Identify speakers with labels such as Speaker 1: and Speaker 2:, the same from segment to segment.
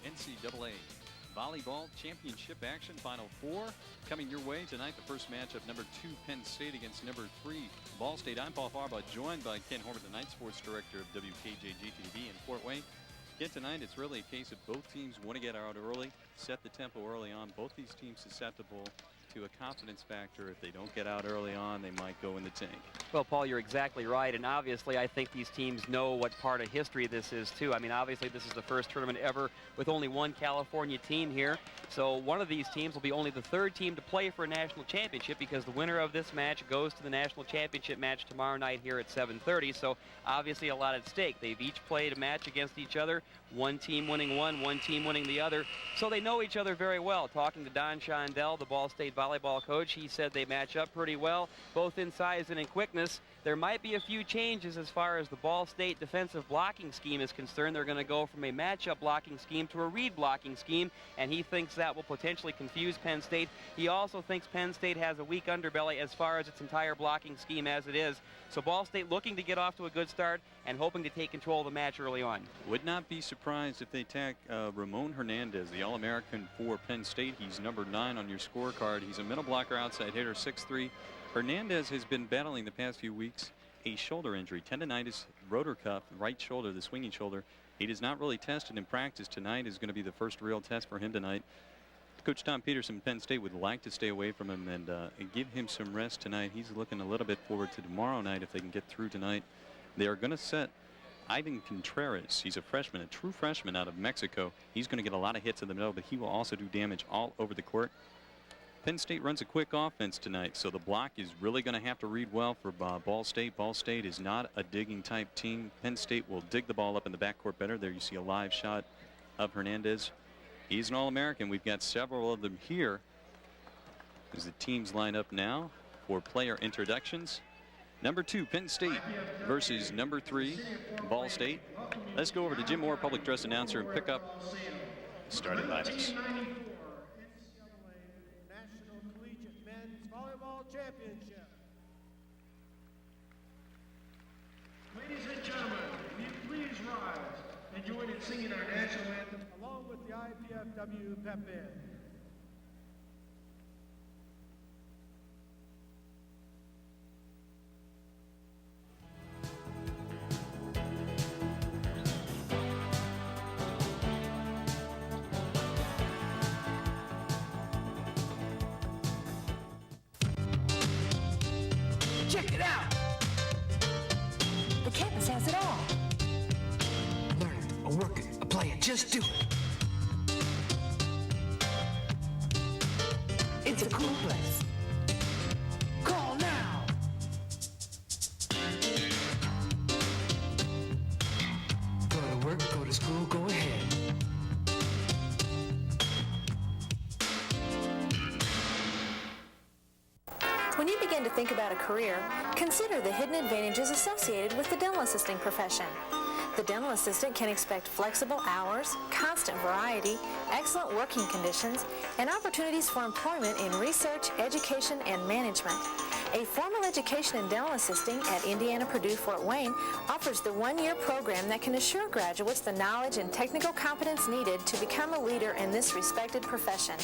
Speaker 1: NCAA Volleyball Championship action. Final four coming your way tonight. The first matchup, number 2 Penn State against number 3 Ball State. I'm Paul Farbaugh, joined by Ken Horvath, the night sports director of WKJG-TV in Fort Wayne. Ken, tonight it's really a case of both teams want to get out early, set the tempo early on. Both these teams susceptible to a confidence factor. If they don't get out early on, they might go in the tank.
Speaker 2: Well, Paul, you're exactly right, and obviously I think these teams know what part of history this is too. I mean, obviously this is the first tournament ever with only one California team here, so one of these teams will be only the third team to play for a national championship, because the winner of this match goes to the national championship match tomorrow night here at 7:30. So obviously a lot at stake. They've each played a match against each other, one team winning one team winning the other, so they know each other very well. Talking to Don Shondell, the Ball State volleyball coach, he said they match up pretty well, both in size and in quickness. There might be a few changes as far as the Ball State defensive blocking scheme is concerned. They're going to go from a matchup blocking scheme to a read blocking scheme, and he thinks that will potentially confuse Penn State. He also thinks Penn State has a weak underbelly as far as its entire blocking scheme as it is. So Ball State looking to get off to a good start and hoping to take control of the match early on.
Speaker 1: Would not be surprised if they tack Ramon Hernandez, the All-American for Penn State. He's number 9 on your scorecard. He's a middle blocker, outside hitter, 6'3". Hernandez has been battling the past few weeks a shoulder injury, tendonitis, rotor cuff, right shoulder, the swinging shoulder. He does not really tested in practice. Tonight is going to be the first real test for him tonight. Coach Tom Peterson, Penn State, would like to stay away from him and give him some rest tonight. He's looking a little bit forward to tomorrow night if they can get through tonight. They are going to set Ivan Contreras. He's a freshman, a true freshman out of Mexico. He's going to get a lot of hits in the middle, but he will also do damage all over the court. Penn State runs a quick offense tonight, so the block is really going to have to read well for Ball State. Ball State is not a digging type team. Penn State will dig the ball up in the backcourt better. There you see a live shot of Hernandez. He's an All-American. We've got several of them here as the teams line up now for player introductions. Number 2 Penn State versus number 3 Ball State. Let's go over to Jim Moore, public address announcer, and pick up starting lineups.
Speaker 3: Championship. Ladies and gentlemen, will you please rise and join in singing our national anthem along with the IPFW Pep Band.
Speaker 4: Check it out! The campus has it all.
Speaker 5: Learn it, or work it, or play it, just do it.
Speaker 4: It's a cool place. Call now!
Speaker 5: Go to work, go to school, go ahead.
Speaker 6: When you begin to think about a career, consider the hidden advantages associated with the dental assisting profession. The dental assistant can expect flexible hours, constant variety, excellent working conditions, and opportunities for employment in research, education, and management. A formal education in dental assisting at Indiana Purdue Fort Wayne offers the one-year program that can assure graduates the knowledge and technical competence needed to become a leader in this respected profession.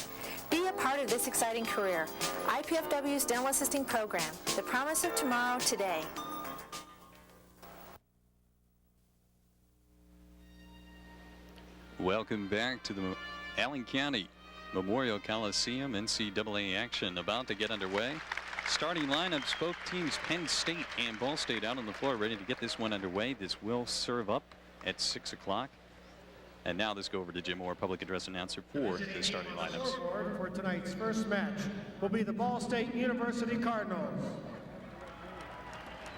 Speaker 6: Be a part of this exciting career. IPFW's dental assisting program, the promise of tomorrow today.
Speaker 1: Welcome back to the Allen County Memorial Coliseum. NCAA action about to get underway. Starting lineups, both teams, Penn State and Ball State, out on the floor ready to get this one underway. This will serve up at 6 o'clock. And now let's go over to Jim Moore, public address announcer, for the starting lineups.
Speaker 3: For tonight's first match will be the Ball State University Cardinals.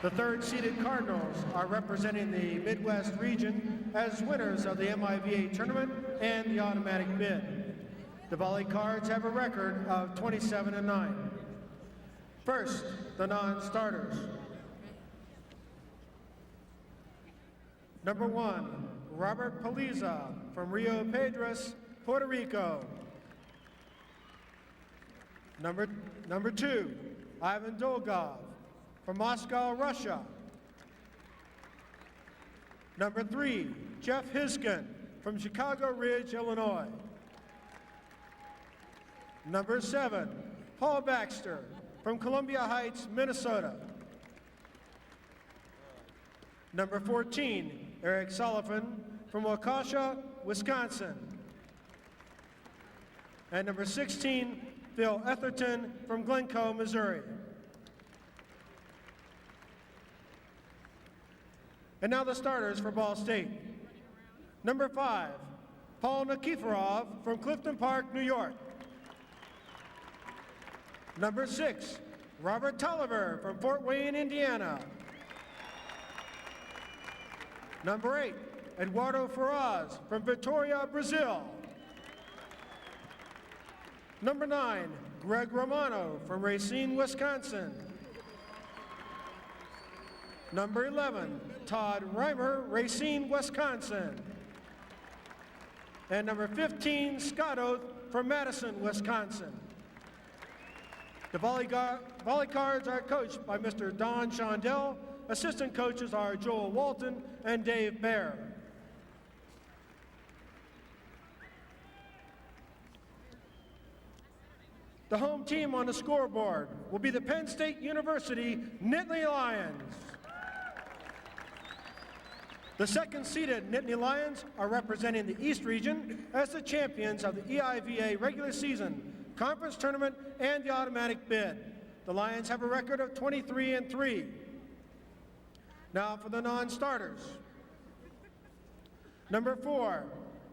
Speaker 3: The third-seeded Cardinals are representing the Midwest region as winners of the MIVA tournament and the automatic bid. The Volley Cards have a record of 27-9. First, the non-starters. Number 1, Robert Paliza from Rio Piedras, Puerto Rico. Number 2, Ivan Dolgov from Moscow, Russia. Number 3, Jeff Hiskin from Chicago Ridge, Illinois. Number 7, Paul Baxter from Columbia Heights, Minnesota. Number 14, Eric Sullivan from Waukesha, Wisconsin. And number 16, Phil Etherton from Glencoe, Missouri. And now the starters for Ball State. Number 5, Paul Nikiforov from Clifton Park, New York. Number 6, Robert Tolliver from Fort Wayne, Indiana. Number 8, Eduardo Ferraz from Vitória, Brazil. Number 9, Greg Romano from Racine, Wisconsin. Number 11, Todd Reimer, Racine, Wisconsin. And number 15, Scott Oath from Madison, Wisconsin. The volley cards are coached by Mr. Don Shondell. Assistant coaches are Joel Walton and Dave Baer. The home team on the scoreboard will be the Penn State University Nittany Lions. The second-seeded Nittany Lions are representing the East Region as the champions of the EIVA regular season, conference tournament, and the automatic bid. The Lions have a record of 23-3. Now for the non-starters. Number 4,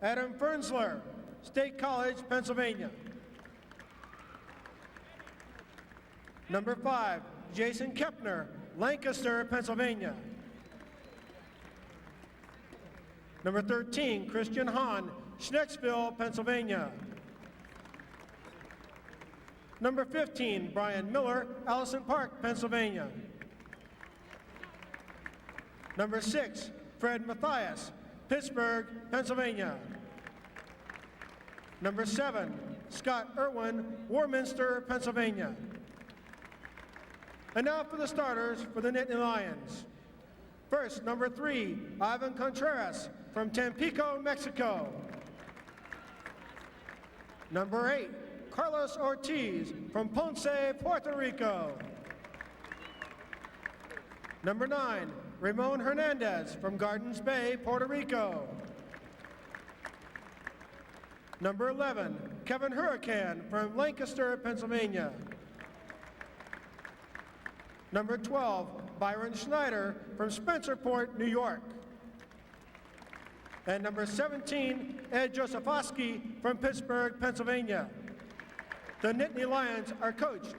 Speaker 3: Adam Fernsler, State College, Pennsylvania. Number 5, Jason Kepner, Lancaster, Pennsylvania. Number 13, Christian Hahn, Schnecksville, Pennsylvania. Number 15, Brian Miller, Allison Park, Pennsylvania. Number 6, Fred Mathias, Pittsburgh, Pennsylvania. Number 7, Scott Irwin, Warminster, Pennsylvania. And now for the starters for the Nittany Lions. First, number 3, Ivan Contreras from Tampico, Mexico. Number 8, Carlos Ortiz from Ponce, Puerto Rico. Number 9, Ramon Hernandez from Gardens Bay, Puerto Rico. Number 11, Kevin Hurricane from Lancaster, Pennsylvania. Number 12, Byron Schneider from Spencerport, New York. And number 17, Ed Josefowski from Pittsburgh, Pennsylvania. The Nittany Lions are coached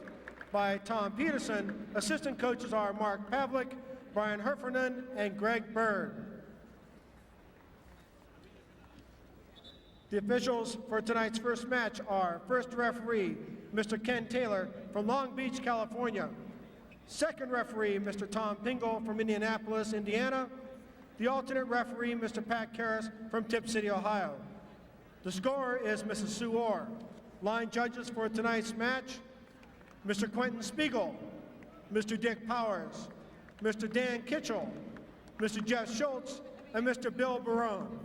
Speaker 3: by Tom Peterson. Assistant coaches are Mark Pavlik, Brian Herfernan, and Greg Bird. The officials for tonight's first match are first referee, Mr. Ken Taylor from Long Beach, California. Second referee, Mr. Tom Pingle from Indianapolis, Indiana. The alternate referee, Mr. Pat Karras from Tip City, Ohio. The scorer is Mrs. Sue Orr. Line judges for tonight's match, Mr. Quentin Spiegel, Mr. Dick Powers, Mr. Dan Kitchell, Mr. Jeff Schultz, and Mr. Bill Barone.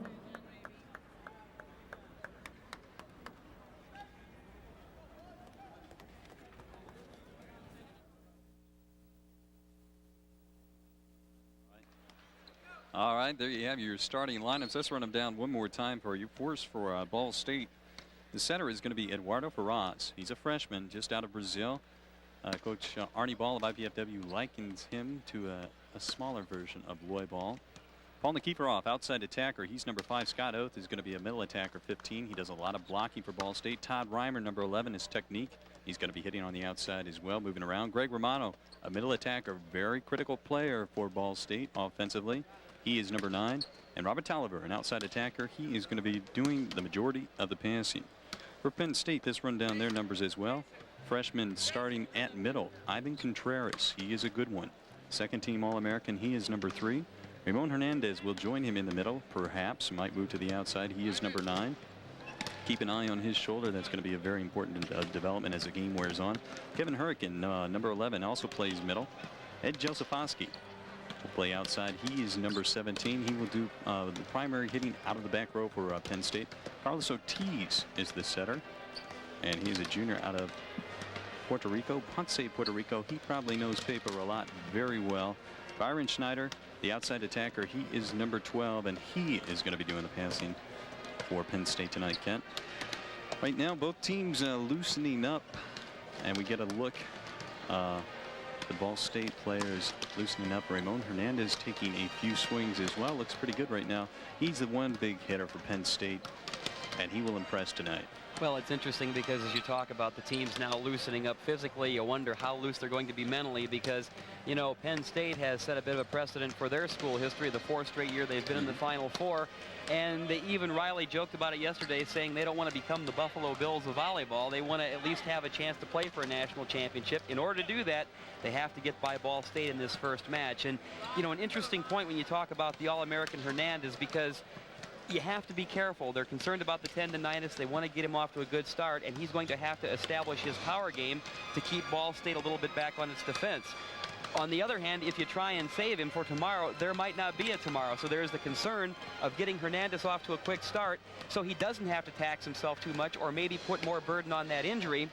Speaker 1: All right, there you have your starting lineups. Let's run them down one more time for you. First for Ball State, the center is going to be Eduardo Ferraz. He's a freshman just out of Brazil. Coach Arnie Ball of IPFW likens him to a smaller version of Loy Ball. Paul Nikiforov, outside attacker. He's number 5. Scott Oath is going to be a middle attacker, 15. He does a lot of blocking for Ball State. Todd Reimer, number 11, is technique. He's going to be hitting on the outside as well, moving around. Greg Romano, a middle attacker, very critical player for Ball State offensively. He is number 9. And Robert Tolliver, an outside attacker. He is going to be doing the majority of the passing. For Penn State, let's run down their numbers as well. Freshman starting at middle, Ivan Contreras. He is a good one. Second team All-American. He is number 3. Ramon Hernandez will join him in the middle, perhaps. Might move to the outside. He is number 9. Keep an eye on his shoulder. That's going to be a very important development as the game wears on. Kevin Hurricane, number 11, also plays middle. Ed Josefowski, will play outside. He is number 17. He will do the primary hitting out of the back row for Penn State. Carlos Ortiz is the setter, and he's a junior out of Puerto Rico, Ponce, Puerto Rico. He probably knows paper a lot very well. Byron Schneider, the outside attacker, he is number 12, and he is going to be doing the passing for Penn State tonight, Kent. Right now, both teams loosening up, and we get a look. The Ball State players loosening up. Ramon Hernandez taking a few swings as well. Looks pretty good right now. He's the one big hitter for Penn State, and he will impress tonight.
Speaker 2: Well, it's interesting because as you talk about the teams now loosening up physically, you wonder how loose they're going to be mentally because, you know, Penn State has set a bit of a precedent for their school history. The 4th straight year they've been in the Final Four. And even Riley joked about it yesterday, saying they don't want to become the Buffalo Bills of volleyball. They want to at least have a chance to play for a national championship. In order to do that, they have to get by Ball State in this first match. And, you know, an interesting point when you talk about the All-American Hernandez, because you have to be careful. They're concerned about the tendonitis. They want to get him off to a good start, and he's going to have to establish his power game to keep Ball State a little bit back on its defense. On the other hand, if you try and save him for tomorrow, there might not be a tomorrow. So there's the concern of getting Hernandez off to a quick start so he doesn't have to tax himself too much or maybe put more burden on that injury.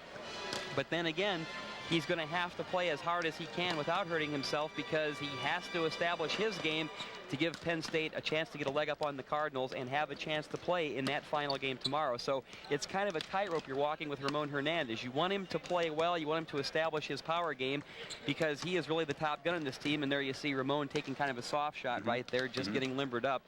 Speaker 2: But then again, he's going to have to play as hard as he can without hurting himself because he has to establish his game to give Penn State a chance to get a leg up on the Cardinals and have a chance to play in that final game tomorrow. So it's kind of a tightrope you're walking with Ramon Hernandez. You want him to play well. You want him to establish his power game because he is really the top gun in this team. And there you see Ramon taking kind of a soft shot right there, just getting limbered up.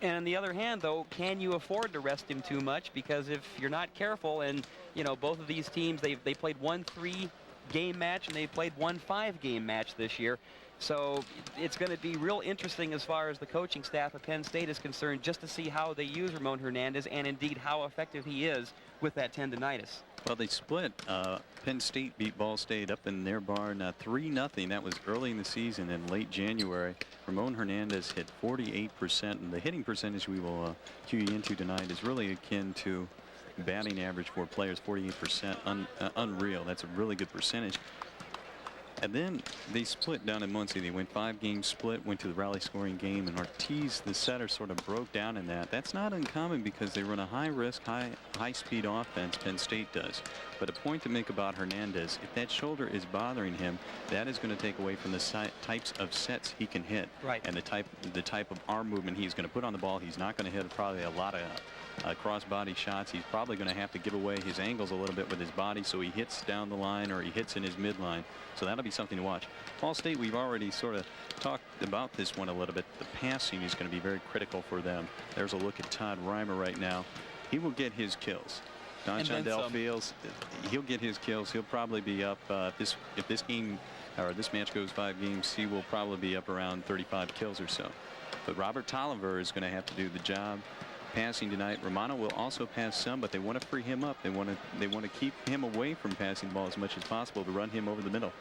Speaker 2: And on the other hand, though, can you afford to rest him too much? Because if you're not careful, and, you know, both of these teams, they played one 3-game match and they played one 5-game match this year. So it's going to be real interesting as far as the coaching staff of Penn State is concerned, just to see how they use Ramon Hernandez and indeed how effective he is with that tendonitis.
Speaker 1: Well, they split. Penn State beat Ball State up in their barn 3-0. That was early in the season in late January. Ramon Hernandez hit 48%, and the hitting percentage we will cue you into tonight is really akin to batting average for players, 48%. Unreal. That's a really good percentage. And then they split down in Muncie. They went 5-game split, went to the rally scoring game, and Ortiz, the setter, sort of broke down in that. That's not uncommon because they run a high-risk, high-speed offense, Penn State does. But a point to make about Hernandez, if that shoulder is bothering him, that is going to take away from the types of sets he can hit.
Speaker 2: Right.
Speaker 1: And the type of arm movement he's going to put on the ball. He's not going to hit probably a lot of cross-body shots. He's probably going to have to give away his angles a little bit with his body, so he hits down the line or he hits in his midline. So that'll be something to watch. Ball State, we've already sort of talked about this one a little bit. The passing is going to be very critical for them. There's a look at Todd Reimer right now. He will get his kills. Don Chandel feels he'll get his kills. He'll probably be up if this game or this match goes 5 games. He will probably be up around 35 kills or so. But Robert Tolliver is going to have to do the job passing tonight. Romano will also pass some, but they want to free him up. They want to keep him away from passing the ball as much as possible to run him over the middle.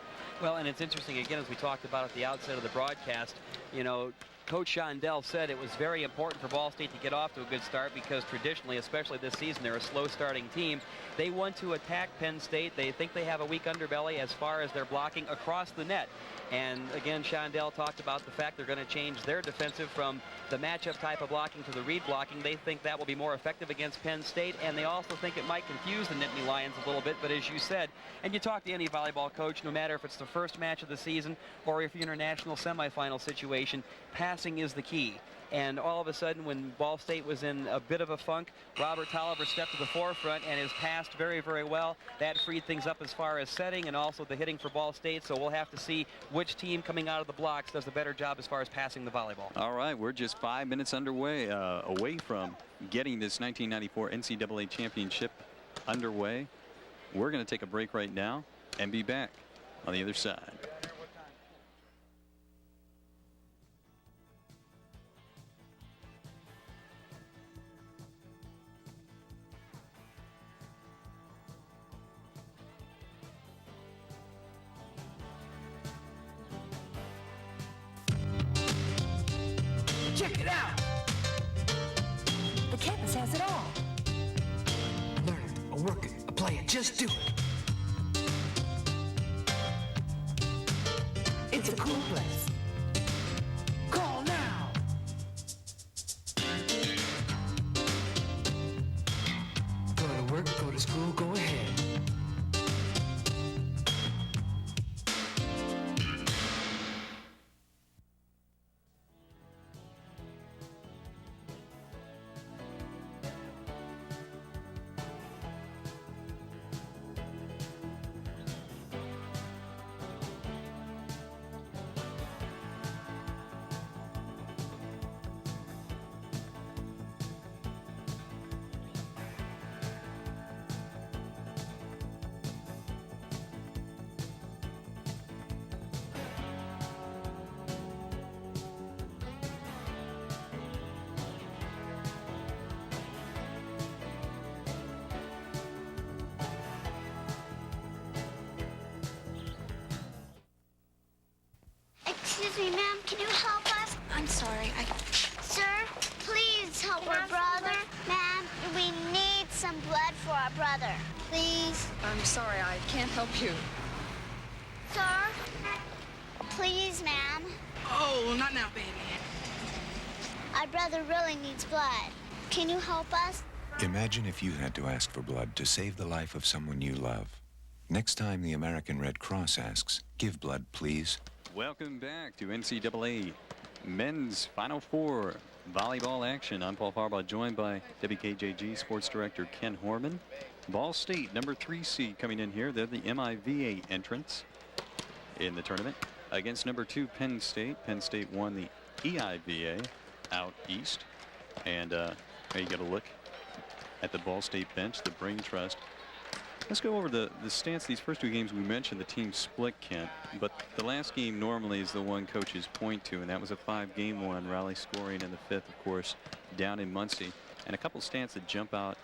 Speaker 2: Well, and it's interesting, again, as we talked about at the outset of the broadcast, you know, Coach Shondell said it was very important for Ball State to get off to a good start because traditionally, especially this season, they're a slow starting team. They want to attack Penn State. They think they have a weak underbelly as far as their blocking across the net. And again, Shondell talked about the fact they're going to change their defensive from the matchup type of blocking to the read blocking. They think that will be more effective against Penn State, and they also think it might confuse the Nittany Lions a little bit. But as you said, and you talk to any volleyball coach, no matter if it's the first match of the season or if you're in a national semifinal situation, passing is the key. And all of a sudden, when Ball State was in a bit of a funk, Robert Tolliver stepped to the forefront and has passed very, very well. That freed things up as far as setting and also the hitting for Ball State. So we'll have to see which team coming out of the blocks does the better job as far as passing the volleyball.
Speaker 1: All right, we're just 5 minutes away from getting this 1994 NCAA championship underway. We're going to take a break right now and be back on the other side.
Speaker 5: Check it out!
Speaker 4: The campus has it all.
Speaker 5: Learn it, or work it, or play it, just do it. It's a cool place. work, go to school, go ahead.
Speaker 7: Excuse me, ma'am, can you help us?
Speaker 4: I'm sorry.
Speaker 7: Sir, please help our brother. Ma'am, we need some blood for our brother. Please.
Speaker 4: I'm sorry. I can't help you.
Speaker 7: Sir? Please, ma'am.
Speaker 8: Oh, not now, baby.
Speaker 7: Our brother really needs blood. Can you help us?
Speaker 9: Imagine if you had to ask for blood to save the life of someone you love. Next time the American Red Cross asks, give blood, please.
Speaker 1: Welcome back to NCAA Men's Final Four volleyball action. I'm Paul Farbaugh, joined by WKJG Sports Director Ken Horman. Ball State, number 3 seed coming in here. They're the MIVA entrants in the tournament against number 2 Penn State. Penn State won the EIVA out east. And there you get a look at the Ball State bench, the Brain Trust. Let's go over the stance. These first 2 games we mentioned the team split, Kent, but the last game normally is the one coaches point to, and that was a 5-game one. Raleigh scoring in the 5th, of course, down in Muncie. And a couple stance that jump out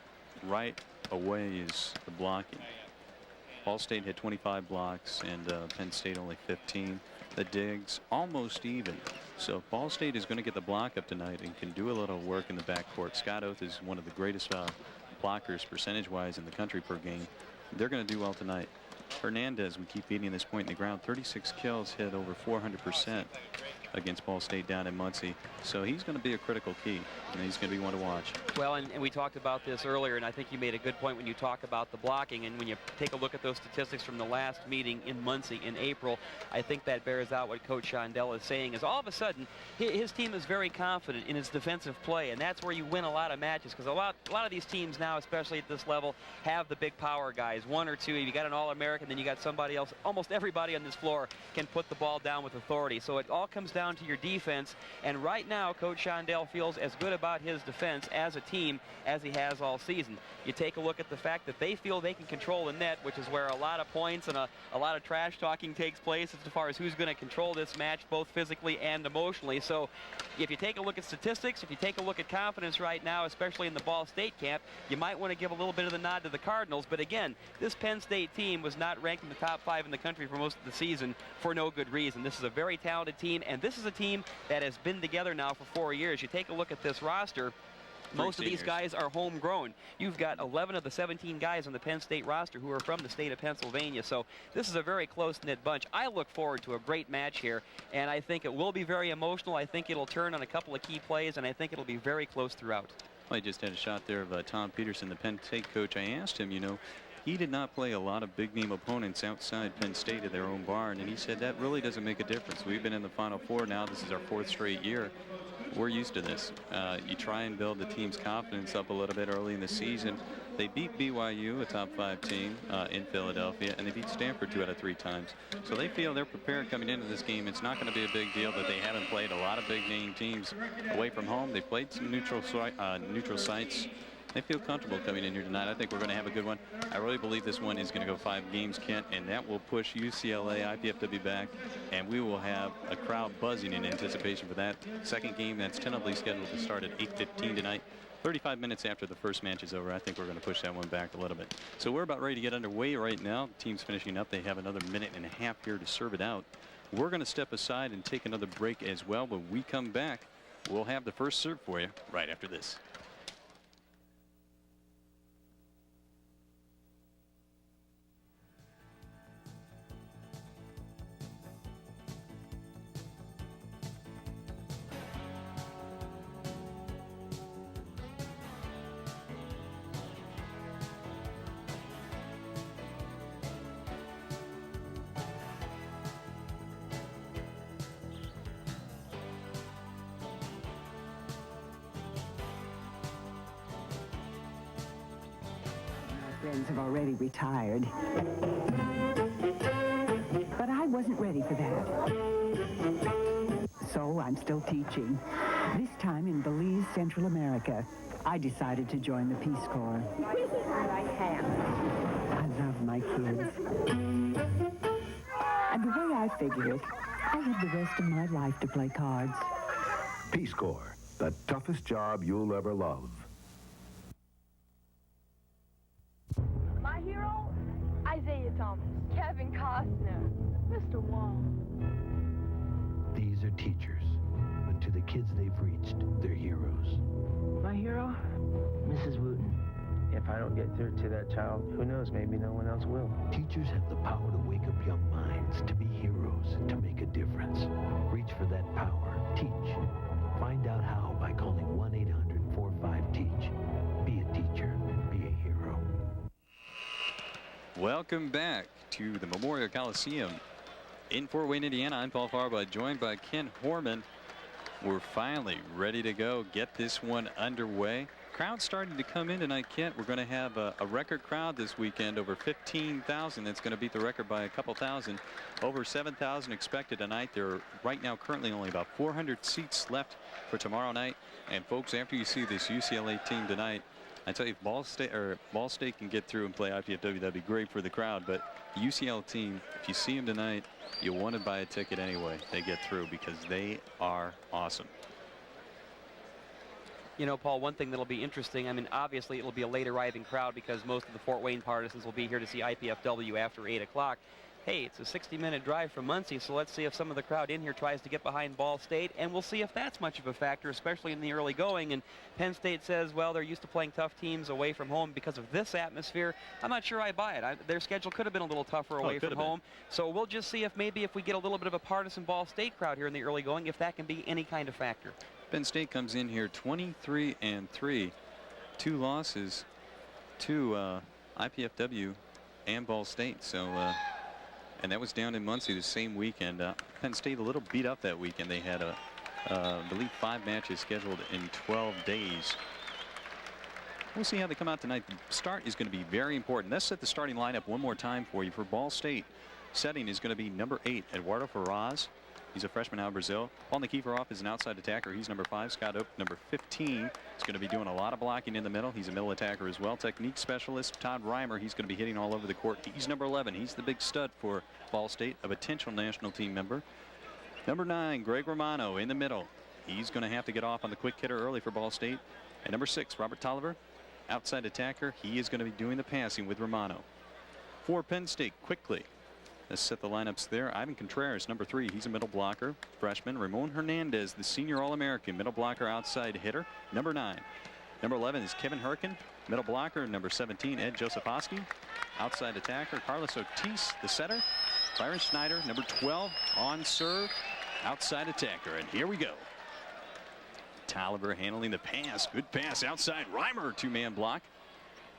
Speaker 1: right away is the blocking. Ball State had 25 blocks and Penn State only 15. The digs almost even. So if Ball State is going to get the block up tonight and can do a little work in the backcourt, Scott Oath is one of the greatest blockers percentage-wise in the country per game. They're going to do well tonight. Hernandez, we keep beating this point in the ground. 36 kills, hit over 400% against Ball State down in Muncie. So he's going to be a critical key, and he's going to be one to watch.
Speaker 2: Well, and we talked about this earlier, and I think you made a good point when you talk about the blocking. And when you take a look at those statistics from the last meeting in Muncie in April, I think that bears out what Coach Shondell is saying, is all of a sudden his team is very confident in his defensive play, and that's where you win a lot of matches, because a lot of these teams now, especially at this level, have the big power guys, 1 or 2. You got an All-American, then you got somebody else. Almost everybody on this floor can put the ball down with authority. So it all comes down to your defense, and right now Coach Shondell feels as good about his defense as a team as he has all season. You take a look at the fact that they feel they can control the net, which is where a lot of points and a lot of trash talking takes place as far as who's going to control this match both physically and emotionally. So if you take a look at statistics, if you take a look at confidence right now, especially in the Ball State camp, you might want to give a little bit of the nod to the Cardinals. But again, this Penn State team was not ranked in the top 5 in the country for most of the season for no good reason. This is a very talented team, and this is a team that has been together now for 4 years. You take a look at this roster, most of these guys are homegrown. You've got 11 of the 17 guys on the Penn State roster who are from the state of Pennsylvania. So this is a very close-knit bunch. I look forward to a great match here, and I think it will be very emotional. I think it'll turn on a couple of key plays, and I think it'll be very close throughout.
Speaker 1: Well, I just had a shot there of Tom Peterson, the Penn State coach. I asked him, you know, he did not play a lot of big-name opponents outside Penn State at their own barn, and he said that really doesn't make a difference. We've been in the Final Four now. This is our 4th straight year. We're used to this. You try and build the team's confidence up a little bit early in the season. They beat BYU, a top 5 team, in Philadelphia, and they beat Stanford 2 out of 3 times. So they feel they're prepared coming into this game. It's not going to be a big deal that they haven't played a lot of big-name teams away from home. They played some neutral sites. They feel comfortable coming in here tonight. I think we're going to have a good one. I really believe this one is going to go 5 games, Kent, and that will push UCLA, IPFW back, and we will have a crowd buzzing in anticipation for that second game that's tentatively scheduled to start at 8:15 tonight. 35 minutes after the first match is over. I think we're going to push that one back a little bit. So we're about ready to get underway right now. The team's finishing up. They have another minute and a half here to serve it out. We're going to step aside and take another break as well. When we come back, we'll have the first serve for you right after this.
Speaker 10: friends have already retired. But I wasn't ready for that. So I'm still teaching. This time in Belize, Central America. I decided to join the Peace Corps. I love my kids. And the way I figure it, I have the rest of my life to play cards.
Speaker 11: Peace Corps, the toughest job you'll ever love.
Speaker 12: My hero? Isaiah Thomas, Kevin Costner, Mr. Wong.
Speaker 13: These are teachers, but to the kids they've reached, they're heroes.
Speaker 14: My hero? Mrs. Wooten. If I don't get through to that child, who knows, maybe no one else will.
Speaker 13: Teachers have the power to wake up young minds, to be heroes, to make a difference. Reach for that power. Teach. Find out how by calling 1-800-45-TEACH. Be a teacher. Be a hero.
Speaker 1: Welcome back to the Memorial Coliseum in Fort Wayne, Indiana. I'm Paul Farba, joined by Ken Horman. We're finally ready to go, get this one underway. Crowd starting to come in tonight, Kent. We're going to have a record crowd this weekend, over 15,000. That's going to beat the record by a couple thousand. Over 7,000 expected tonight. There are right now currently only about 400 seats left for tomorrow night. And folks, after you see this UCLA team tonight, I tell you, if Ball State can get through and play IPFW, that'd be great for the crowd. But the UCLA team, if you see them tonight, you'll want to buy a ticket anyway. They get through because they are awesome.
Speaker 2: You know, Paul, one thing that'll be interesting, I mean, obviously it'll be a late arriving crowd because most of the Fort Wayne partisans will be here to see IPFW after 8 o'clock. Hey, it's a 60-minute drive from Muncie, so let's see if some of the crowd in here tries to get behind Ball State, and we'll see if that's much of a factor, especially in the early going. And Penn State says, well, they're used to playing tough teams away from home because of this atmosphere. I'm not sure I buy it. Their schedule could have been a little tougher away from home. So we'll just see if maybe if we get a little bit of a partisan Ball State crowd here in the early going, if that can be any kind of factor.
Speaker 1: Penn State comes in here 23-3, 2 losses to IPFW and Ball State. So, and that was down in Muncie the same weekend. Penn State a little beat up that weekend. They had, I believe, 5 matches scheduled in 12 days. We'll see how they come out tonight. The start is going to be very important. Let's set the starting lineup one more time for you. For Ball State, setting is going to be number 8, Eduardo Ferraz. He's a freshman out of Brazil. Paul Nikiforov is an outside attacker. He's number 5. Scott Oak, number 15. He's going to be doing a lot of blocking in the middle. He's a middle attacker as well. Technique specialist Todd Reimer. He's going to be hitting all over the court. He's number 11. He's the big stud for Ball State, a potential national team member. Number 9, Greg Romano in the middle. He's going to have to get off on the quick hitter early for Ball State. And number 6, Robert Tolliver, outside attacker. He is going to be doing the passing with Romano. For Penn State, quickly. Let's set the lineups there. Ivan Contreras, number 3. He's a middle blocker. Freshman. Ramon Hernandez, the senior All-American. Middle blocker, outside hitter. Number 9. Number 11 is Kevin Herkin. Middle blocker. Number 17, Ed Josefowski. Outside attacker, Carlos Ortiz, the setter. Byron Schneider, number 12, on serve. Outside attacker. And here we go. Tolliver handling the pass. Good pass outside. Reimer, 2-man block.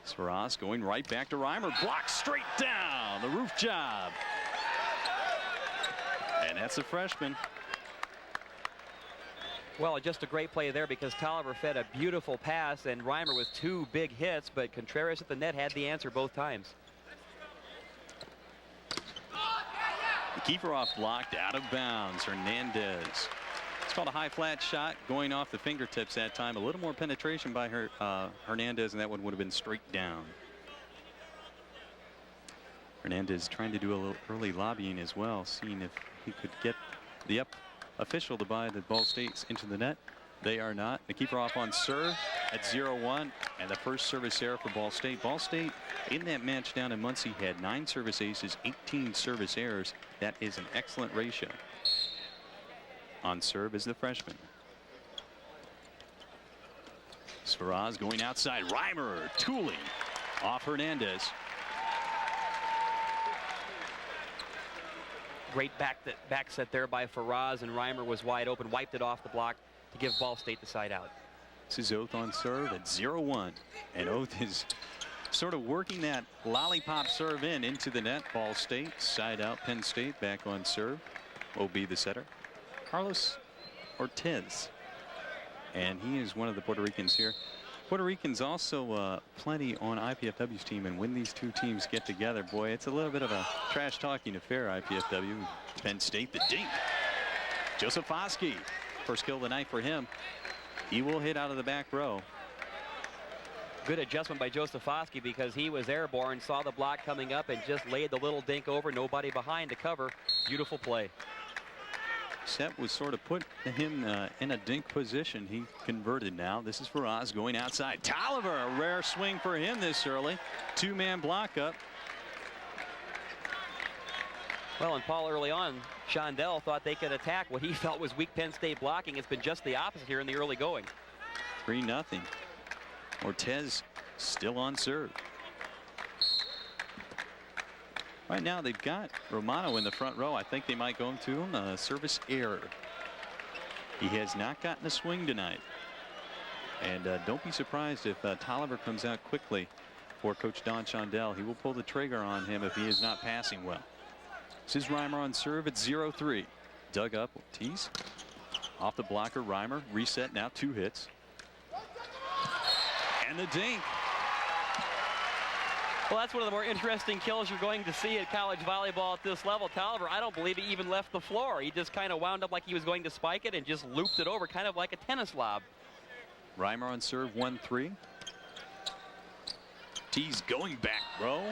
Speaker 1: Swaraz going right back to Reimer. Blocked straight down. The roof job. And that's a freshman.
Speaker 2: Well, just a great play there because Tolliver fed a beautiful pass and Reimer with 2 big hits, but Contreras at the net had the answer both times.
Speaker 1: Nikiforov blocked out of bounds. Hernandez. It's called a high flat shot going off the fingertips that time. A little more penetration by Hernandez, and that one would have been straight down. Hernandez trying to do a little early lobbying as well, seeing if he could get the official to buy the Ball State into the net. They are not. Nikiforov on serve at 0-1, and the first service error for Ball State. Ball State in that match down in Muncie had 9 service aces, 18 service errors. That is an excellent ratio. On serve is the freshman. Swaraz going outside. Reimer tooling off Hernandez.
Speaker 2: Great back set there by Faraz, and Reimer was wide open, wiped it off the block to give Ball State the side out.
Speaker 1: This is Oath on serve at 0-1, and Oath is sort of working that lollipop serve into the net. Ball State side out. Penn State back on serve will be the setter, Carlos Ortiz, and he is one of the Puerto Ricans here. Puerto Ricans also plenty on IPFW's team, and when these two teams get together, boy, it's a little bit of a trash-talking affair. IPFW, Penn State, the dink. Josefowski, first kill of the night for him. He will hit out of the back row.
Speaker 2: Good adjustment by Josefowski because he was airborne, saw the block coming up, and just laid the little dink over. Nobody behind to cover. Beautiful play.
Speaker 1: Set was sort of put him in a dink position. He converted now. This is for Oz going outside. Tolliver, a rare swing for him this early. Two-man block up.
Speaker 2: Well, and Paul, early on, Shondell thought they could attack what he felt was weak Penn State blocking. It's been just the opposite here in the early going.
Speaker 1: 3-0. Ortez still on serve. Right now they've got Romano in the front row. I think they might go to him. A service error. He has not gotten a swing tonight. And don't be surprised if Tolliver comes out quickly for Coach Don Shondell. He will pull the trigger on him if he is not passing well. This is Reimer on serve at 0-3. Dug up Ortiz. Off the blocker, Reimer. Reset now, 2 hits. And the dink.
Speaker 2: Well, that's one of the more interesting kills you're going to see at college volleyball at this level. Tolliver, I don't believe he even left the floor. He just kind of wound up like he was going to spike it and just looped it over, kind of like a tennis lob.
Speaker 1: Reimer on serve, 1-3. T's going back row.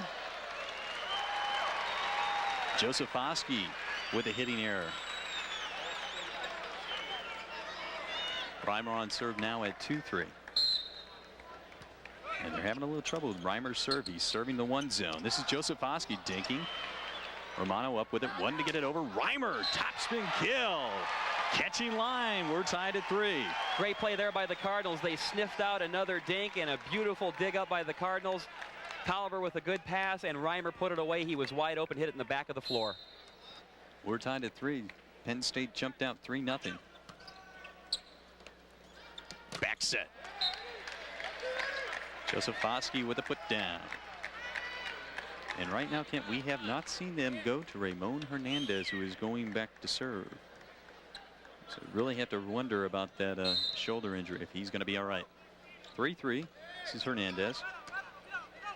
Speaker 1: Josefowski with a hitting error. Reimer on serve now at 2-3. And they're having a little trouble with Reimer's serve. He's serving the 1 zone. This is Josefowski dinking. Romano up with it. 1 to get it over. Reimer, topspin kill. Catching line. We're tied at 3.
Speaker 2: Great play there by the Cardinals. They sniffed out another dink and a beautiful dig up by the Cardinals. Tolliver with a good pass, and Reimer put it away. He was wide open, hit it in the back of the floor.
Speaker 1: We're tied at 3. Penn State jumped out 3-0. Back set. Josefowski with a put down. And right now, Kent, we have not seen them go to Ramon Hernandez, who is going back to serve. So really have to wonder about that shoulder injury, if he's going to be all right. 3-3. This is Hernandez.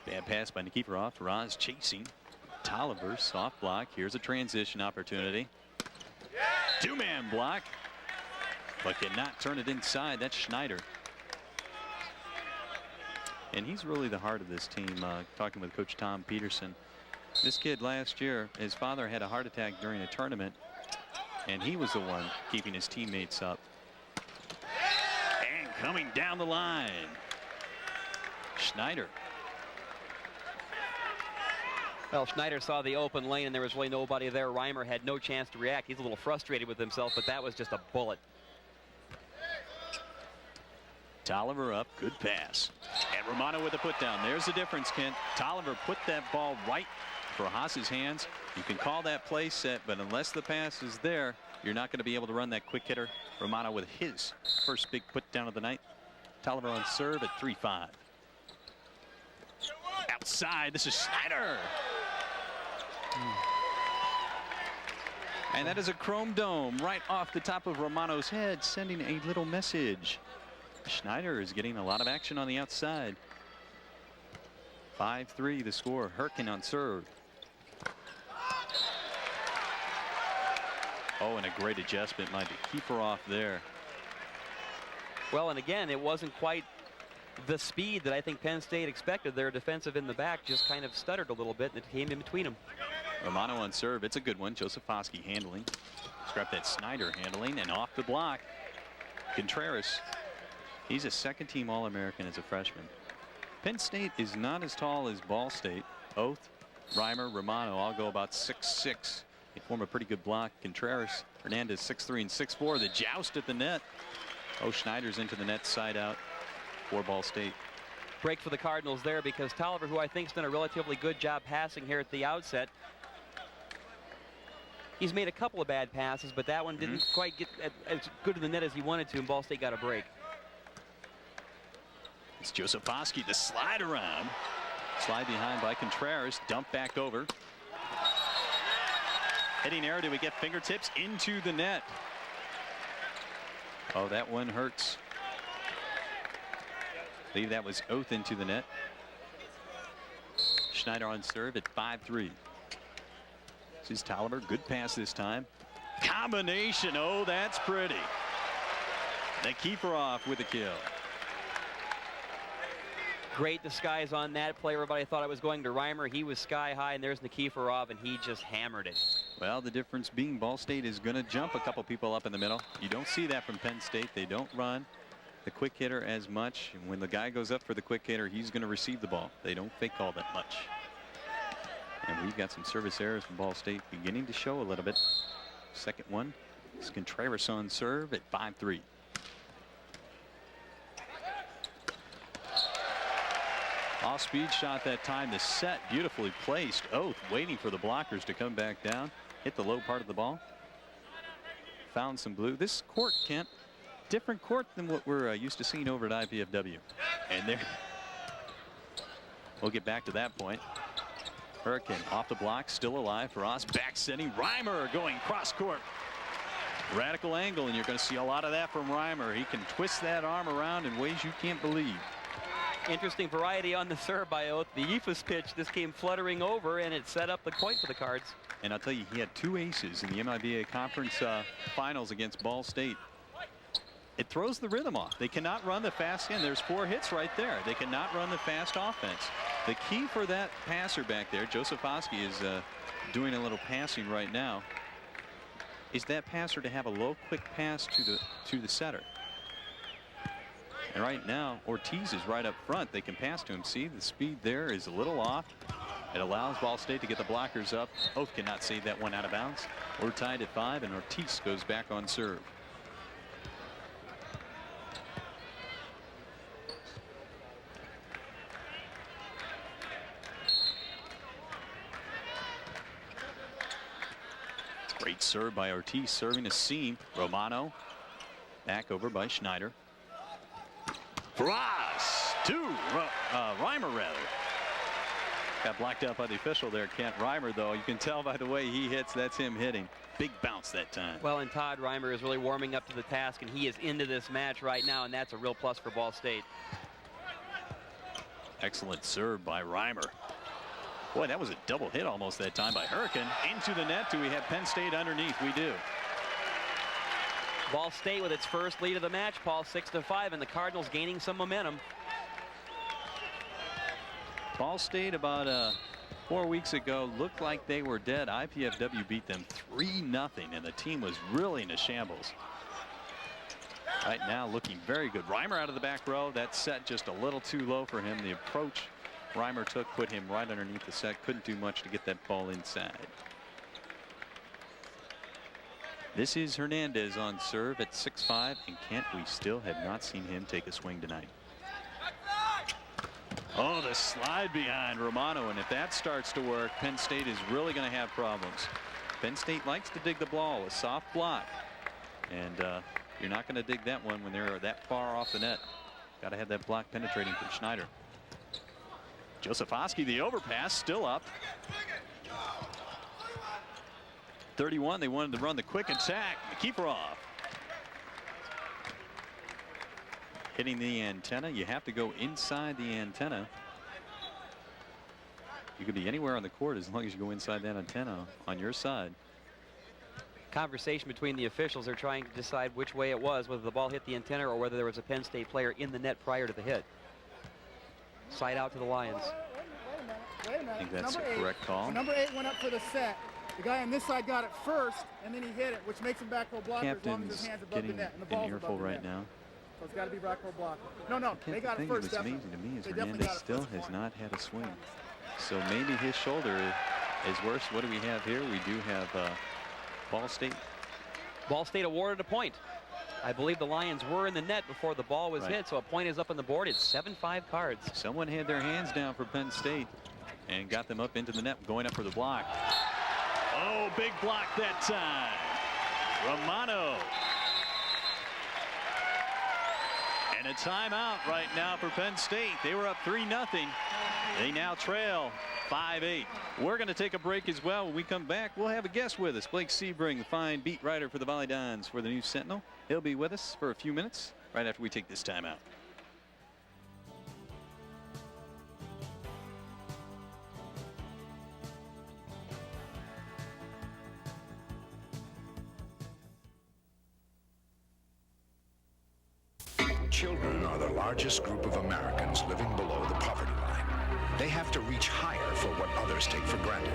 Speaker 1: Bad pass by Nikiforov. Raz chasing. Tolliver, soft block. Here's a transition opportunity. Two-man block. But cannot turn it inside. That's Schneider. And he's really the heart of this team. Talking with Coach Tom Peterson. This kid last year, his father had a heart attack during a tournament, and he was the one keeping his teammates up. And coming down the line, Schneider.
Speaker 2: Well, Schneider saw the open lane, and there was really nobody there. Reimer had no chance to react. He's a little frustrated with himself, but that was just a bullet.
Speaker 1: Tolliver up, good pass. And Romano with a put down. There's the difference, Kent. Tolliver put that ball right for Haas's hands. You can call that play set, but unless the pass is there, you're not going to be able to run that quick hitter. Romano with his first big put down of the night. Tolliver on serve at 3-5. Outside, this is Schneider. And that is a chrome dome right off the top of Romano's head, sending a little message. Schneider is getting a lot of action on the outside. 5-3 the score. Herkin on serve. Oh, and a great adjustment by Nikiforov there.
Speaker 2: Well, and again, it wasn't quite the speed that I think Penn State expected. Their defensive in the back just kind of stuttered a little bit, and it came in between them.
Speaker 1: Romano on serve. It's a good one. Josefowski handling. Scrap that Schneider handling, and off the block. Contreras. He's a second-team All-American as a freshman. Penn State is not as tall as Ball State. Oath, Reimer, Romano all go about 6'6". They form a pretty good block. Contreras, Hernandez 6'3" and 6'4". The joust at the net. Oh, Schneider's into the net, side out for Ball State.
Speaker 2: Break for the Cardinals there because Tolliver, who I think has done a relatively good job passing here at the outset. He's made a couple of bad passes, but that one didn't quite get as good in the net as he wanted to, and Ball State got a break.
Speaker 1: It's Josefowski, the slide around. Slide behind by Contreras, dump back over. Hitting error, do we get fingertips into the net? Oh, that one hurts. I believe that was Oath into the net. Schneider on serve at 5-3. This is Tolliver. Good pass this time. Combination. Oh, that's pretty. Nikiforov with a kill.
Speaker 2: Great disguise on that play. Everybody thought it was going to Reimer. He was sky high, and there's Nikiforov, and he just hammered it.
Speaker 1: Well, the difference being Ball State is going to jump a couple people up in the middle. You don't see that from Penn State. They don't run the quick hitter as much. And when the guy goes up for the quick hitter, he's going to receive the ball. They don't fake all that much. And we've got some service errors from Ball State beginning to show a little bit. Second one is Contreras on serve at 5-3. Off-speed shot that time. The set beautifully placed. Oath waiting for the blockers to come back down. Hit the low part of the ball. Found some blue. This court, Kent, different court than what we're used to seeing over at IPFW. And there, we'll get back to that point. Hurricane off the block, still alive for us. Back setting. Reimer going cross court. Radical angle, and you're going to see a lot of that from Reimer. He can twist that arm around in ways you can't believe.
Speaker 2: Interesting variety on the serve by Oath. The Ephus pitch, this came fluttering over, and it set up the point for the Cards.
Speaker 1: And I'll tell you, he had 2 aces in the MIBA conference finals against Ball State. It throws the rhythm off. They cannot run the fast end. There's 4 hits right there. They cannot run the fast offense. The key for that passer back there, Josefowski is doing a little passing right now, is that passer to have a low, quick pass to the setter. And right now, Ortiz is right up front. They can pass to him. See, the speed there is a little off. It allows Ball State to get the blockers up. Oath cannot save that one out of bounds. We're tied at 5, and Ortiz goes back on serve. Great serve by Ortiz, serving a seam. Romano back over by Schneider. Ross to Reimer, rather. Got blocked out by the official there, Kent. Reimer, though, you can tell by the way he hits, that's him hitting. Big bounce that time.
Speaker 2: Well, and Todd Reimer is really warming up to the task, and he is into this match right now, and that's a real plus for Ball State.
Speaker 1: Excellent serve by Reimer. Boy, that was a double hit almost that time by Hurricane. Into the net. Do we have Penn State underneath? We do.
Speaker 2: Ball State with its first lead of the match, Paul, 6-5, and the Cardinals gaining some momentum.
Speaker 1: Ball State about 4 weeks ago looked like they were dead. IPFW beat them 3-0, and the team was really in a shambles. Right now looking very good. Reimer out of the back row. That set just a little too low for him. The approach Reimer took put him right underneath the set. Couldn't do much to get that ball inside. This is Hernandez on serve at 6-5, and Kent, we still have not seen him take a swing tonight. Oh, the slide behind Romano, and if that starts to work, Penn State is really going to have problems. Penn State likes to dig the ball, a soft block, and you're not going to dig that one when they're that far off the net. Got to have that block penetrating from Schneider. Josefowski, the overpass, still up. 31, they wanted to run the quick attack. Nikiforov hitting the antenna. You have to go inside the antenna. You could be anywhere on the court as long as you go inside that antenna on your side.
Speaker 2: Conversation between the officials. They're trying to decide which way it was, whether the ball hit the antenna or whether there was a Penn State player in the net prior to the hit. Side out to the Lions.
Speaker 15: Wait a minute.
Speaker 1: I think that's a correct call.
Speaker 15: So number 8 went up for the set. The guy on this side got it first, and then he hit it, which makes him back row blocker as long as his hand's above the net. And the ball's above the net.
Speaker 1: Now.
Speaker 15: So it's got to be back row blocker. No, they got it first.
Speaker 1: What's amazing to me is Hernandez still has not had a swing. So maybe his shoulder is worse. What do we have here? We do have Ball State.
Speaker 2: Ball State awarded a point. I believe the Lions were in the net before the ball was hit, so a point is up on the board. It's 7-5 Cards.
Speaker 1: Someone had their hands down for Penn State and got them up into the net, going up for the block. Oh, big block that time. Romano. And a timeout right now for Penn State. They were up 3-0. They now trail 5-8. We're going to take a break as well. When we come back, we'll have a guest with us. Blake Sebring, the fine beat writer for the Volleyball for the News Sentinel. He'll be with us for a few minutes right after we take this timeout.
Speaker 11: Children are the largest group of Americans living below the poverty line. They have to reach higher for what others take for granted.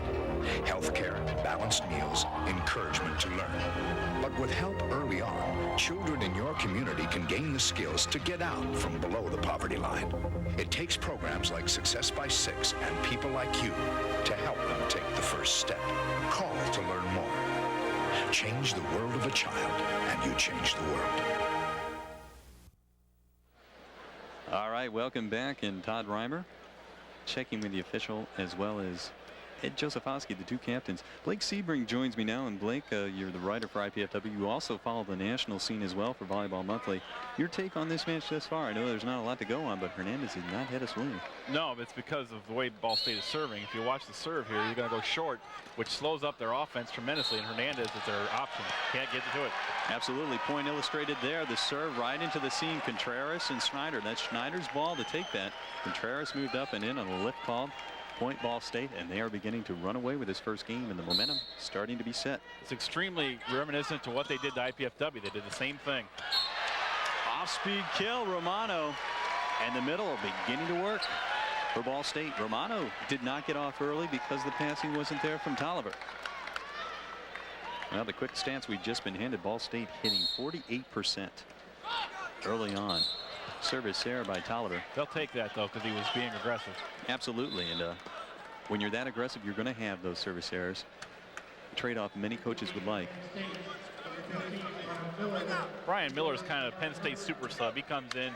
Speaker 11: Health care, balanced meals, encouragement to learn. But with help early on, children in your community can gain the skills to get out from below the poverty line. It takes programs like Success by 6 and people like you to help them take the first step. Call to learn more. Change the world of a child, and you change the world.
Speaker 1: All right, welcome back. And Todd Reimer checking with the official as well as Ed Josefowski, the two captains. Blake Sebring joins me now. And Blake, you're the writer for IPFW. You also follow the national scene as well for Volleyball Monthly. Your take on this match thus far? I know there's not a lot to go on, but Hernandez has not had us winning.
Speaker 16: No, it's because of the way Ball State is serving. If you watch the serve here, you're going to go short, which slows up their offense tremendously, and Hernandez is their option. Can't get to it.
Speaker 1: Absolutely. Point illustrated there. The serve right into the seam. Contreras and Schneider. That's Schneider's ball to take that. Contreras moved up and in on a lift call. Point Ball State, and they are beginning to run away with this first game, and the momentum starting to be set.
Speaker 16: It's extremely reminiscent to what they did to IPFW. They did the same thing.
Speaker 1: Off-speed kill, Romano, and the middle beginning to work for Ball State. Romano did not get off early because the passing wasn't there from Tolliver. Well, the quick stance we've just been handed, Ball State hitting 48% early on. Service error by Tolliver.
Speaker 16: They'll take that, though, because he was being aggressive.
Speaker 1: Absolutely, and when you're that aggressive, you're going to have those service errors. Trade-off many coaches would like.
Speaker 16: Brian Miller is kind of a Penn State super sub. He comes in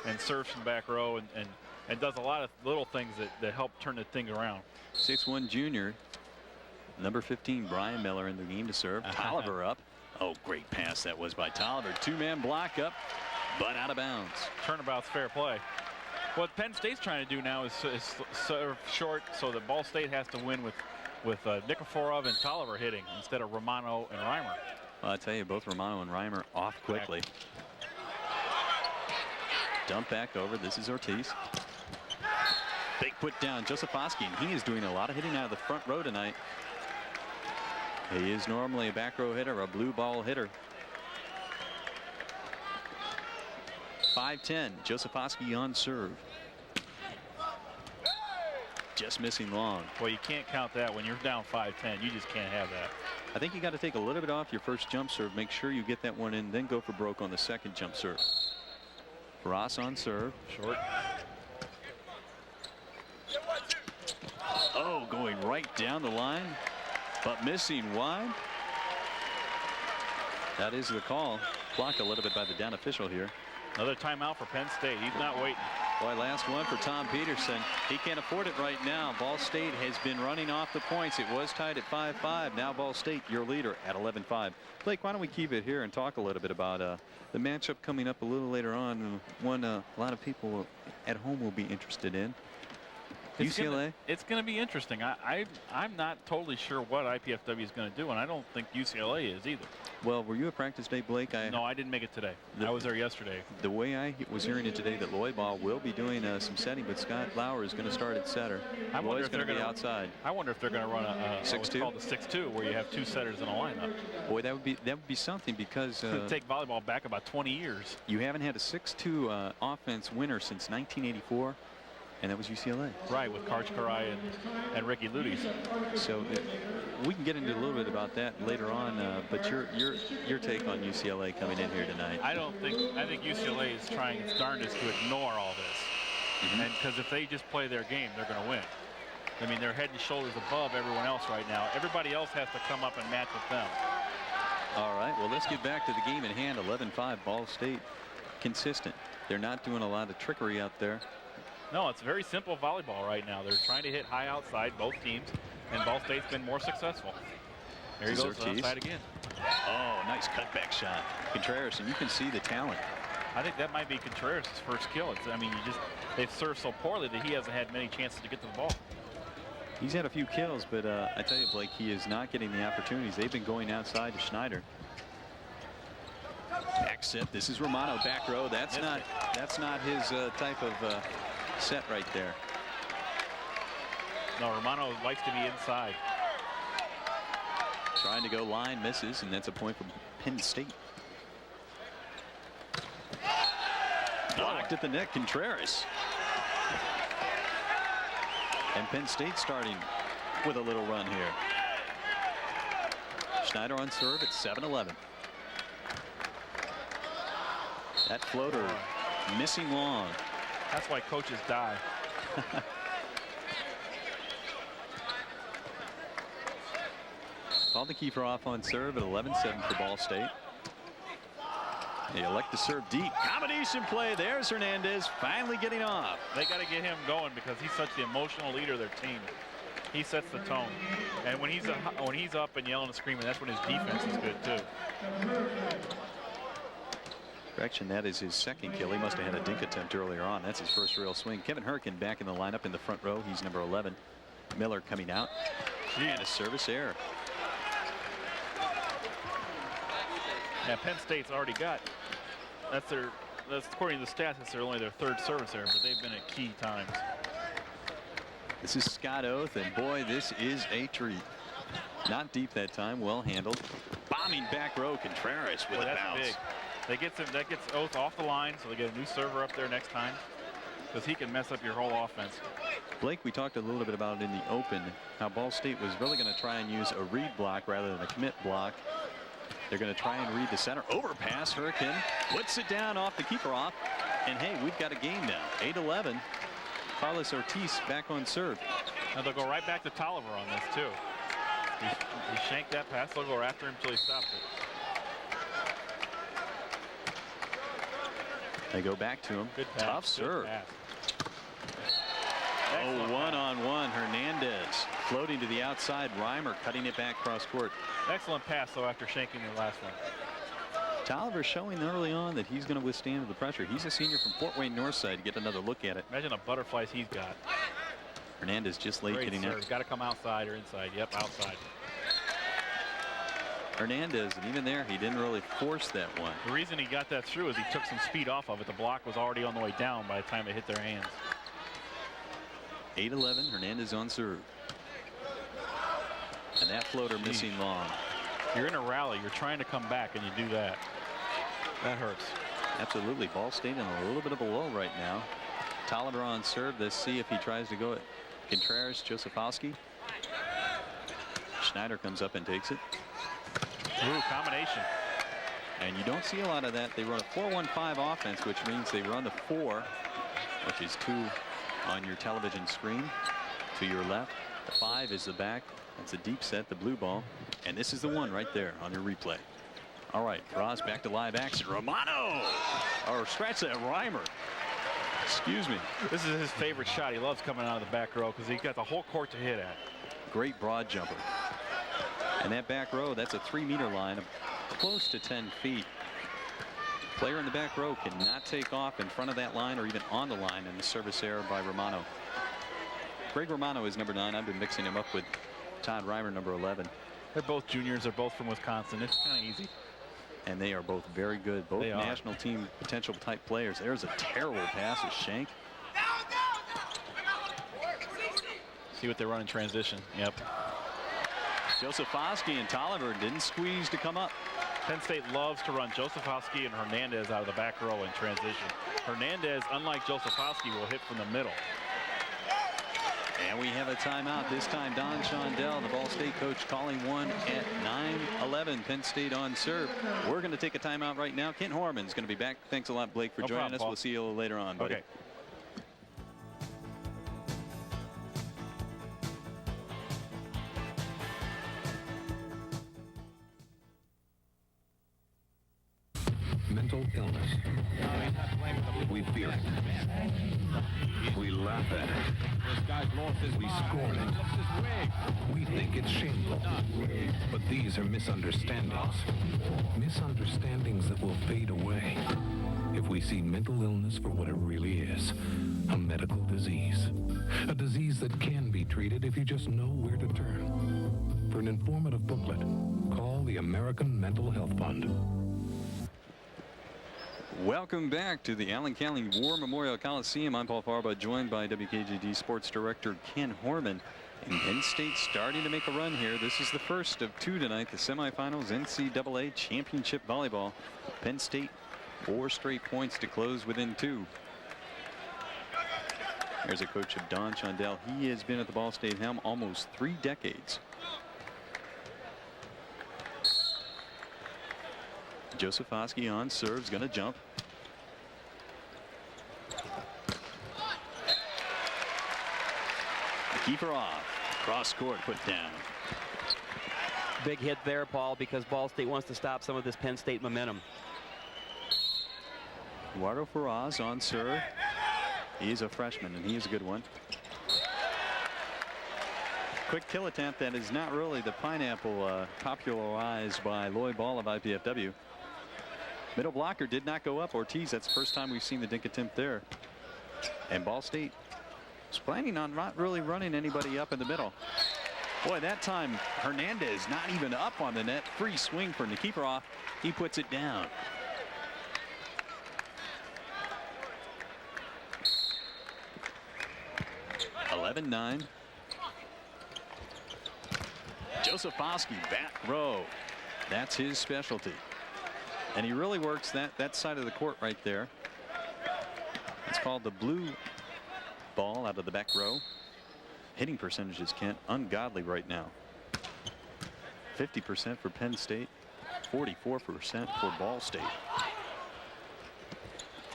Speaker 16: and serves from back row and does a lot of little things that help turn the thing around.
Speaker 1: 6'1" junior, number 15, Brian Miller in the game to serve. Tolliver up. Oh, great pass that was by Tolliver. Two-man block up, but out of bounds.
Speaker 16: Turnabout's fair play. What Penn State's trying to do now is serve short so that Ball State has to win with Nikiforov and Tolliver hitting instead of Romano and Reimer.
Speaker 1: Well, I tell you, both Romano and Reimer off quickly. Dump back over. This is Ortiz. Big put down, Josefowski, and he is doing a lot of hitting out of the front row tonight. He is normally a back row hitter, a blue ball hitter. 5-10, Josefowski on serve. Just missing long.
Speaker 16: Well, you can't count that when you're down 5-10. You just can't have that.
Speaker 1: I think you got to take a little bit off your first jump serve. Make sure you get that one in, then go for broke on the second jump serve. Ross on serve.
Speaker 16: Short.
Speaker 1: Oh, going right down the line, but missing wide. That is the call. Blocked a little bit by the down official here.
Speaker 16: Another timeout for Penn State. He's not waiting.
Speaker 1: Boy, last one for Tom Peterson. He can't afford it right now. Ball State has been running off the points. It was tied at 5-5. Now Ball State, your leader, at 11-5. Blake, why don't we keep it here and talk a little bit about the matchup coming up a little later on. One a lot of people at home will be interested in. UCLA?
Speaker 16: It's going to be interesting. I'm not totally sure what IPFW is going to do, and I don't think UCLA is either.
Speaker 1: Well, were you at practice day, Blake?
Speaker 16: No, I didn't make it today. I was there yesterday.
Speaker 1: The way I was hearing it today, that Lloyd Ball will be doing some setting, but Scott Lauer is going to be setter. Lloyd's going to be outside.
Speaker 16: I wonder if they're going to run a
Speaker 1: 6-2,
Speaker 16: what's called the 6-2, where you have two setters in a lineup.
Speaker 1: Boy, that would be something, because
Speaker 16: it would take volleyball back about 20 years.
Speaker 1: You haven't had a 6-2 offense winner since 1984. And that was UCLA.
Speaker 16: Right, with Karch Karai and Ricky Ludes.
Speaker 1: So we can get into a little bit about that later on, but your take on UCLA coming in here tonight.
Speaker 16: I think UCLA is trying its darndest to ignore all this. And because if they just play their game, they're going to win. I mean, they're head and shoulders above everyone else right now. Everybody else has to come up and match with them.
Speaker 1: All right, well, let's get back to the game in hand. 11-5, Ball State consistent. They're not doing a lot of trickery out there.
Speaker 16: No, it's very simple volleyball right now. They're trying to hit high outside, both teams, and Ball State's been more successful. There he goes outside again.
Speaker 1: Oh, nice cutback shot. Contreras, and you can see the talent.
Speaker 16: I think that might be Contreras' first kill. I mean, they've served so poorly that he hasn't had many chances to get to the ball.
Speaker 1: He's had a few kills, but I tell you, Blake, he is not getting the opportunities. They've been going outside to Schneider. Back set. This is Romano, back row. That's not his type of set right there.
Speaker 16: No, Romano likes to be inside.
Speaker 1: Trying to go line, misses, and that's a point for Penn State. Blocked at the net, Contreras. And Penn State starting with a little run here. Schneider on serve at 7-11. That floater missing long.
Speaker 16: That's why coaches die.
Speaker 1: Called the keeper off on serve at 11-7 for Ball State. They elect to serve deep. Combination play. There's Hernandez finally getting off.
Speaker 16: They got to get him going because he's such the emotional leader of their team. He sets the tone. And when he's up and yelling and screaming, that's when his defense is good too.
Speaker 1: Correction, that is his second kill. He must have had a dink attempt earlier on. That's his first real swing. Kevin Herkin back in the lineup in the front row. He's number 11. Miller coming out. And a service error.
Speaker 16: Yeah, Penn State's already got. That's according to the stats, that's only their third service error, but they've been at key times.
Speaker 1: This is Scott Oath, and boy, this is a treat. Not deep that time, well handled. Bombing back row, Contreras with a bounce.
Speaker 16: Big. That gets Oath off the line, so they get a new server up there next time, because he can mess up your whole offense.
Speaker 1: Blake, we talked a little bit about it in the open, how Ball State was really going to try and use a read block rather than a commit block. They're going to try and read the center. Overpass, Hurricane puts it down off the keeper off. And hey, we've got a game now. 8-11. Carlos Ortiz back on serve.
Speaker 16: Now they'll go right back to Tolliver on this too. He shanked that pass. They'll go after him until he stops it.
Speaker 1: They go back to him.
Speaker 16: Good pass.
Speaker 1: Tough serve.
Speaker 16: Pass.
Speaker 1: Oh, one-on-one. Hernandez floating to the outside. Reimer cutting it back cross court.
Speaker 16: Excellent pass, though, after shanking the last one.
Speaker 1: Tolliver showing early on that he's going to withstand the pressure. He's a senior from Fort Wayne Northside to get another look at it.
Speaker 16: Imagine the butterflies he's got.
Speaker 1: Hernandez just late getting it.
Speaker 16: Got to come outside or inside. Yep, outside.
Speaker 1: Hernandez, and even there, he didn't really force that one.
Speaker 16: The reason he got that through is he took some speed off of it. The block was already on the way down by the time it hit their hands.
Speaker 1: 8-11, Hernandez on serve. And that floater missing long.
Speaker 16: You're in a rally. You're trying to come back, and you do that. That hurts.
Speaker 1: Absolutely. Ball State in a little bit of a lull right now. Tolliver on serve. Let's see if he tries to go at Contreras, Josefowski. Schneider comes up and takes it.
Speaker 16: Ooh, combination.
Speaker 1: And you don't see a lot of that. They run a 4-1-5 offense, which means they run the 4, which is 2 on your television screen to your left. The 5 is the back. That's a deep set, the blue ball. And this is the 1 right there on your replay. All right, Ross back to live action. Romano! Or scratch that, Reimer. Excuse me.
Speaker 16: This is his favorite shot. He loves coming out of the back row because he's got the whole court to hit at.
Speaker 1: Great broad jumper. And that back row, that's a 3-meter line of close to 10 feet. Player in the back row cannot take off in front of that line or even on the line in the service error by Romano. Greg Romano is number 9. I've been mixing him up with Todd Reimer, number 11.
Speaker 16: They're both juniors. They're both from Wisconsin. It's kind of easy.
Speaker 1: And they are both very good. Both national team potential type players. There's a terrible pass of Shank.
Speaker 16: See what they run in transition. Yep.
Speaker 1: Josefowski and Tolliver didn't squeeze to come up.
Speaker 16: Penn State loves to run Josefowski and Hernandez out of the back row in transition. Hernandez, unlike Josefowski, will hit from the middle.
Speaker 1: And we have a timeout. This time Don Shondell, the Ball State coach, calling one at 9-11. Penn State on serve. We're going to take a timeout right now. Kent Horman's going to be back. Thanks a lot, Blake, for joining us. Paul. We'll see you a little later on, buddy.
Speaker 16: Okay.
Speaker 13: Mental illness. We fear it. We laugh at it. We scorn it. We think it's shameful. But these are misunderstandings. Misunderstandings that will fade away if we see mental illness for what it really is. A medical disease. A disease that can be treated if you just know where to turn. For an informative booklet, call the American Mental Health Fund.
Speaker 1: Welcome back to the Allen County War Memorial Coliseum. I'm Paul Farba, joined by WKJD Sports Director Ken Horman. And Penn State starting to make a run here. This is the first of 2 tonight, the semifinals NCAA Championship Volleyball. Penn State 4 straight points to close within 2. There's a coach of Don Chundell. He has been at the Ball State helm almost 3 decades. Joseph Oskey on serves, going to jump. Keeper off. Cross court put down.
Speaker 2: Big hit there, Paul, because Ball State wants to stop some of this Penn State momentum.
Speaker 1: Eduardo Ferraz on serve. He's a freshman, and he is a good one. Quick kill attempt that is not really the pineapple popularized by Lloyd Ball of IPFW. Middle blocker did not go up. Ortiz, that's the first time we've seen the dink attempt there. And Ball State was planning on not really running anybody up in the middle. Boy, that time Hernandez not even up on the net. Free swing for Nikiforov. He puts it down. (11-9). Joseph Oskey, back row. That's his specialty. And he really works that side of the court right there. It's called the blue ball out of the back row. Hitting percentages, Kent, ungodly right now. 50% for Penn State, 44% for Ball State.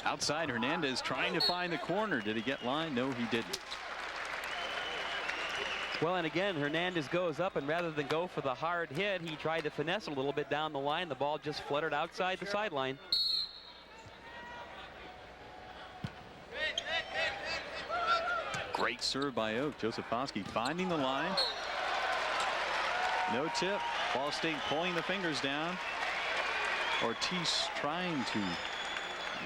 Speaker 1: Outside, Hernandez trying to find the corner. Did he get line? No, he didn't.
Speaker 2: Well, and again, Hernandez goes up, and rather than go for the hard hit, he tried to finesse a little bit down the line. The ball just fluttered outside the sideline.
Speaker 1: Great serve by Oak. Joseph Oskey finding the line. No tip. Ball State pulling the fingers down. Ortiz trying to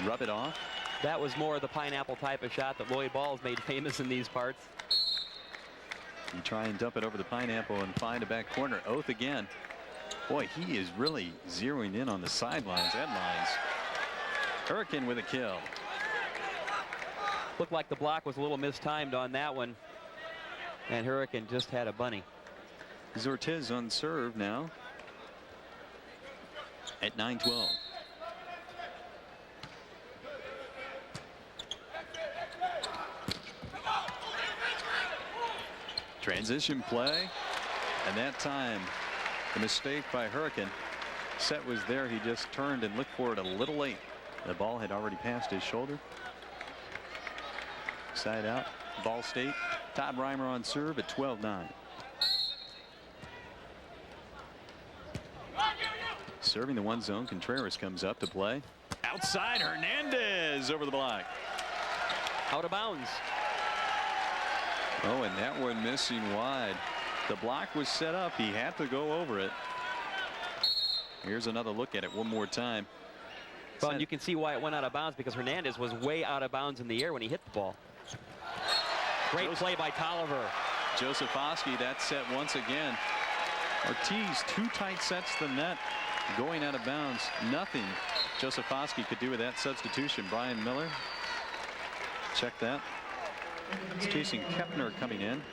Speaker 1: rub it off.
Speaker 2: That was more of the pineapple type of shot that Lloyd Ball has made famous in these parts.
Speaker 1: You try and dump it over the pineapple and find a back corner. Oath again. Boy, he is really zeroing in on the sidelines, end lines. Hurricane with a kill.
Speaker 2: Looked like the block was a little mistimed on that one. And Hurricane just had a bunny.
Speaker 1: Ortiz on serve now at 9-12. Transition play, and that time the mistake by Hurricane. Set was there, he just turned and looked for it a little late. The ball had already passed his shoulder. Side out, Ball State. Todd Reimer on serve at 12-9. Serving the one zone, Contreras comes up to play. Outside, Hernandez over the block.
Speaker 2: Out of bounds.
Speaker 1: Oh, and that one missing wide. The block was set up. He had to go over it. Here's another look at it one more time.
Speaker 2: Well, and you can see why it went out of bounds, because Hernandez was way out of bounds in the air when he hit the ball. Great play by Tolliver.
Speaker 1: Joseph Oskey, that set once again. Ortiz, 2 tight sets the net, going out of bounds. Nothing Joseph Oskey could do with that substitution. Brian Miller, check that. It's Jason Kepner coming in.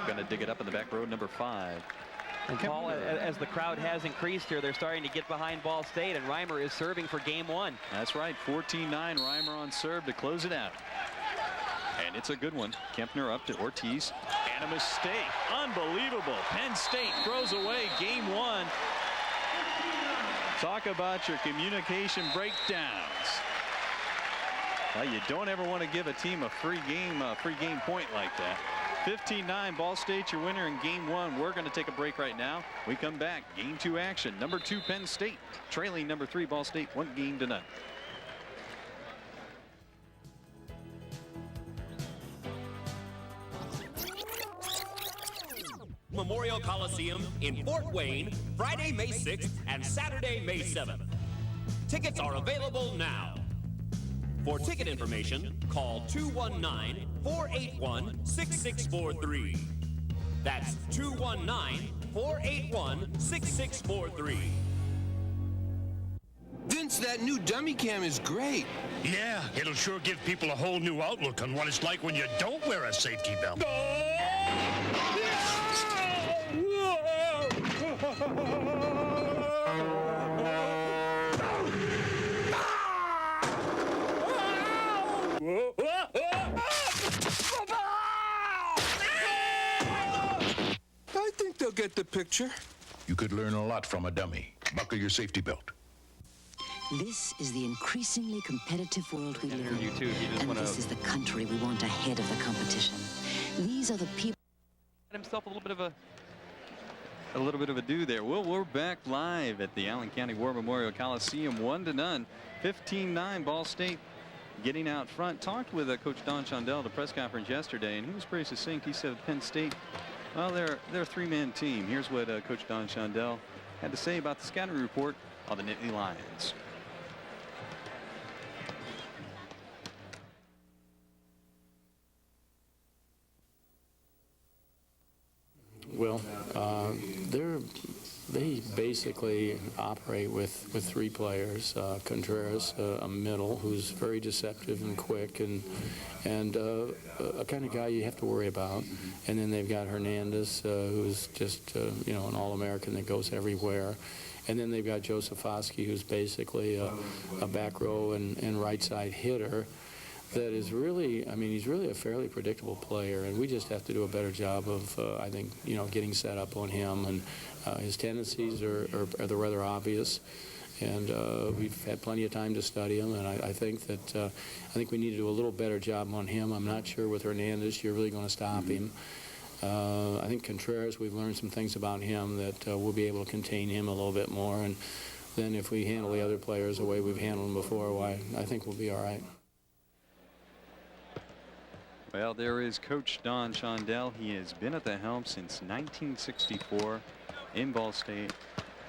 Speaker 1: Going to dig it up in the back row, number 5.
Speaker 2: And Paul, as the crowd has increased here, they're starting to get behind Ball State, and Reimer is serving for game 1.
Speaker 1: That's right, 14-9, Reimer on serve to close it out. And it's a good one. Kempner up to Ortiz. And a mistake. Unbelievable. Penn State throws away game 1. Talk about your communication breakdowns. Well, you don't ever want to give a team a free game point like that. 15-9, Ball State, your winner in game 1. We're going to take a break right now. We come back, game 2 action. Number 2, Penn State, trailing number 3, Ball State, 1 game to none.
Speaker 17: Memorial Coliseum in Fort Wayne, Friday, May 6th and Saturday, May 7th. Tickets are available now. For ticket information, call 219-481-6643. That's 219-481-6643.
Speaker 18: Vince, that new dummy cam is great.
Speaker 19: Yeah, it'll sure give people a whole new outlook on what it's like when you don't wear a safety belt.
Speaker 18: they'll get the picture.
Speaker 11: You could learn a lot from a dummy. Buckle your safety belt.
Speaker 4: This is the increasingly competitive world we live in.
Speaker 2: You too.
Speaker 4: And this is the country we want ahead of the competition. These are the people.
Speaker 2: Himself a little bit of a
Speaker 1: do there. Well, we're back live at the Allen County War Memorial Coliseum, 1-0, 15-9. Ball State getting out front. Talked with Coach Don Shondell at the press conference yesterday, and he was pretty succinct. He said Penn State, well, they're a three-man team. Here's what Coach Don Shondell had to say about the scouting report on the Nittany Lions.
Speaker 20: Well, they basically operate with three players. Contreras, a middle who's very deceptive and quick, and a kind of guy you have to worry about. And then they've got Hernandez, who's just an All-American that goes everywhere. And then they've got Joseph Oskey, who's basically a back row and right side hitter. That is really, he's really a fairly predictable player, and we just have to do a better job of, I think, getting set up on him. And his tendencies are rather obvious, and we've had plenty of time to study him. And I think that we need to do a little better job on him. I'm not sure with Hernandez you're really going to stop him. I think Contreras, we've learned some things about him that we'll be able to contain him a little bit more. And then if we handle the other players the way we've handled them before, why, I think we'll be all right.
Speaker 1: Well, there is Coach Don Shondell. He has been at the helm since 1964 in Ball State.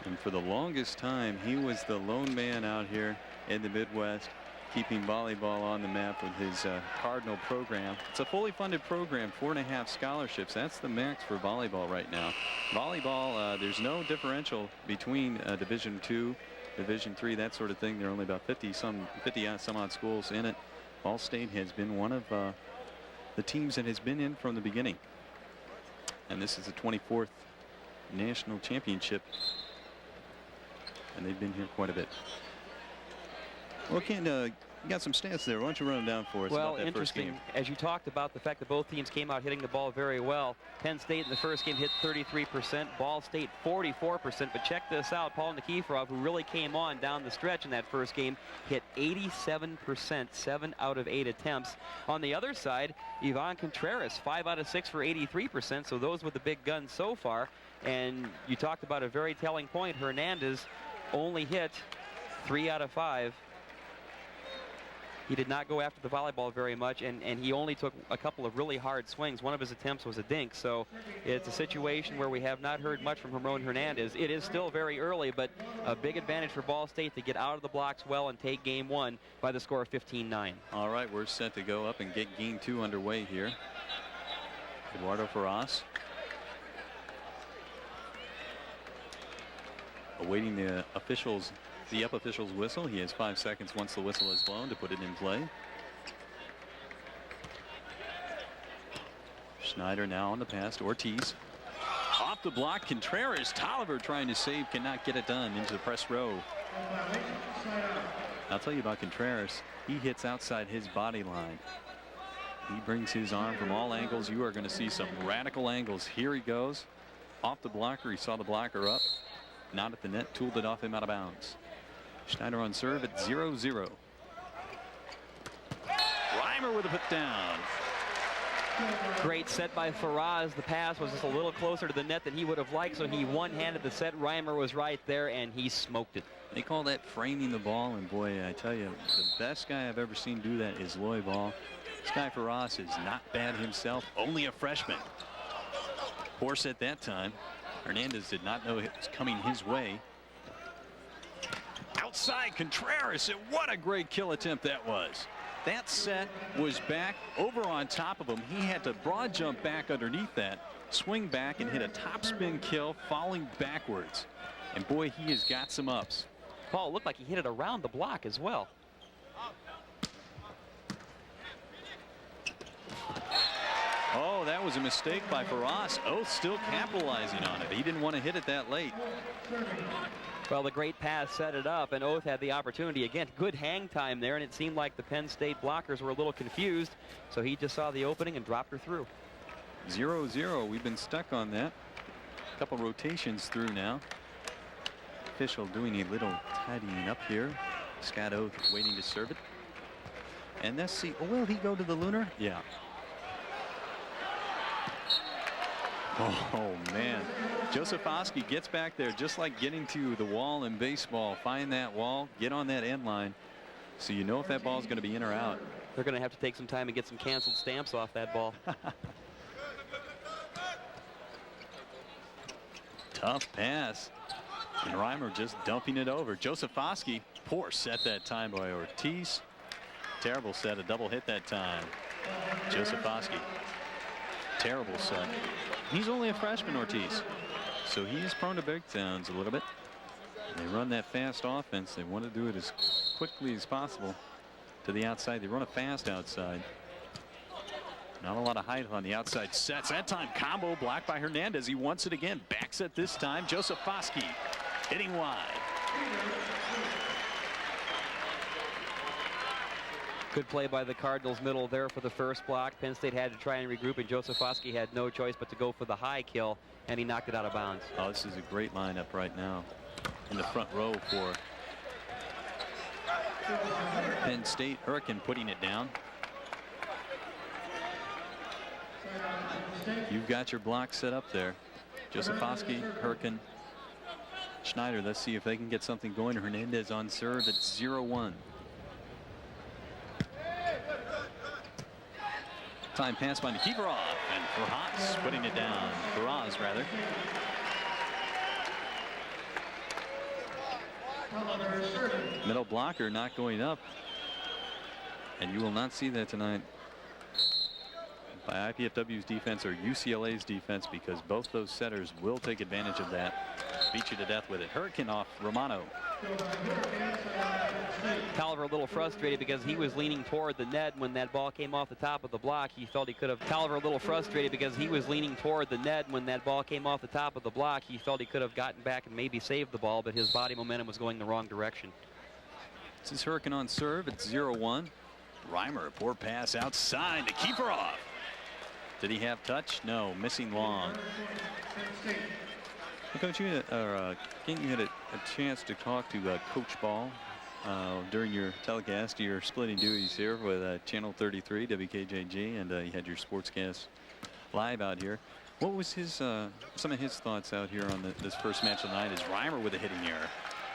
Speaker 1: And for the longest time, he was the lone man out here in the Midwest, keeping volleyball on the map with his Cardinal program. It's a fully funded program, 4.5 scholarships. That's the max for volleyball right now. Volleyball, there's no differential between Division II, Division III, that sort of thing. There are only about 50 some odd schools in it. Ball State has been one of the teams that has been in from the beginning, and this is the 24th national championship, and they've been here quite a bit. Well, Ken, you got some stats there. Why don't you run them down for us?
Speaker 2: Well,
Speaker 1: about that first game?
Speaker 2: As you talked about the fact that both teams came out hitting the ball very well. Penn State in the first game hit 33%, Ball State 44%. But check this out, Paul Nikiforov, who really came on down the stretch in that first game, hit 87%, 7 out of 8 attempts. On the other side, Ivan Contreras, 5 out of 6 for 83%. So those were the big guns so far. And you talked about a very telling point. Hernandez only hit 3 out of 5. He did not go after the volleyball very much, and he only took a couple of really hard swings. One of his attempts was a dink, so it's a situation where we have not heard much from Ramon Hernandez. It is still very early, but a big advantage for Ball State to get out of the blocks well and take game one by the score of 15-9.
Speaker 1: All right, we're set to go up and get game two underway here. Eduardo Ferraz awaiting the officials. The up official's whistle. He has 5 seconds once the whistle is blown to put it in play. Schneider now on the pass to Ortiz. Off the block, Contreras. Tolliver trying to save, cannot get it done into the press row. I'll tell you about Contreras. He hits outside his body line. He brings his arm from all angles. You are going to see some radical angles. Here he goes. Off the blocker. He saw the blocker up. Not at the net. Tooled it off him out of bounds. Schneider on serve at 0-0. Reimer with a put down.
Speaker 2: Great set by Ferraz. The pass was just a little closer to the net than he would have liked, so he one-handed the set. Reimer was right there, and he smoked it.
Speaker 1: They call that framing the ball, and boy, I tell you, the best guy I've ever seen do that is Loy Ball. This guy Ferraz is not bad himself, only a freshman. Poor set that time. Hernandez did not know it was coming his way. Outside Contreras, and what a great kill attempt that was. That set was back over on top of him. He had to broad jump back underneath that, swing back and hit a topspin kill, falling backwards. And boy, he has got some ups.
Speaker 2: Paul, looked like he hit it around the block as well.
Speaker 1: Oh, that was a mistake by Ferraz. Oath still capitalizing on it. He didn't want to hit it that late.
Speaker 2: Well, the great pass set it up, and Oath had the opportunity. Again, good hang time there, and it seemed like the Penn State blockers were a little confused, so he just saw the opening and dropped her through.
Speaker 1: 0-0. We've been stuck on that. couple rotations through now. Official doing a little tidying up here. Scott Oath waiting to serve it. And let's see. Oh, will he go to the Lunar? Yeah. Oh, man. Josefowski gets back there just like getting to the wall in baseball. Find that wall, get on that end line, so you know if that ball is going to be in or out.
Speaker 2: They're going to have to take some time and get some canceled stamps off that ball.
Speaker 1: Tough pass. And Reimer just dumping it over. Josefowski, poor set that time by Ortiz. Terrible set, a double hit that time. Josefowski, terrible set. He's only a freshman, Ortiz, so he's prone to breakdowns a little bit. They run that fast offense. They want to do it as quickly as possible to the outside. They run a fast outside. Not a lot of height on the outside sets. That time combo blocked by Hernandez. He wants it again. Back set this time. Josefowski hitting wide.
Speaker 2: Good play by the Cardinals middle there for the first block. Penn State had to try and regroup, and Josefowski had no choice but to go for the high kill, and he knocked it out of bounds.
Speaker 1: Oh, this is a great lineup right now in the front row for Penn State. Hurricane putting it down. You've got your block set up there. Josefowski, Hurricane, Schneider. Let's see if they can get something going. Hernandez on serve at 0-1. Time pass by Nikiforov, and Faraz putting it down. Faraz, rather. Middle blocker not going up. And you will not see that tonight by IPFW's defense or UCLA's defense, because both those setters will take advantage of that. Beat you to death with it. Hurricane off Romano.
Speaker 2: Tolliver a little frustrated because he was leaning toward the net when that ball came off the top of the block. He felt he could have. Tolliver a little frustrated because he was leaning toward the net when that ball came off the top of the block. He felt he could have gotten back and maybe saved the ball, but his body momentum was going the wrong direction.
Speaker 1: This is Hurricane on serve at 0-1. Reimer, a poor pass outside to Nikiforov. Did he have touch? No, missing long. Coach, you had a chance to talk to Coach Ball during your telecast. You're splitting duties here with Channel 33, WKJG, and you had your sportscast live out here. What was his some of his thoughts out here on this first match of the night? Is Reimer with a hitting error?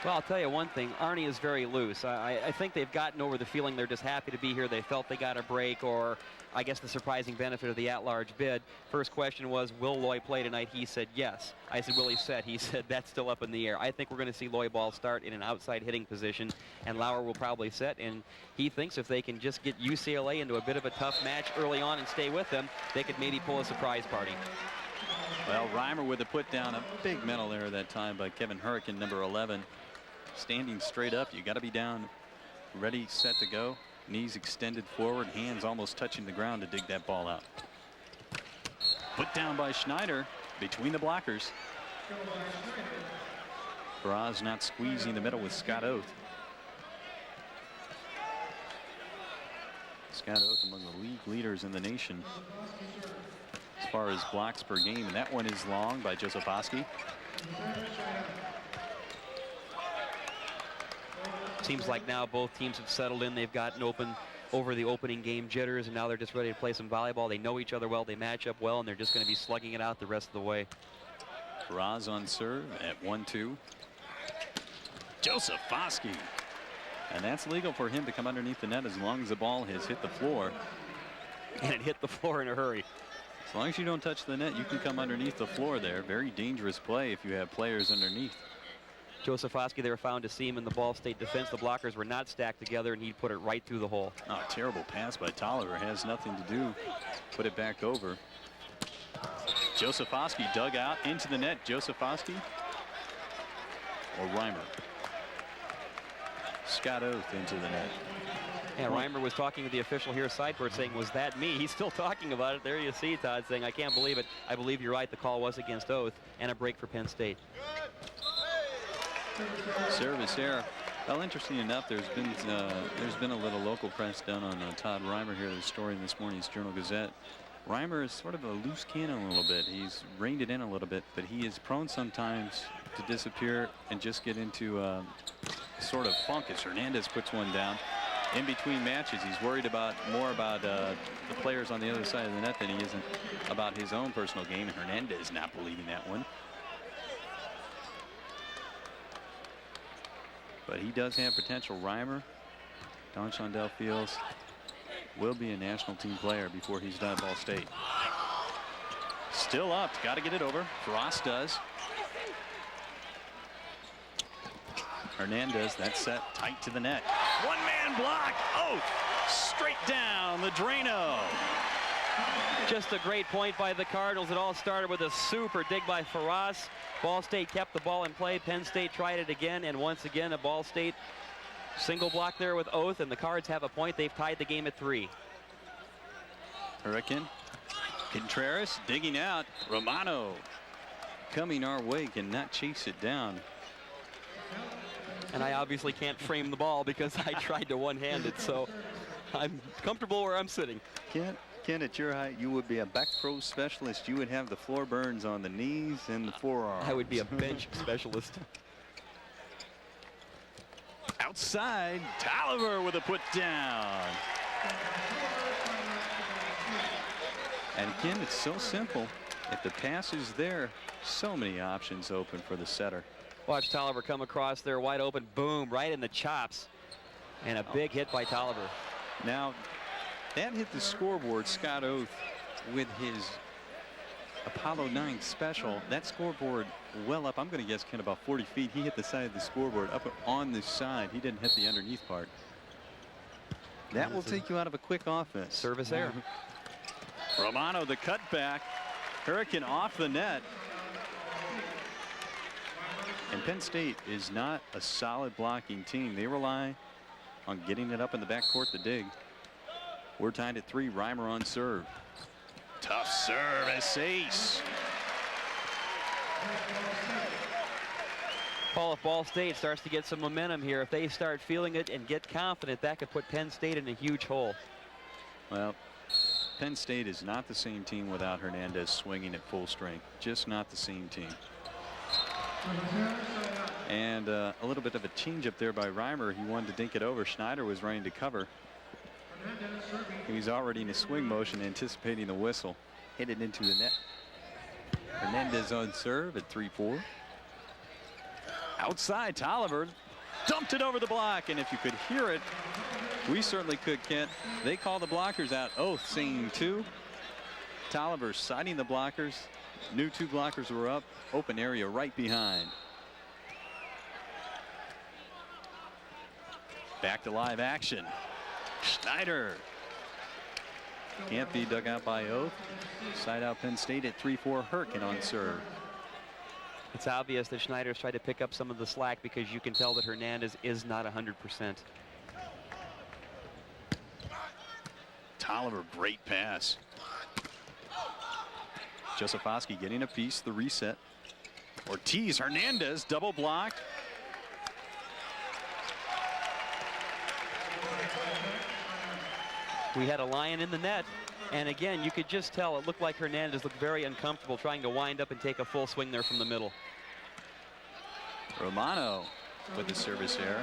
Speaker 2: Well, I'll tell you one thing. Arnie is very loose. I think they've gotten over the feeling they're just happy to be here. They felt they got a break, or I guess the surprising benefit of the at-large bid. First question was, will Loy play tonight? He said yes. I said, will he set? He said that's still up in the air. I think we're going to see Loy Ball start in an outside hitting position, and Lauer will probably set. And he thinks if they can just get UCLA into a bit of a tough match early on and stay with them, they could maybe pull a surprise party.
Speaker 1: Well, Reimer with a put down, a big mental error that time by Kevin Hurricane, number 11. Standing straight up, you got to be down, ready, set to go. Knees extended forward, hands almost touching the ground to dig that ball out. Put down by Schneider between the blockers. Faraz not squeezing the middle with Scott Oath. Scott Oath among the league leaders in the nation as far as blocks per game, and that one is long by Josefowski.
Speaker 2: Seems like now both teams have settled in. They've gotten open over the opening game jitters, and now they're just ready to play some volleyball. They know each other well, they match up well, and they're just going to be slugging it out the rest of the way.
Speaker 1: Faraz on serve at 1-2. Josefowski. And that's legal for him to come underneath the net as long as the ball has hit the floor.
Speaker 2: And it hit the floor in a hurry.
Speaker 1: As long as you don't touch the net, you can come underneath the floor there. Very dangerous play if you have players underneath.
Speaker 2: Josefowski, they were found to see him in the Ball State defense. The blockers were not stacked together, and he put it right through the hole.
Speaker 1: Oh, terrible pass by Tolliver. Has nothing to do. Put it back over. Josefowski dug out into the net. Josefowski or Reimer? Scott Oath into the net.
Speaker 2: Yeah, Reimer was talking to the official here, sideboard, saying, was that me? He's still talking about it. There you see Todd saying, I can't believe it. I believe you're right. The call was against Oath, and a break for Penn State.
Speaker 1: Service error. Well, interesting enough, there's been a little local press done on Todd Reimer here. The story in this morning's Journal Gazette. Reimer is sort of a loose cannon a little bit. He's reined it in a little bit, but he is prone sometimes to disappear and just get into a sort of funk as Hernandez puts one down. In between matches, he's worried more about the players on the other side of the net than he isn't about his own personal game. And Hernandez not believing that one. But he does have potential. Reimer, Don Shondell feels, will be a national team player before he's done at Ball State. Still up, got to get it over. Frost does. Hernandez, that set tight to the net. One-man block. Oh, straight down the Drano.
Speaker 2: Just a great point by the Cardinals. It all started with a super dig by Ferraz. Ball State kept the ball in play. Penn State tried it again, and once again a Ball State single block there with Oath, and the Cards have a point. They've tied the game at 3.
Speaker 1: Hurricane. Contreras digging out. Romano coming our way, cannot chase it down.
Speaker 2: And I obviously can't frame the ball because I tried to one-hand it, so I'm comfortable where I'm sitting.
Speaker 1: Ken, at your height, you would be a back throw specialist. You would have the floor burns on the knees and the forearms.
Speaker 2: I would be a bench specialist.
Speaker 1: Outside, Tolliver with a put down. And again, it's so simple. If the pass is there, so many options open for the setter.
Speaker 2: Watch Tolliver come across there wide open. Boom, right in the chops. And a big hit by Tolliver.
Speaker 1: Now, that hit the scoreboard. Scott Oath with his Apollo 9 special. That scoreboard well up, I'm going to guess, Ken, about 40 feet. He hit the side of the scoreboard up on the side. He didn't hit the underneath part. That will take you out of a quick offense.
Speaker 2: Service error.
Speaker 1: Romano, the cutback. Hurricane off the net. And Penn State is not a solid blocking team. They rely on getting it up in the backcourt to dig. We're tied at 3. Reimer on serve. Tough service, ace.
Speaker 2: Paul, if Ball State starts to get some momentum here, if they start feeling it and get confident, that could put Penn State in a huge hole.
Speaker 1: Well, Penn State is not the same team without Hernandez swinging at full strength. Just not the same team. And a little bit of a change up there by Reimer. He wanted to dink it over. Schneider was running to cover. He's already in a swing motion, anticipating the whistle. Hit it into the net. Hernandez on serve at 3-4. Outside, Tolliver dumped it over the block, and if you could hear it, we certainly could, Kent. They call the blockers out. Oath saying 2. Tolliver siding the blockers. New 2 blockers were up. Open area right behind. Back to live action. Schneider. Can't be dug out by Oath. Side out Penn State at 3-4. Hurricane on serve.
Speaker 2: It's obvious that Schneider's tried to pick up some of the slack because you can tell that Hernandez is not 100%.
Speaker 1: Tolliver, great pass. Josefowski getting a piece, the reset. Ortiz, Hernandez, double blocked.
Speaker 2: We had a lion in the net, and again, you could just tell it looked like Hernandez looked very uncomfortable trying to wind up and take a full swing there from the middle.
Speaker 1: Romano with the service error.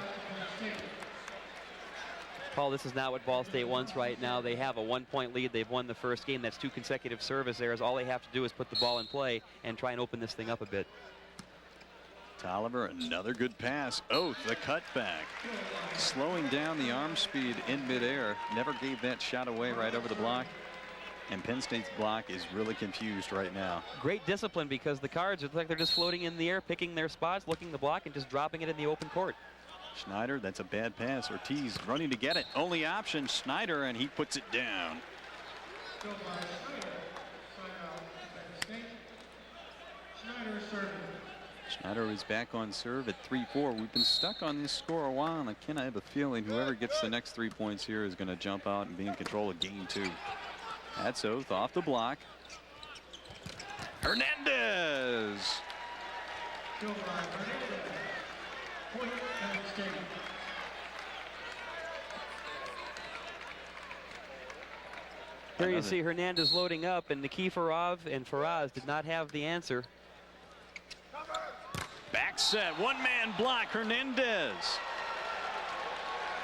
Speaker 2: Paul, this is not what Ball State wants right now. They have a 1-point lead. They've won the first game. That's 2 consecutive service errors. All they have to do is put the ball in play and try and open this thing up a bit.
Speaker 1: Tolliver, another good pass. Oath, the cutback. Slowing down the arm speed in midair. Never gave that shot away right over the block. And Penn State's block is really confused right now.
Speaker 2: Great discipline because the Cards look like they're just floating in the air, picking their spots, looking the block, and just dropping it in the open court.
Speaker 1: Schneider, that's a bad pass. Ortiz running to get it. Only option, Schneider, and he puts it down. Schneider is back on serve at 3-4. We've been stuck on this score a while, and I have a feeling whoever gets the next 3 points here is going to jump out and be in control of game 2. That's Oath off the block. Hernandez.
Speaker 2: Here you see Hernandez loading up, and Nikiforov and Faraz did not have the answer.
Speaker 1: Back set, one-man block, Hernandez.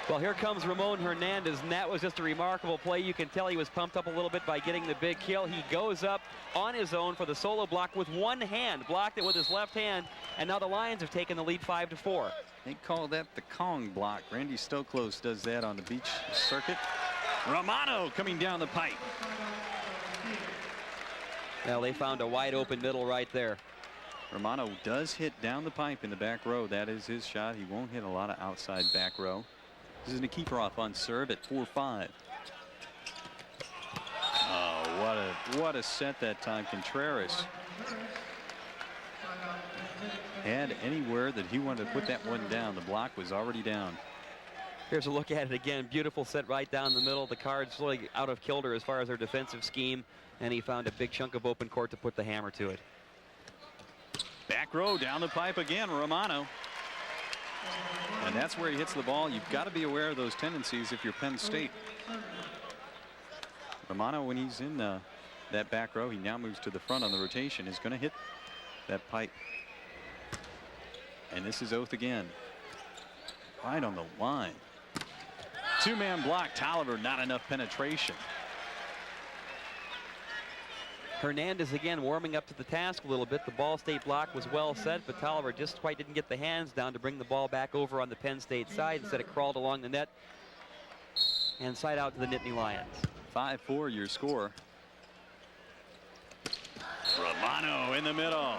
Speaker 2: Well, here comes Ramon Hernandez, and that was just a remarkable play. You can tell he was pumped up a little bit by getting the big kill. He goes up on his own for the solo block with one hand, blocked it with his left hand, and now the Lions have taken the lead 5-4.
Speaker 1: They call that the Kong block. Randy Stoklos does that on the beach circuit. Romano coming down the pipe.
Speaker 2: Well, they found a wide open middle right there.
Speaker 1: Romano does hit down the pipe in the back row. That is his shot. He won't hit a lot of outside back row. This is Nikiforov on serve at 4-5. Oh, what a set that time. Contreras had anywhere that he wanted to put that one down. The block was already down.
Speaker 2: Here's a look at it again. Beautiful set right down the middle. The Cards really out of kilter as far as their defensive scheme, and he found a big chunk of open court to put the hammer to it.
Speaker 1: Back row down the pipe again, Romano. And that's where he hits the ball. You've got to be aware of those tendencies if you're Penn State. Romano, when he's in that back row, he now moves to the front on the rotation, is going to hit that pipe. And this is Oath again. Right on the line. Two-man block, Tolliver, not enough penetration.
Speaker 2: Hernandez again warming up to the task a little bit. The Ball State block was well set, but Tolliver just quite didn't get the hands down to bring the ball back over on the Penn State side. Instead, it crawled along the net and side out to the Nittany Lions.
Speaker 1: 5-4 your score. Romano in the middle.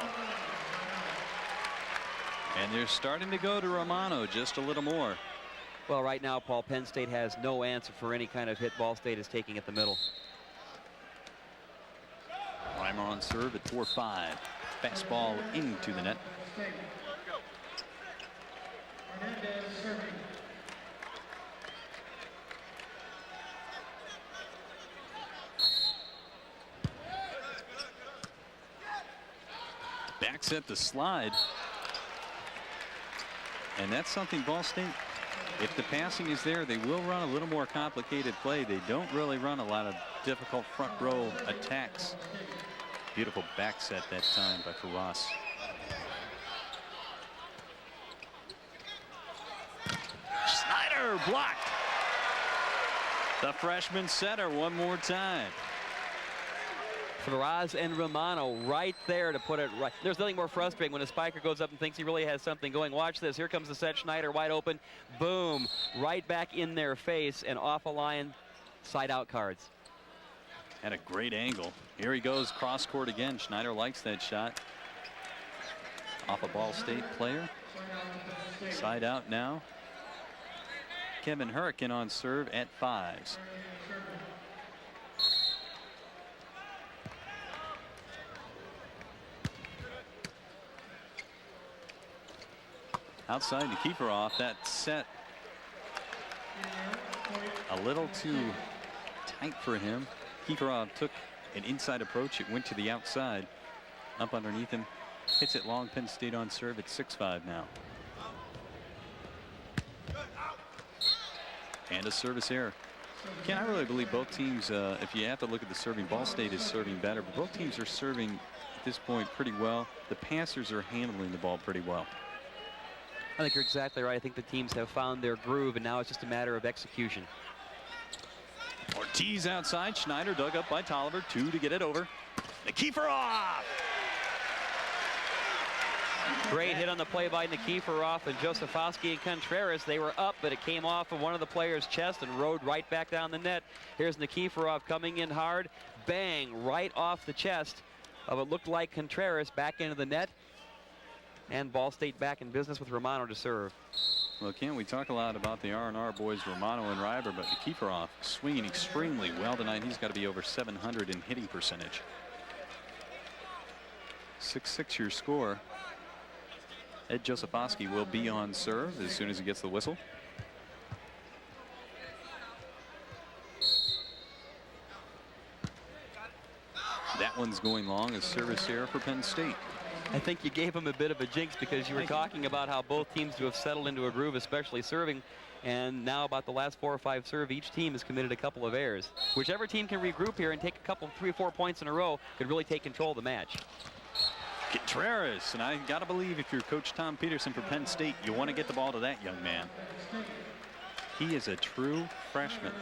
Speaker 1: And they're starting to go to Romano just a little more.
Speaker 2: Well, right now, Paul, Penn State has no answer for any kind of hit Ball State is taking at the middle.
Speaker 1: Reimer on serve at 4-5. Fastball into the net. Back set to slide. And that's something Ball State, if the passing is there, they will run a little more complicated play. They don't really run a lot of difficult front row attacks. Beautiful back set that time by Faraz. Snyder blocked. The freshman setter one more time.
Speaker 2: Faraz and Romano right there to put it right. There's nothing more frustrating when a spiker goes up and thinks he really has something going. Watch this. Here comes the set. Schneider wide open. Boom. Right back in their face and off a line. Side out Cards.
Speaker 1: Had a great angle. Here he goes cross court again. Schneider likes that shot. Off a Ball State player. Side out now. Kevin Hurricane on serve at 5s. Outside Nikiforov, that set a little too tight for him. Nikiforov took an inside approach. It went to the outside. Up underneath him. Hits it long. Penn State on serve at 6-5 now. And a service error. Ken, I really believe both teams, if you have to look at the serving, Ball State is serving better, but both teams are serving at this point pretty well. The passers are handling the ball pretty well.
Speaker 2: I think you're exactly right. I think the teams have found their groove, and now it's just a matter of execution.
Speaker 1: Ortiz outside. Schneider dug up by Tolliver. 2 to get it over. Nikiforov!
Speaker 2: Great hit on the play by Nikiforov and Josefowski and Contreras. They were up, but it came off of one of the players' chest and rode right back down the net. Here's Nikiforov coming in hard. Bang, right off the chest of what looked like Contreras back into the net. And Ball State back in business with Romano to serve.
Speaker 1: Well, Ken, we talk a lot about the R&R boys, Romano and Reiber, but Nikiforov swinging extremely well tonight. He's got to be over 700 in hitting percentage. 6-6 your score. Ed Josefowski will be on serve as soon as he gets the whistle. That one's going long. A service error for Penn State.
Speaker 2: I think you gave him a bit of a jinx because you were talking about how both teams have settled into a groove, especially serving. And now about the last 4 or 5 serve, each team has committed a couple of errors. Whichever team can regroup here and take a couple, 3 or 4 points in a row could really take control of the match.
Speaker 1: Contreras, and I got to believe if you're Coach Tom Peterson for Penn State, you want to get the ball to that young man. He is a true freshman.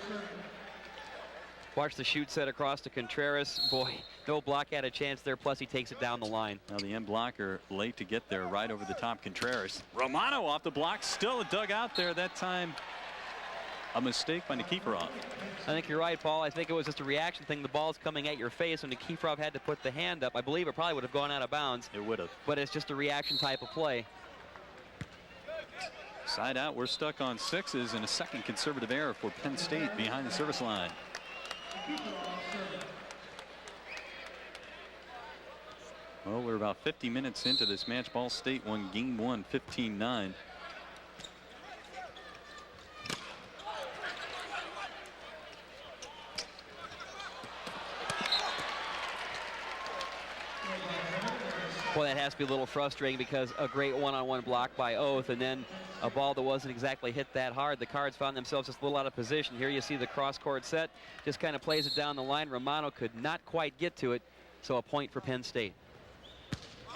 Speaker 2: Watch the shoot set across to Contreras. Boy, no block had a chance there, plus he takes it down the line.
Speaker 1: Now the end blocker late to get there, right over the top. Contreras. Romano off the block, still dug out there. That time a mistake by Nikiforov.
Speaker 2: I think you're right, Paul. I think it was just a reaction thing. The ball's coming at your face, and Nikiforov had to put the hand up. I believe it probably would have gone out of bounds.
Speaker 1: It would have.
Speaker 2: But it's just a reaction type of play.
Speaker 1: Side out, we're stuck on 6s, and a second conservative error for Penn State behind the service line. Well, we're about 50 minutes into this match. Ball State won game 1, 15-9.
Speaker 2: Boy, that has to be a little frustrating because a great one-on-one block by Oath, and then a ball that wasn't exactly hit that hard. The Cards found themselves just a little out of position. Here you see the cross-court set, just kind of plays it down the line. Romano could not quite get to it, so a point for Penn State.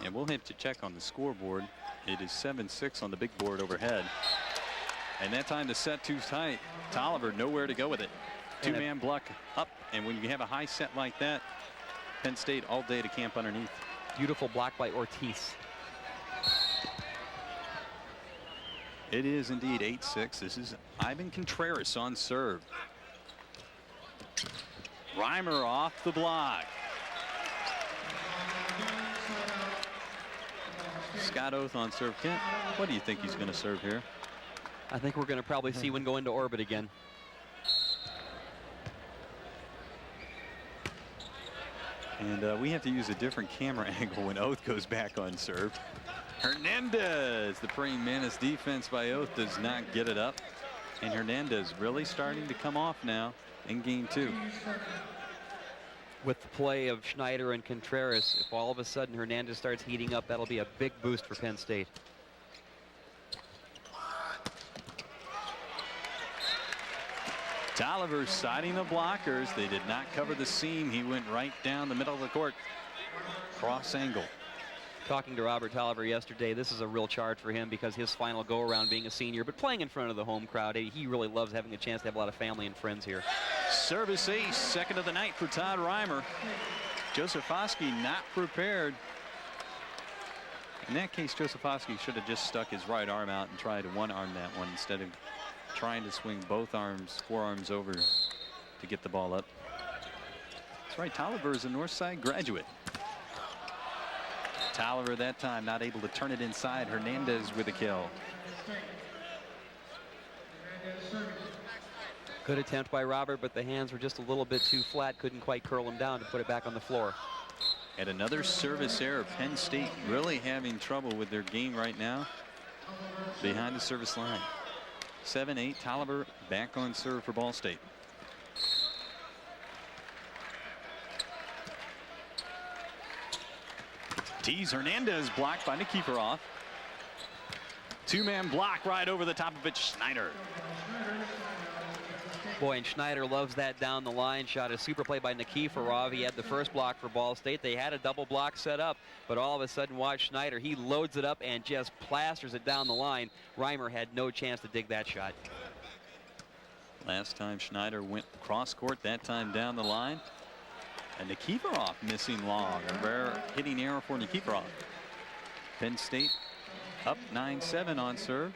Speaker 1: And we'll have to check on the scoreboard. It is 7-6 on the big board overhead. And that time the set too tight. Tolliver nowhere to go with it. Two-man block up, and when you have a high set like that, Penn State all day to camp underneath.
Speaker 2: Beautiful block by Ortiz.
Speaker 1: It is indeed 8-6. This is Ivan Contreras on serve. Reimer off the block. Scott Oath on serve. Kent, what do you think he's going to serve here?
Speaker 2: I think we're going to probably see one go into orbit again.
Speaker 1: And we have to use a different camera angle when Oath goes back on serve. Hernandez, the praying mantis defense by Oath does not get it up. And Hernandez really starting to come off now in game 2.
Speaker 2: With the play of Schneider and Contreras, if all of a sudden Hernandez starts heating up, that'll be a big boost for Penn State.
Speaker 1: Tolliver siding the blockers. They did not cover the seam. He went right down the middle of the court. Cross angle.
Speaker 2: Talking to Robert Tolliver yesterday, this is a real charge for him because his final go around being a senior, but playing in front of the home crowd, he really loves having a chance to have a lot of family and friends here.
Speaker 1: Service ace, second of the night for Todd Reimer. Josefowski not prepared. In that case, Josefowski should have just stuck his right arm out and tried to one-arm that one instead of trying to swing both arms, forearms over to get the ball up. That's right, Tolliver is a Northside graduate. Tolliver that time not able to turn it inside. Hernandez with a kill.
Speaker 2: Good attempt by Robert, but the hands were just a little bit too flat. Couldn't quite curl him down to put it back on the floor.
Speaker 1: And another service error. Penn State really having trouble with their game right now behind the service line. 7-8, Tolliver back on serve for Ball State. Tees Hernandez blocked by Nikiforov. Two-man block right over the top of it, Schneider.
Speaker 2: Boy, and Schneider loves that down the line shot. A super play by Nikiforov. He had the first block for Ball State. They had a double block set up, but all of a sudden, watch Schneider. He loads it up and just plasters it down the line. Reimer had no chance to dig that shot.
Speaker 1: Last time Schneider went cross court, that time down the line. And Nikiforov missing long. A rare hitting error for Nikiforov. Penn State up 9-7 on serve.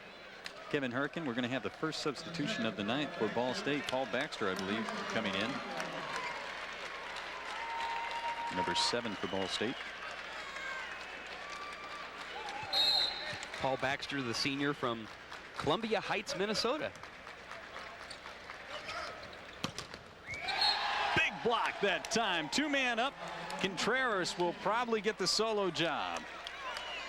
Speaker 1: Kevin Herkin, we're going to have the first substitution of the night for Ball State. Paul Baxter, I believe, coming in. Number 7 for Ball State.
Speaker 2: Paul Baxter, the senior from Columbia Heights, Minnesota.
Speaker 1: Big block that time. Two-man up. Contreras will probably get the solo job.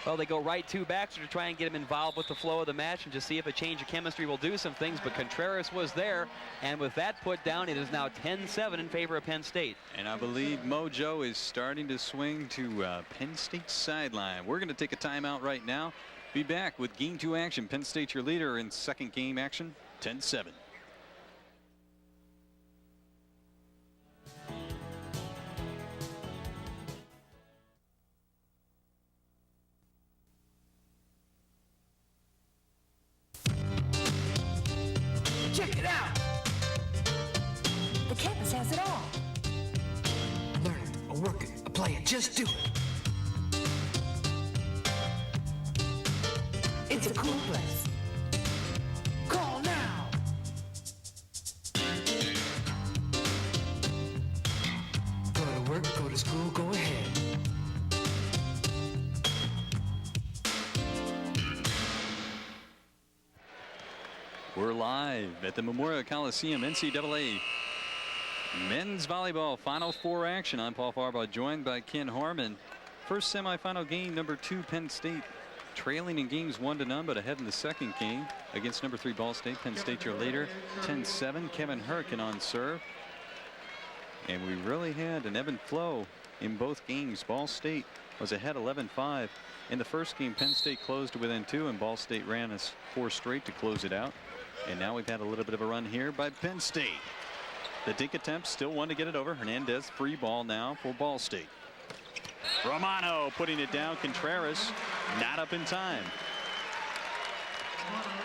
Speaker 2: Well, they go right to Baxter to try and get him involved with the flow of the match and just see if a change of chemistry will do some things, but Contreras was there, and with that put down, it is now 10-7 in favor of Penn State.
Speaker 1: And I believe Mojo is starting to swing to Penn State's sideline. We're going to take a timeout right now. Be back with Game 2 action. Penn State your leader in second game action, 10-7.
Speaker 5: Check it out!
Speaker 4: The campus has it all.
Speaker 5: Learn it, or work it, or play it, just do it. It's a cool place. Call now! Go to work, go to school, go ahead.
Speaker 1: We're live at the Memorial Coliseum NCAA Men's Volleyball Final Four action. I'm Paul Farbaugh, joined by Ken Harmon. First semifinal game, number 2 Penn State trailing in games 1-0, but ahead in the second game against number 3 Ball State. Penn State your leader, 10-7. Kevin Herkin on serve. And we really had an ebb and flow in both games. Ball State was ahead 11-5. In the first game, Penn State closed within 2, and Ball State ran us 4 straight to close it out. And now we've had a little bit of a run here by Penn State. The dink attempt, still one to get it over. Hernandez, free ball now for Ball State. Romano putting it down. Contreras not up in time.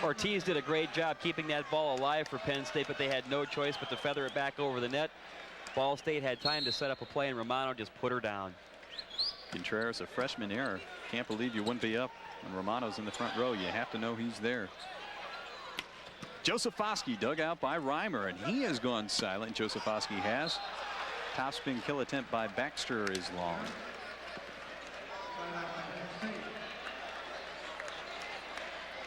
Speaker 2: Ortiz did a great job keeping that ball alive for Penn State, but they had no choice but to feather it back over the net. Ball State had time to set up a play, and Romano just put her down.
Speaker 1: Contreras, a freshman error. Can't believe you wouldn't be up when Romano's in the front row. You have to know he's there. Josefowski dug out by Reimer, and he has gone silent. Josefowski has. Topspin kill attempt by Baxter is long.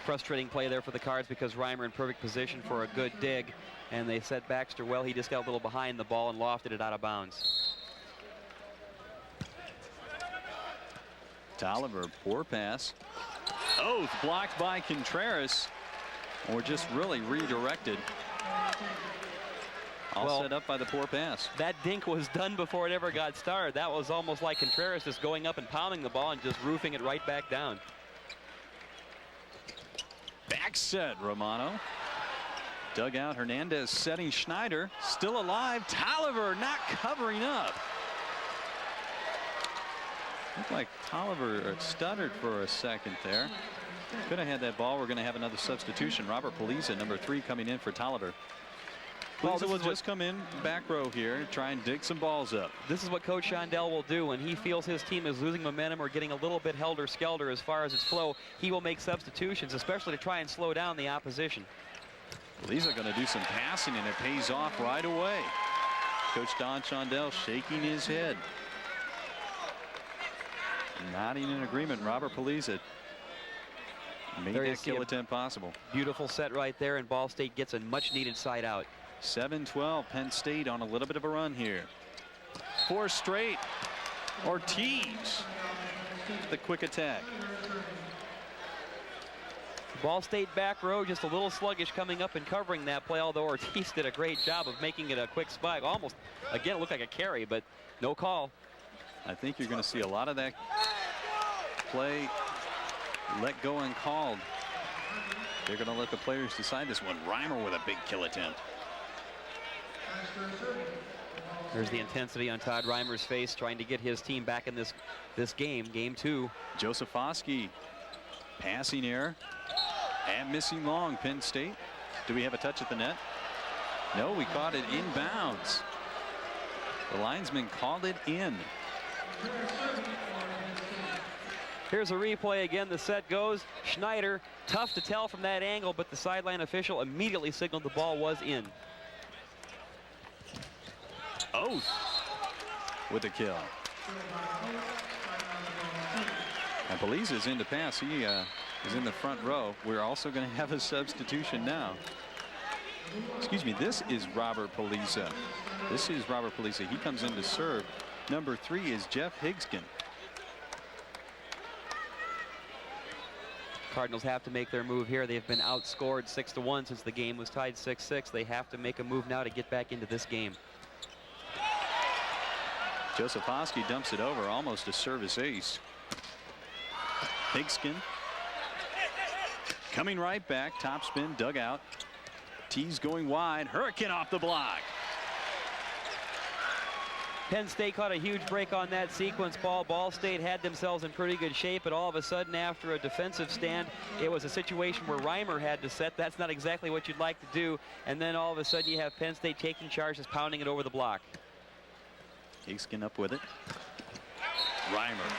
Speaker 2: Frustrating play there for the Cards because Reimer in perfect position for a good dig, and they set Baxter well. He just got a little behind the ball and lofted it out of bounds.
Speaker 1: Tolliver, poor pass. Oh, blocked by Contreras. Or just really redirected. All set up by the poor pass.
Speaker 2: That dink was done before it ever got started. That was almost like Contreras just going up and pounding the ball and just roofing it right back down.
Speaker 1: Back set, Romano. Dug out, Hernandez setting Schneider. Still alive. Tolliver not covering up. Looked like Tolliver stuttered for a second there. Could have had that ball. We're going to have another substitution. Robert Poliza, number 3, coming in for Tolliver. Poliza will just come in back row here, try and dig some balls up.
Speaker 2: This is what Coach Shondell will do when he feels his team is losing momentum or getting a little bit helter-skelter as far as its flow. He will make substitutions, especially to try and slow down the opposition.
Speaker 1: Poliza going to do some passing, and it pays off right away. Coach Don Shondell shaking his head. Nodding in agreement. Robert Poliza made that kill attempt possible.
Speaker 2: Beautiful set right there, and Ball State gets a much-needed side out.
Speaker 1: 7-12, Penn State on a little bit of a run here. 4 straight. Ortiz, the quick attack.
Speaker 2: Ball State back row just a little sluggish coming up and covering that play, although Ortiz did a great job of making it a quick spike. Almost, again, it looked like a carry, but no call.
Speaker 1: I think you're going to see a lot of that play let go and called. They're going to let the players decide this one. Reimer with a big kill attempt.
Speaker 2: There's the intensity on Todd Reimer's face, trying to get his team back in this game, game 2.
Speaker 1: Josefowski, passing error, and missing long. Penn State. Do we have a touch at the net? No, we caught it inbounds. The linesman called it in.
Speaker 2: Here's a replay again. The set goes. Schneider, tough to tell from that angle, but the sideline official immediately signaled the ball was in.
Speaker 1: Oh, with a kill. And Poliza is in to pass. He is in the front row. We're also going to have a substitution now. Excuse me, this is Robert Poliza. This is Robert Poliza. He comes in to serve. Number 3 is Jeff Higskin.
Speaker 2: Cardinals have to make their move here. They've been outscored 6-1 since the game was tied 6-6. They have to make a move now to get back into this game.
Speaker 1: Josefowski dumps it over, almost a service ace. Pigskin coming right back, topspin, dug out. Tees going wide, Hurricane off the block.
Speaker 2: Penn State caught a huge break on that sequence ball. Ball State had themselves in pretty good shape, but all of a sudden after a defensive stand, it was a situation where Reimer had to set. That's not exactly what you'd like to do. And then all of a sudden you have Penn State taking charge, just pounding it over the block.
Speaker 1: Pigskin up with it. Reimer.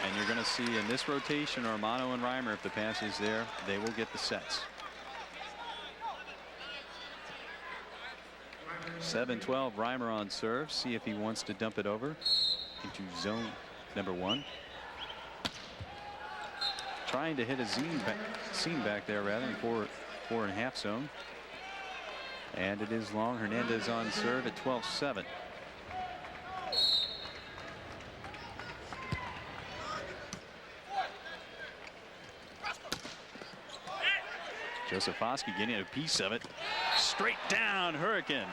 Speaker 1: And you're going to see in this rotation, Romano and Reimer, if the pass is there, they will get the sets. 7-12, Reimer on serve. See if he wants to dump it over into zone number 1. Trying to hit a seam back there rather than 4.5 zone. And it is long. Hernandez on serve at 12-7. Josefowski getting a piece of it. Straight down, Hurricane.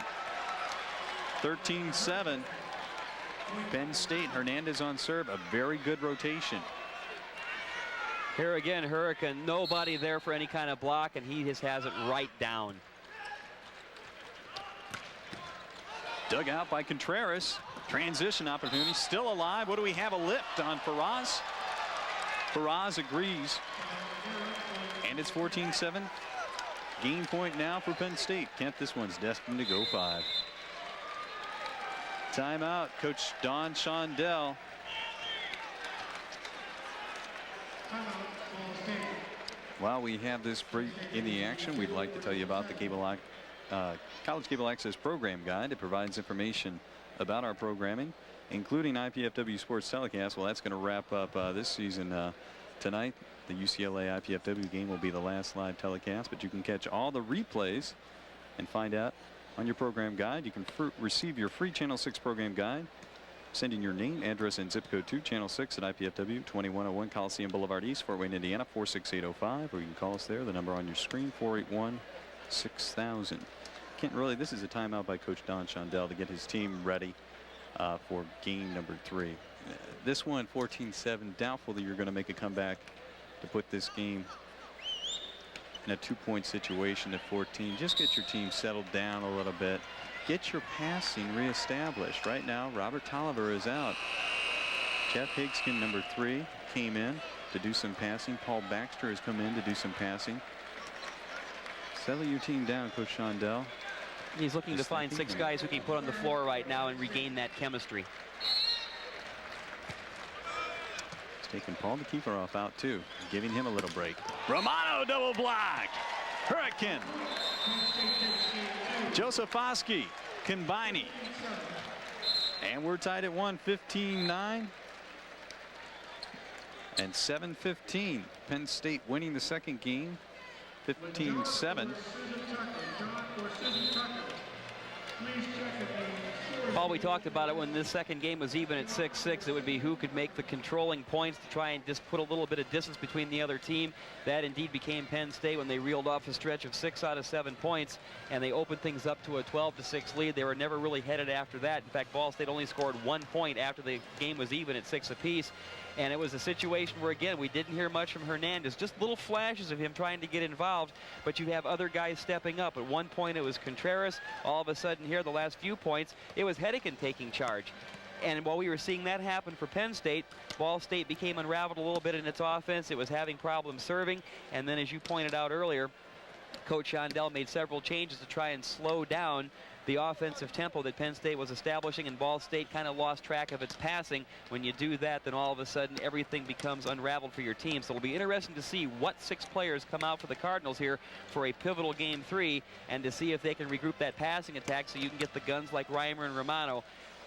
Speaker 1: 13-7. Penn State, Hernandez on serve. A very good rotation.
Speaker 2: Here again, Hurricane, nobody there for any kind of block, and he just has it right down.
Speaker 1: Dug out by Contreras. Transition opportunity still alive. What do we have? A lift on Faraz. Faraz agrees. And it's 14-7. Game point now for Penn State. Kent, this one's destined to go 5. Timeout, Coach Don Shondell. While we have this break in the action, we'd like to tell you about the College Cable Access Program Guide. It provides information about our programming, including IPFW Sports Telecast. Well, that's going to wrap up this season tonight. The UCLA IPFW game will be the last live telecast, but you can catch all the replays and find out on your program guide. You can receive your free Channel 6 program guide. Send in your name, address, and zip code to Channel 6 at IPFW 2101 Coliseum Boulevard East, Fort Wayne, Indiana 46805, or you can call us there. The number on your screen, 481-6000. Kent, really, this is a timeout by Coach Don Shondell to get his team ready for game number 3. This one, 14-7, doubtful that you're going to make a comeback to put this game in a 2-point situation at 14. Just get your team settled down a little bit. Get your passing reestablished. Right now, Robert Tolliver is out. Jeff Higskin, number 3, came in to do some passing. Paul Baxter has come in to do some passing. Settle your team down, Coach Shondell.
Speaker 2: He's looking to find 6 guys who can put on the floor right now and regain that chemistry.
Speaker 1: Taking Paul Nikiforov out too, giving him a little break. Romano double block. Hurricane. Josefowski combining. And we're tied at 1, 15-9. And 7-15. Penn State winning the second game, 15-7.
Speaker 2: Paul, we talked about it when this second game was even at 6-6. It would be who could make the controlling points to try and just put a little bit of distance between the other team. That indeed became Penn State when they reeled off a stretch of 6 out of 7 points, and they opened things up to a 12-6 lead. They were never really headed after that. In fact, Ball State only scored 1 point after the game was even at 6 apiece. And it was a situation where, again, we didn't hear much from Hernandez. Just little flashes of him trying to get involved, but you have other guys stepping up. At one point, it was Contreras. All of a sudden here, the last few points, it was Hedican taking charge. And while we were seeing that happen for Penn State, Ball State became unraveled a little bit in its offense. It was having problems serving. And then, as you pointed out earlier, Coach Shondell made several changes to try and slow down the offensive tempo that Penn State was establishing, and Ball State kind of lost track of its passing. When you do that, then all of a sudden everything becomes unraveled for your team. So it'll be interesting to see what 6 players come out for the Cardinals here for a pivotal game 3, and to see if they can regroup that passing attack so you can get the guns like Reimer and Romano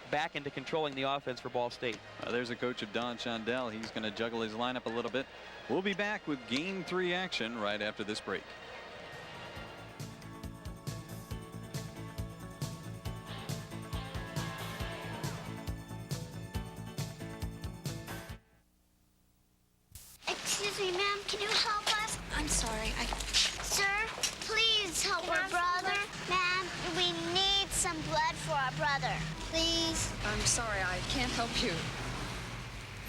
Speaker 2: back into controlling the offense for Ball State.
Speaker 1: There's a coach of Don Shondell. He's going to juggle his lineup a little bit. We'll be back with game 3 action right after this break.
Speaker 7: Excuse Ma'am, can you help us?
Speaker 4: I'm sorry.
Speaker 7: Sir, please help our brother. Ma'am, we need some blood for our brother. Please.
Speaker 4: I'm sorry. I can't help you.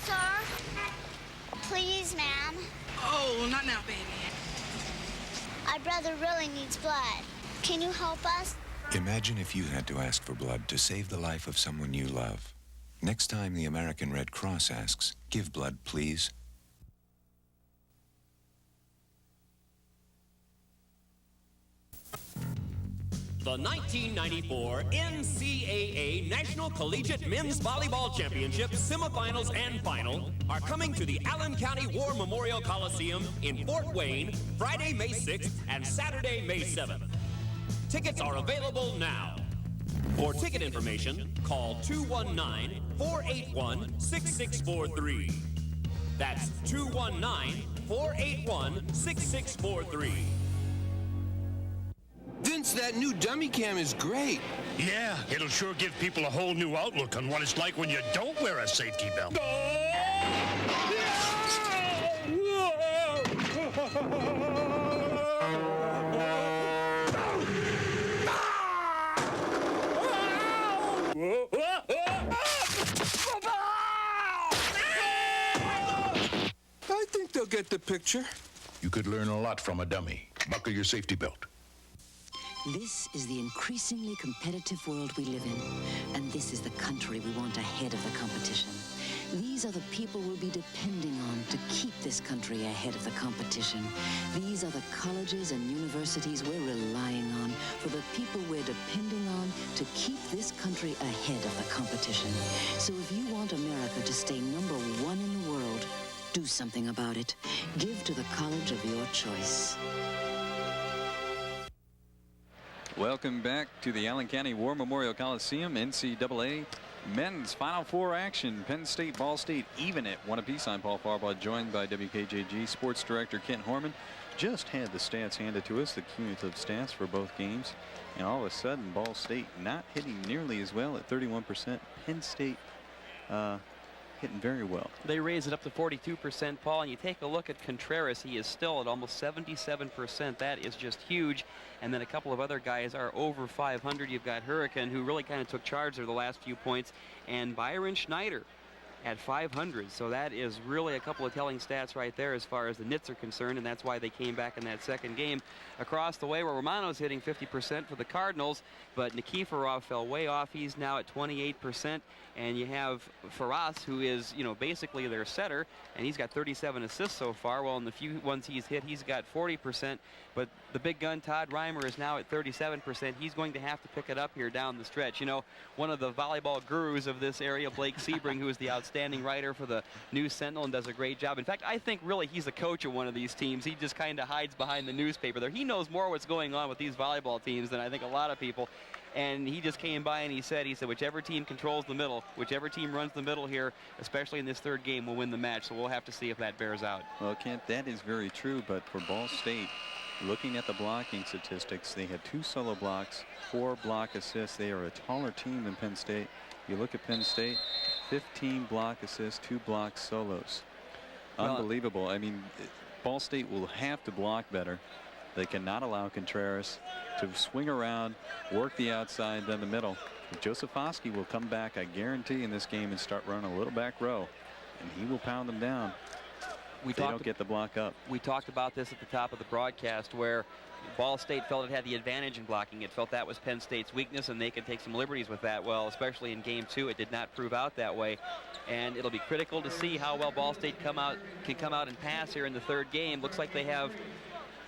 Speaker 7: Sir? Please, ma'am.
Speaker 8: Oh, not now, baby.
Speaker 7: Our brother really needs blood. Can you help us?
Speaker 9: Imagine if you had to ask for blood to save the life of someone you love. Next time the American Red Cross asks, give blood, please.
Speaker 17: The 1994 NCAA National Collegiate Men's Volleyball Championship semifinals and final are coming to the Allen County War Memorial Coliseum in Fort Wayne, Friday, May 6th and Saturday, May 7th. Tickets are available now. For ticket information, call 219-481-6643. That's 219-481-6643.
Speaker 18: Vince, that new dummy cam is great.
Speaker 19: Yeah, it'll sure give people a whole new outlook on what it's like when you don't wear a safety belt.
Speaker 18: I think they'll get the picture.
Speaker 11: You could learn a lot from a dummy. Buckle your safety belt.
Speaker 21: This is the increasingly competitive world we live in, and this is the country we want ahead of the competition. These are the people we'll be depending on to keep this country ahead of the competition. These are the colleges and universities we're relying on for the people we're depending on to keep this country ahead of the competition. So if you want America to stay #1 in the world, do something about it. Give to the college of your choice.
Speaker 1: Welcome back to the Allen County War Memorial Coliseum. NCAA men's Final Four action. Penn State, Ball State even at 1 apiece. I'm Paul Farbaugh, joined by WKJG Sports Director Kent Horman. Just had the stats handed to us, the cumulative stats for both games. And all of a sudden, Ball State not hitting nearly as well at 31%. Penn State hitting very well.
Speaker 2: They raise it up to 42%, Paul, and you take a look at Contreras. He is still at almost 77%. That is just huge. And then a couple of other guys are over 500. You've got Hurricane, who really kind of took charge there the last few points, and Byron Schneider at 500. So that is really a couple of telling stats right there as far as the Nits are concerned, and that's why they came back in that second game. Across the way, where Romano's hitting 50% for the Cardinals, but Nikiforov fell way off. He's now at 28%. And you have Faraz, who is, basically their setter, and he's got 37 assists so far. Well, in the few ones he's hit, he's got 40%. But the big gun, Todd Reimer, is now at 37%. He's going to have to pick it up here down the stretch. One of the volleyball gurus of this area, Blake Sebring, who is the outstanding writer for the News Sentinel and does a great job. In fact, I think really he's a coach of one of these teams. He just kind of hides behind the newspaper there. He knows more what's going on with these volleyball teams than I think a lot of people. And he just came by and he said, whichever team controls the middle, whichever team runs the middle here, especially in this third game, will win the match. So we'll have to see if that bears out.
Speaker 1: Well, Kent, that is very true. But for Ball State, looking at the blocking statistics, they had 2 solo blocks, 4 block assists. They are a taller team than Penn State. You look at Penn State, 15 block assists, 2 block solos. Unbelievable. I mean, Ball State will have to block better. They cannot allow Contreras to swing around, work the outside, then the middle. Josefowski will come back, I guarantee, in this game and start running a little back row, and he will pound them down. They don't get the block up.
Speaker 2: We talked about this at the top of the broadcast, where Ball State felt it had the advantage in blocking. It felt that was Penn State's weakness, and they could take some liberties with that. Well, especially in game 2, it did not prove out that way. And it'll be critical to see how well Ball State can come out and pass here in the third game. Looks like they have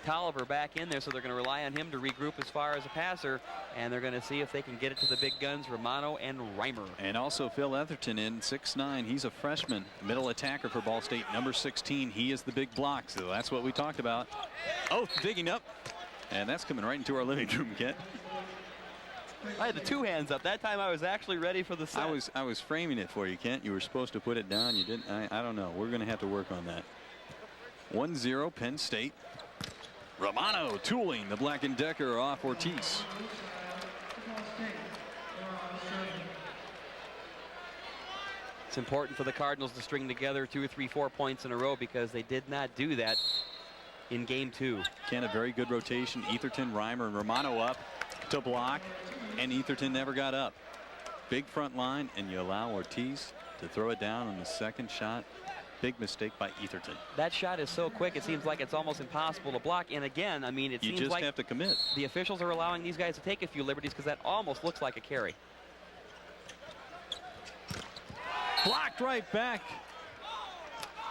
Speaker 2: Tolliver back in there, so they're going to rely on him to regroup as far as a passer, and they're going to see if they can get it to the big guns, Romano and Reimer.
Speaker 1: And also Phil Etherton in 6'9". He's a freshman, middle attacker for Ball State, number 16. He is the big block, so that's what we talked about. Oh, digging up, and that's coming right into our living room, Kent.
Speaker 2: I had the 2 hands up. That time I was actually ready for the set.
Speaker 1: I was framing it for you, Kent. You were supposed to put it down. You didn't. I don't know. We're going to have to work on that. 1-0 Penn State. Romano tooling the Black & Decker off Ortiz.
Speaker 2: It's important for the Cardinals to string together 2 or 3, 4 points in a row because they did not do that in game 2.
Speaker 1: Again, a very good rotation. Etherton, Reimer, and Romano up to block, and Etherton never got up. Big front line, and you allow Ortiz to throw it down on the second shot. Big mistake by Etherton.
Speaker 2: That shot is so quick, it seems like it's almost impossible to block. And again, I mean, it seems like
Speaker 1: you just have to commit.
Speaker 2: The officials are allowing these guys to take a few liberties because that almost looks like a carry.
Speaker 1: Blocked right back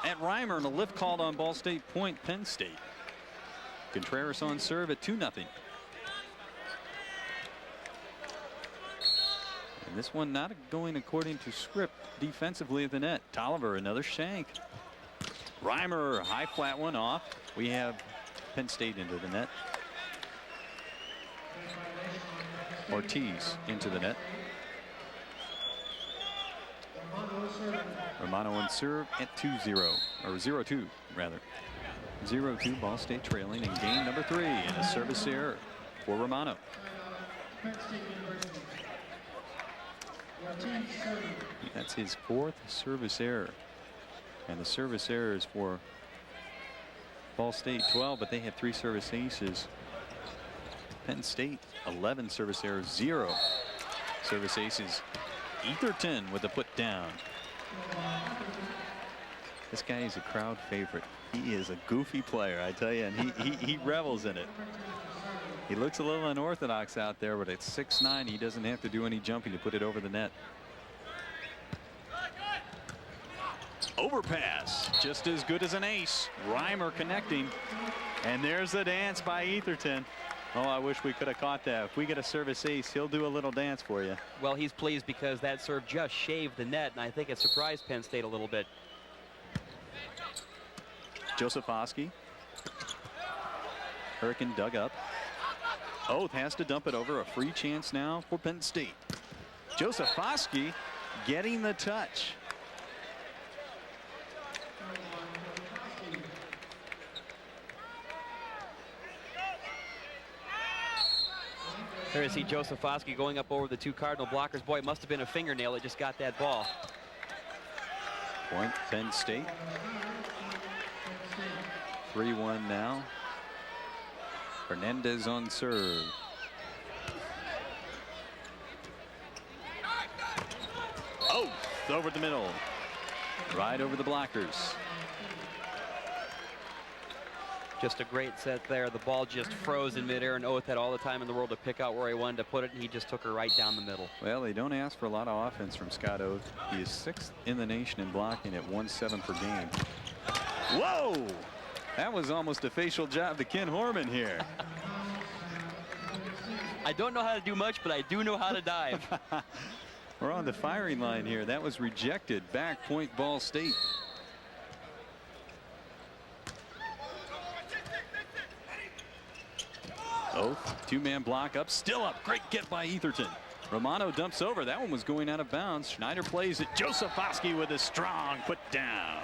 Speaker 1: at Reimer, and a lift called on Ball State point, Penn State. Contreras on serve at 2-0. And this one not going according to script defensively at the net. Tolliver, another shank. Reimer, high flat one off. We have Penn State into the net. Ortiz into the net. Romano on serve at 2-0, or 0-2 rather. 0-2, Ball State trailing in game number 3, and a service error for Romano. That's his 4th service error, and the service errors for Ball State 12, but they have 3 service aces. Penn State 11 service errors, 0 service aces. Etherton with the put down. This guy is a crowd favorite. He is a goofy player, I tell you, and he revels in it. He looks a little unorthodox out there, but at 6'9", he doesn't have to do any jumping to put it over the net. Overpass, just as good as an ace. Reimer connecting, and there's the dance by Etherton. Oh, I wish we could have caught that. If we get a service ace, he'll do a little dance for you.
Speaker 2: Well, he's pleased because that serve just shaved the net, and I think it surprised Penn State a little bit.
Speaker 1: Josefowski. Hurricane dug up. Oath has to dump it over. A free chance now for Penn State. Josefowski getting the touch.
Speaker 2: There you see Josefowski going up over the 2 Cardinal blockers. Boy, it must have been a fingernail that just got that ball.
Speaker 1: Point Penn State. 3-1 now. Hernandez on serve. Oh, over the middle. Right over the blockers.
Speaker 2: Just a great set there. The ball just froze in midair, and Oath had all the time in the world to pick out where he wanted to put it, and he just took her right down the middle.
Speaker 1: Well, they don't ask for a lot of offense from Scott Oath. He is 6th in the nation in blocking at 1.7 per game. Whoa! That was almost a facial job to Ken Horman here.
Speaker 2: I don't know how to do much, but I do know how to dive.
Speaker 1: We're on the firing line here. That was rejected. Back point Ball State. Oath, 2-man block up, still up. Great get by Etherton. Romano dumps over. That one was going out of bounds. Schneider plays it. Josefowski with a strong put down.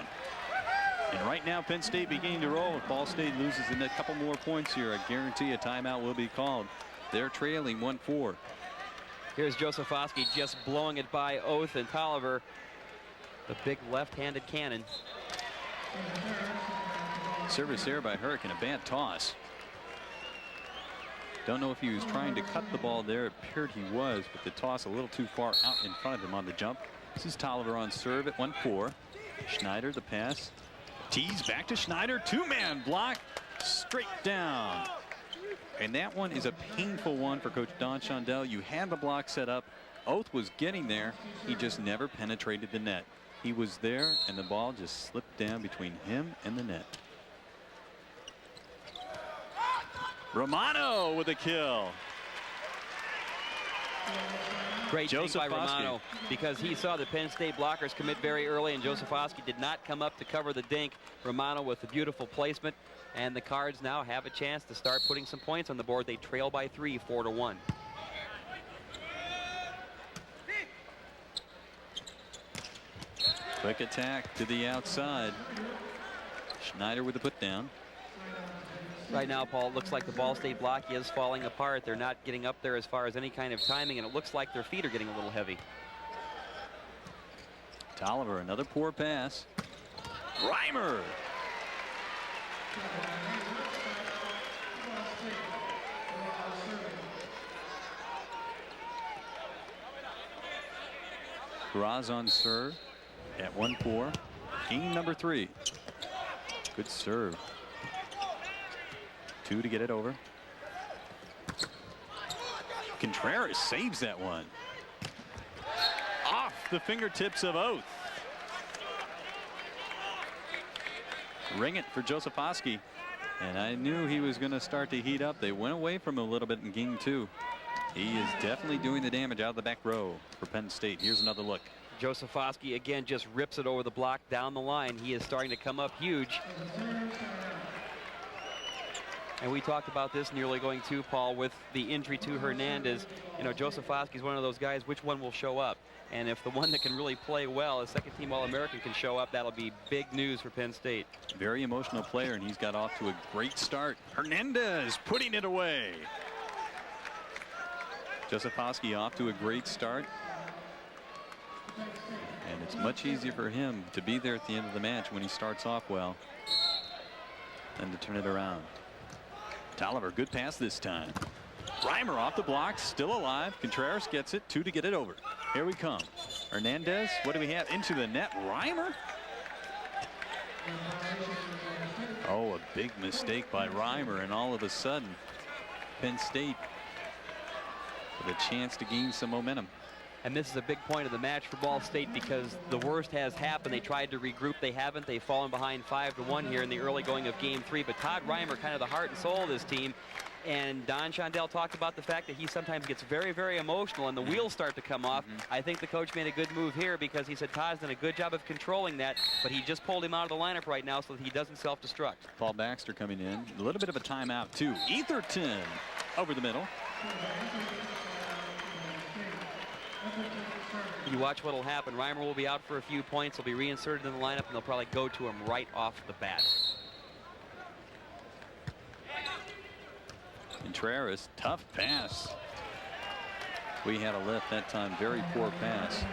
Speaker 1: And right now, Penn State beginning to roll. If Ball State loses in a couple more points here, I guarantee a timeout will be called. They're trailing 1-4.
Speaker 2: Here's Josefowski just blowing it by Oath and Tolliver. The big left-handed cannon.
Speaker 1: Service error by Hurricane, a bad toss. Don't know if he was trying to cut the ball there. It appeared he was, but the toss a little too far out in front of him on the jump. This is Tolliver on serve at 1-4. Schneider the pass. Tees back to Schneider. 2-man block straight down. And that one is a painful one for Coach Don Shondell. You had the block set up. Oath was getting there. He just never penetrated the net. He was there, and the ball just slipped down between him and the net. Romano with a kill.
Speaker 2: Great thing by Romano, because he saw the Penn State blockers commit very early, and Josefowski did not come up to cover the dink. Romano with a beautiful placement, and the Cards now have a chance to start putting some points on the board. They trail by 3, 4-1.
Speaker 1: Quick attack to the outside. Schneider with the put down.
Speaker 2: Right now, Paul, it looks like the Ball State block is falling apart. They're not getting up there as far as any kind of timing, and it looks like their feet are getting a little heavy.
Speaker 1: Tolliver, another poor pass. Reimer. Graz on serve at 1-4. Game number 3. Good serve. 2 to get it over. Contreras saves that one. Off the fingertips of Oath. Ring it for Josefowski. And I knew he was going to start to heat up. They went away from him a little bit in game 2. He is definitely doing the damage out of the back row for Penn State. Here's another look.
Speaker 2: Josefowski again just rips it over the block down the line. He is starting to come up huge. And we talked about this in the early going too, Paul, with the injury to Hernandez. You know, Josefowski is one of those guys, which one will show up? And if the one that can really play well, a second-team All-American, can show up, that'll be big news for Penn State.
Speaker 1: Very emotional player, and he's got off to a great start. Hernandez putting it away. Josefowski off to a great start. And it's much easier for him to be there at the end of the match when he starts off well than to turn it around. Tolliver, good pass this time. Reimer off the block, still alive. Contreras gets it, 2 to get it over. Here we come. Hernandez, what do we have? Into the net. Reimer. Oh, a big mistake by Reimer, and all of a sudden, Penn State with a chance to gain some momentum.
Speaker 2: And this is a big point of the match for Ball State because the worst has happened. They tried to regroup. They haven't. They've fallen behind 5-1 here in the early going of game 3. But Todd Reimer, kind of the heart and soul of this team. And Don Shondell talked about the fact that he sometimes gets very, very emotional and the wheels start to come off. I think the coach made a good move here because he said Todd's done a good job of controlling that, but he just pulled him out of the lineup right now so that he doesn't self-destruct.
Speaker 1: Paul Baxter coming in. A little bit of a timeout, too. Etherton over the middle.
Speaker 2: You watch what will happen. Reimer will be out for a few points. He'll be reinserted in the lineup, and they'll probably go to him right off the bat.
Speaker 1: Contreras, tough pass. We had a lift that time. Very poor pass.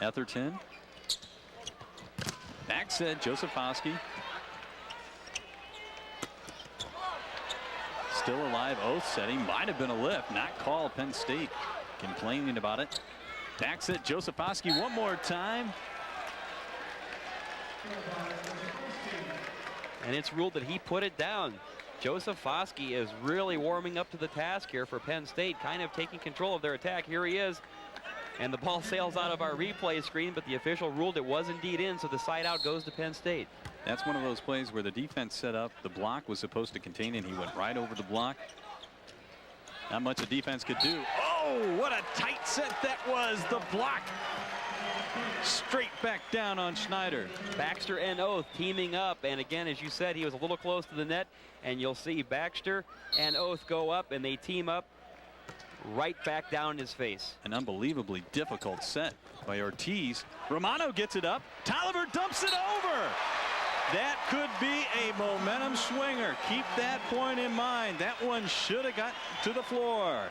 Speaker 1: Etherton. Back set, Josefowski. Still alive, Oath setting. Might have been a lift, not called. Penn State complaining about it. Back set, Josefowski one more time.
Speaker 2: And it's ruled that he put it down. Josefowski is really warming up to the task here for Penn State, kind of taking control of their attack. Here he is. And the ball sails out of our replay screen, but the official ruled it was indeed in, so the side out goes to Penn State.
Speaker 1: That's one of those plays where the defense set up. The block was supposed to contain it. He went right over the block. Not much the defense could do. Oh, what a tight set that was. The block straight back down on Schneider.
Speaker 2: Baxter and Oath teaming up. And again, as you said, he was a little close to the net. And you'll see Baxter and Oath go up, and they team up right back down in his face.
Speaker 1: An unbelievably difficult set by Ortiz. Romano gets it up. Tolliver dumps it over. That could be a momentum swinger. Keep that point in mind. That one should have got to the floor.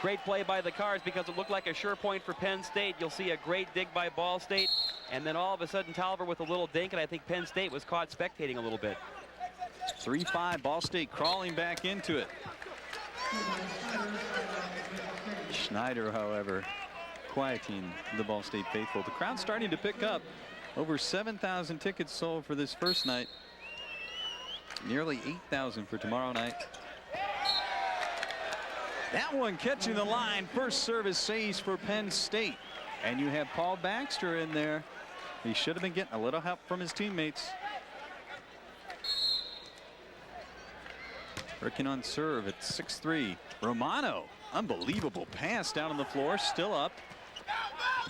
Speaker 2: Great play by the Cards because it looked like a sure point for Penn State. You'll see a great dig by Ball State. And then all of a sudden Tolliver with a little dink, and I think Penn State was caught spectating a little bit.
Speaker 1: 3-5, Ball State crawling back into it. Schneider, however, quieting the Ball State faithful. The crowd's starting to pick up. Over 7,000 tickets sold for this first night. Nearly 8,000 for tomorrow night. That one catching the line. First service saves for Penn State. And you have Paul Baxter in there. He should have been getting a little help from his teammates. Working on serve at 6-3. Romano, unbelievable pass down on the floor, still up.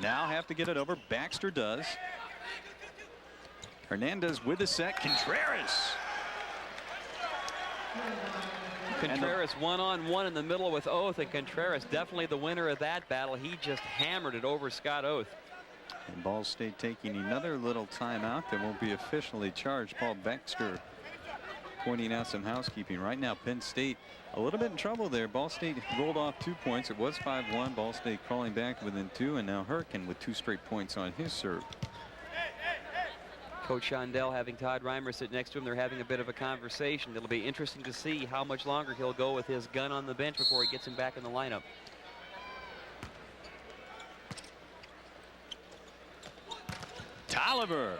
Speaker 1: Now have to get it over. Baxter does. Hernandez with the set. Contreras.
Speaker 2: Contreras one-on-one in the middle with Oath, and Contreras definitely the winner of that battle. He just hammered it over Scott Oath.
Speaker 1: And Ball State taking another little timeout that won't be officially charged. Paul Baxter pointing out some housekeeping. Right now, Penn State a little bit in trouble there. Ball State rolled off 2 points. It was 5-1. Ball State crawling back within 2, and now Hurricane with 2 straight points on his serve.
Speaker 2: Coach Shondell having Todd Reimer sit next to him. They're having a bit of a conversation. It'll be interesting to see how much longer he'll go with his gun on the bench before he gets him back in the lineup.
Speaker 1: Tolliver.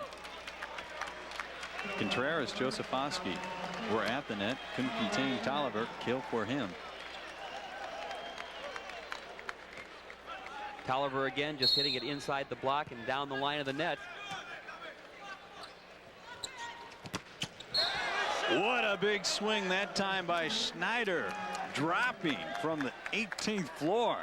Speaker 1: Contreras, Josefowski were at the net. Couldn't contain Tolliver. Kill for him.
Speaker 2: Tolliver again just hitting it inside the block and down the line of the net.
Speaker 1: What a big swing that time by Schneider, dropping from the 18th floor.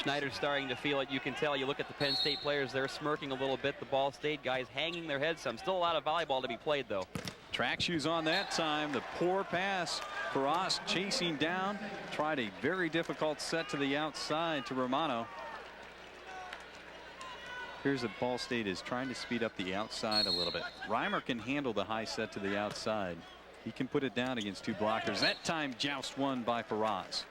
Speaker 2: Schneider's starting to feel it. You can tell. You look at the Penn State players, they're smirking a little bit. The Ball State guys hanging their heads some. Still a lot of volleyball to be played, though.
Speaker 1: Track shoes on that time. The poor pass. Faraz chasing down. Tried a very difficult set to the outside to Romano. Here's the Ball State is trying to speed up the outside a little bit. Reimer can handle the high set to the outside. He can put it down against 2 blockers. That time joust won by Faraz.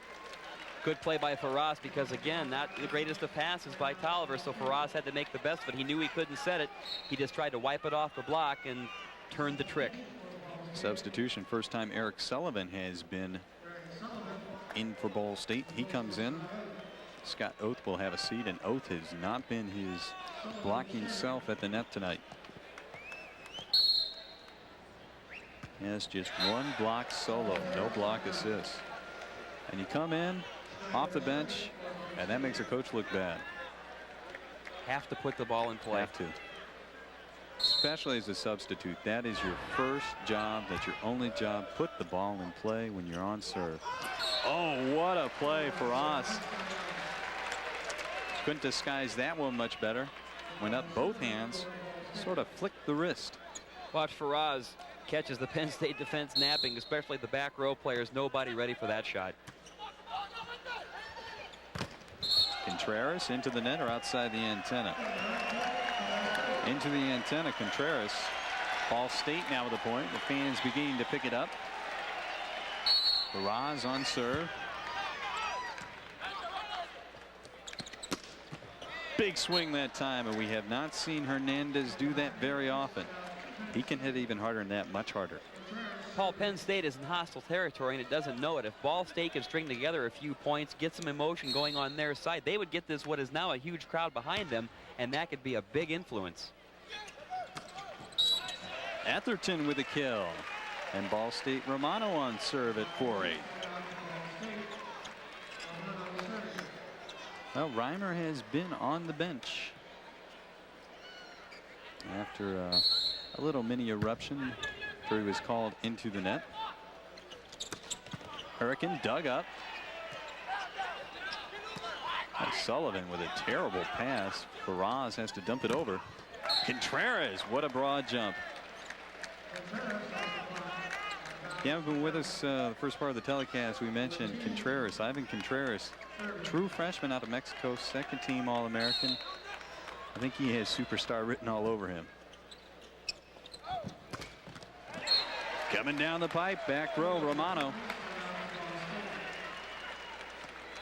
Speaker 2: Good play by Faraz, because again, not the greatest of passes by Tolliver, so Faraz had to make the best of it. He knew he couldn't set it. He just tried to wipe it off the block and turned the trick.
Speaker 1: Substitution. First time Eric Sullivan has been in for Ball State. He comes in. Scott Oath will have a seat, and Oath has not been his blocking self at the net tonight. He has just 1 block solo, no block assist. And you come in off the bench, and that makes a coach look bad.
Speaker 2: Have to put the ball in play.
Speaker 1: Have to. Especially as a substitute. That is your first job. That's your only job. Put the ball in play when you're on serve. Oh, what a play for us. Couldn't disguise that one much better. Went up both hands, sort of flicked the wrist.
Speaker 2: Watch Faraz catches the Penn State defense napping, especially the back row players. Nobody ready for that shot.
Speaker 1: Contreras into the net or outside the antenna? Into the antenna, Contreras. Ball State now with a point. The fans beginning to pick it up. Faraz on serve. Big swing that time, and we have not seen Hernandez do that very often. He can hit even harder than that, much harder.
Speaker 2: Paul, Penn State is in hostile territory, and it doesn't know it. If Ball State can string together a few points, get some emotion going on their side, they would get this what is now a huge crowd behind them, and that could be a big influence.
Speaker 1: Atherton with a kill, and Ball State Romano on serve at 4-8. Well, Reimer has been on the bench after a little mini eruption after he was called into the net. Hurricane dug up. Sullivan with a terrible pass. Faraz has to dump it over. Contreras, what a broad jump. If you haven't been with us the first part of the telecast, we mentioned Contreras, Ivan Contreras, true freshman out of Mexico, 2nd team All-American. I think he has superstar written all over him. Coming down the pipe, back row, Romano.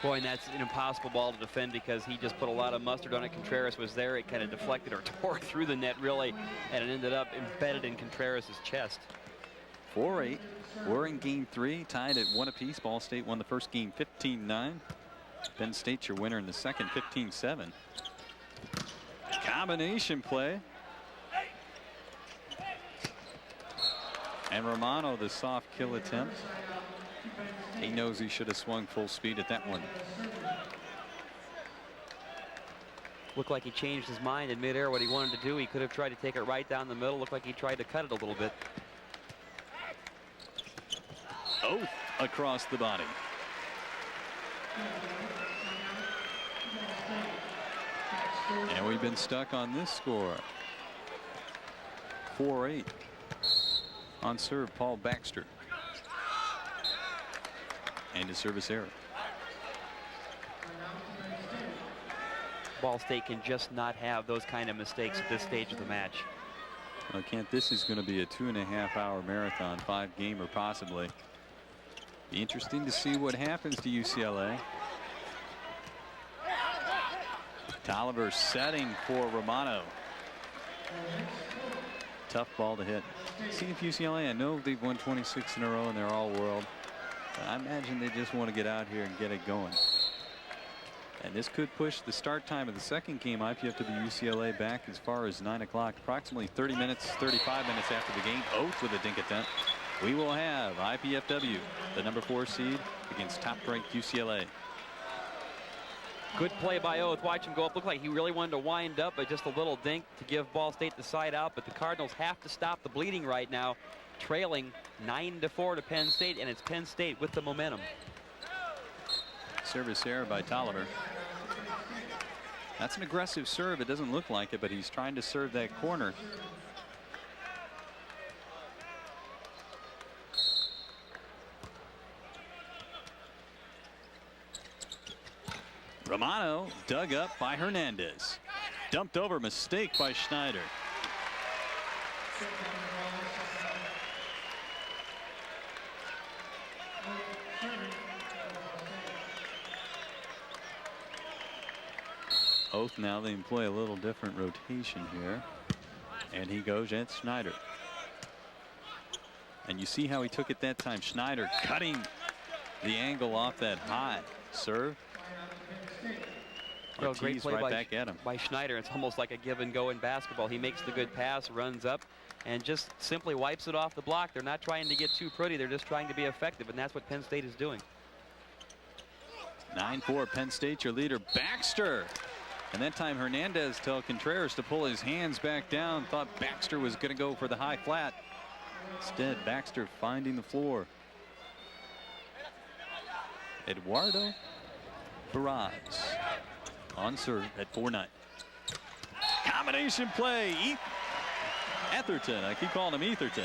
Speaker 2: Boy, and that's an impossible ball to defend because he just put a lot of mustard on it. Contreras was there. It kind of deflected or tore through the net, really, and it ended up embedded in Contreras' chest.
Speaker 1: 4-8. We're in game 3, tied at 1 apiece. Ball State won the first game 15-9. Penn State's your winner in the second, 15-7. Combination play. And Romano, the soft kill attempt. He knows he should have swung full speed at that one.
Speaker 2: Looked like he changed his mind in midair what he wanted to do. He could have tried to take it right down the middle. Looked like he tried to cut it a little bit.
Speaker 1: Oath across the body. And we've been stuck on this score. 4-8. On serve, Paul Baxter. And a service error.
Speaker 2: Ball State can just not have those kind of mistakes at this stage of the match.
Speaker 1: Well, Kent, this is going to be a 2.5-hour marathon, 5-gamer possibly. Be interesting to see what happens to UCLA. Tolliver setting for Romano. Tough ball to hit. See if UCLA, I know they've won 26 in a row and they're all world. But I imagine they just want to get out here and get it going. And this could push the start time of the second game IPFW UCLA back as far as 9 o'clock. Approximately 30 minutes, 35 minutes after the game. Oath with a dink attempt. We will have IPFW, the number 4 seed, against top-ranked UCLA.
Speaker 2: Good play by Oath. Watch him go up. Looked like he really wanted to wind up, but just a little dink to give Ball State the side out. But the Cardinals have to stop the bleeding right now, trailing 9-4 to Penn State, and it's Penn State with the momentum.
Speaker 1: Service error by Tolliver. That's an aggressive serve. It doesn't look like it, but he's trying to serve that corner. Romano dug up by Hernandez. Dumped over, mistake by Schneider. Oath now, they employ a little different rotation here. And he goes at Schneider. And you see how he took it that time. Schneider cutting the angle off that high serve.
Speaker 2: Well, great play
Speaker 1: right back at him.
Speaker 2: by Schneider. It's almost like a give and go in basketball. He makes the good pass, runs up, and just simply wipes it off the block. They're not trying to get too pretty. They're just trying to be effective, and that's what Penn State is doing.
Speaker 1: 9-4 Penn State, your leader, Baxter. And that time Hernandez told Contreras to pull his hands back down. Thought Baxter was going to go for the high flat. Instead, Baxter finding the floor. Eduardo Barraz on serve at 4-9. Combination play. Etherton. I keep calling him Etherton.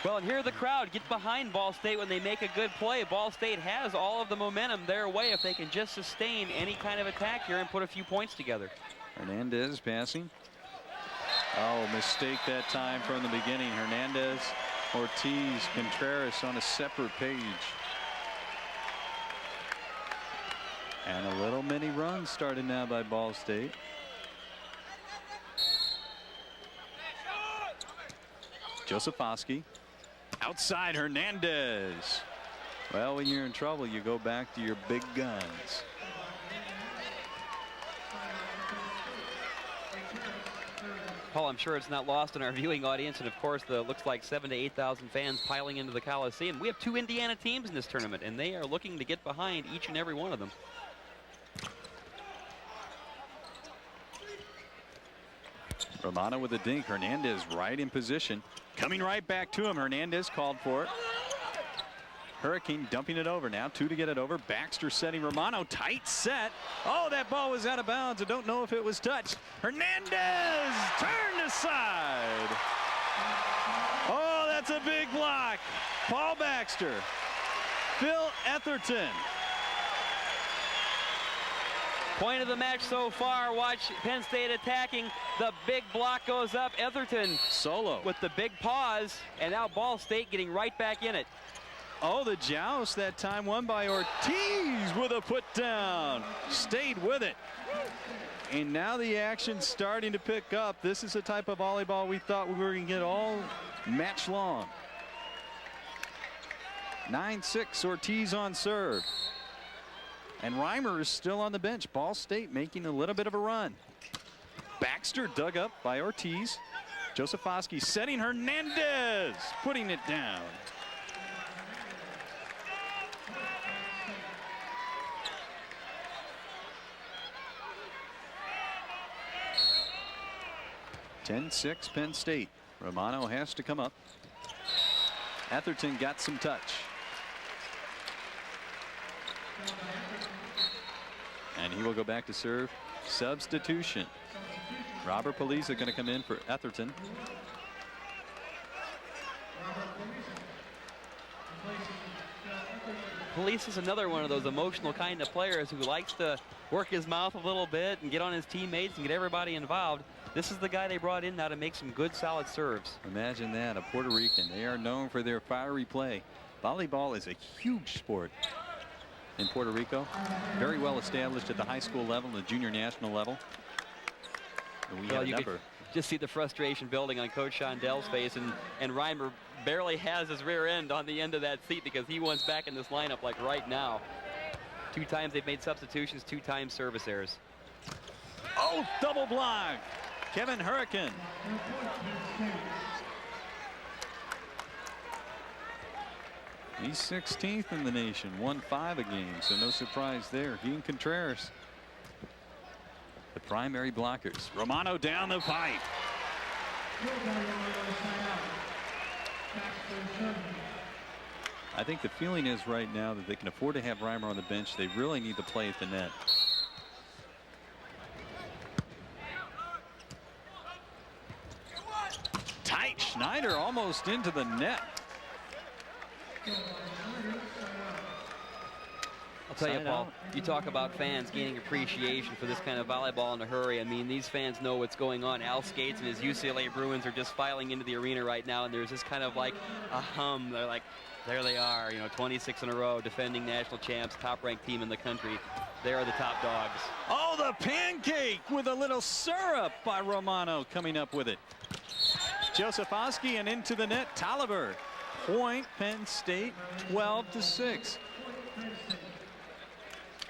Speaker 2: Well, and here the crowd get behind Ball State when they make a good play. Ball State has all of the momentum their way if they can just sustain any kind of attack here and put a few points together.
Speaker 1: Hernandez passing. Oh, mistake that time from the beginning. Hernandez, Ortiz, Contreras on a separate page. And a little mini run started now by Ball State. Josefowski. Outside Hernandez. Well, when you're in trouble, you go back to your big guns.
Speaker 2: Paul, I'm sure it's not lost on our viewing audience, and of course the looks like 7,000 to 8,000 fans piling into the Coliseum. We have 2 Indiana teams in this tournament, and they are looking to get behind each and every one of them.
Speaker 1: Romano with a dink. Hernandez right in position. Coming right back to him. Hernandez called for it. Hurricane dumping it over now. 2 to get it over. Baxter setting Romano. Tight set. Oh, that ball was out of bounds. I don't know if it was touched. Hernandez turned aside. Oh, that's a big block. Paul Baxter. Phil Etherton.
Speaker 2: Point of the match so far. Watch Penn State attacking. The big block goes up. Etherton
Speaker 1: solo
Speaker 2: with the big pause, and now Ball State getting right back in it.
Speaker 1: Oh, the joust that time won by Ortiz with a put down. Stayed with it. And now the action's starting to pick up. This is the type of volleyball we thought we were going to get all match long. 9-6 Ortiz on serve. And Reimer is still on the bench. Ball State making a little bit of a run. Baxter dug up by Ortiz. Josefowski setting Hernandez, putting it down. (10-6) Penn State. Romano has to come up. Etherton got some touch. And he will go back to serve. Substitution. Robert Paliza going to come in for Etherton.
Speaker 2: Police is another one of those emotional kind of players who likes to work his mouth a little bit and get on his teammates and get everybody involved. This is the guy they brought in now to make some good, solid serves.
Speaker 1: Imagine that, a Puerto Rican. They are known for their fiery play. Volleyball is a huge sport in Puerto Rico. Very well established at the high school level, the junior national level. And we have a number.
Speaker 2: Just see the frustration building on Coach Shondell's face, and Reimer barely has his rear end on the end of that seat because he wants back in this lineup like right now. 2 times they've made substitutions, 2 times service errors.
Speaker 1: Oh, double block. Kevin Hurricane. He's 16th in the nation, 1-5 a game, so no surprise there. He and Contreras, the primary blockers. Romano down the pipe. I think the feeling is right now that they can afford to have Reimer on the bench. They really need to play at the net. Tight. Schneider almost into the net.
Speaker 2: I'll tell you, Paul, you talk about fans gaining appreciation for this kind of volleyball in a hurry. I mean, these fans know what's going on. Al Skates and his UCLA Bruins are just filing into the arena right now, and there's this kind of like a hum. They're like, there they are, you know, 26 in a row, defending national champs, top-ranked team in the country. They are the top dogs.
Speaker 1: Oh, the pancake with a little syrup by Romano coming up with it. Josefowski and into the net, Tolliver. Point, Penn State, 12-6.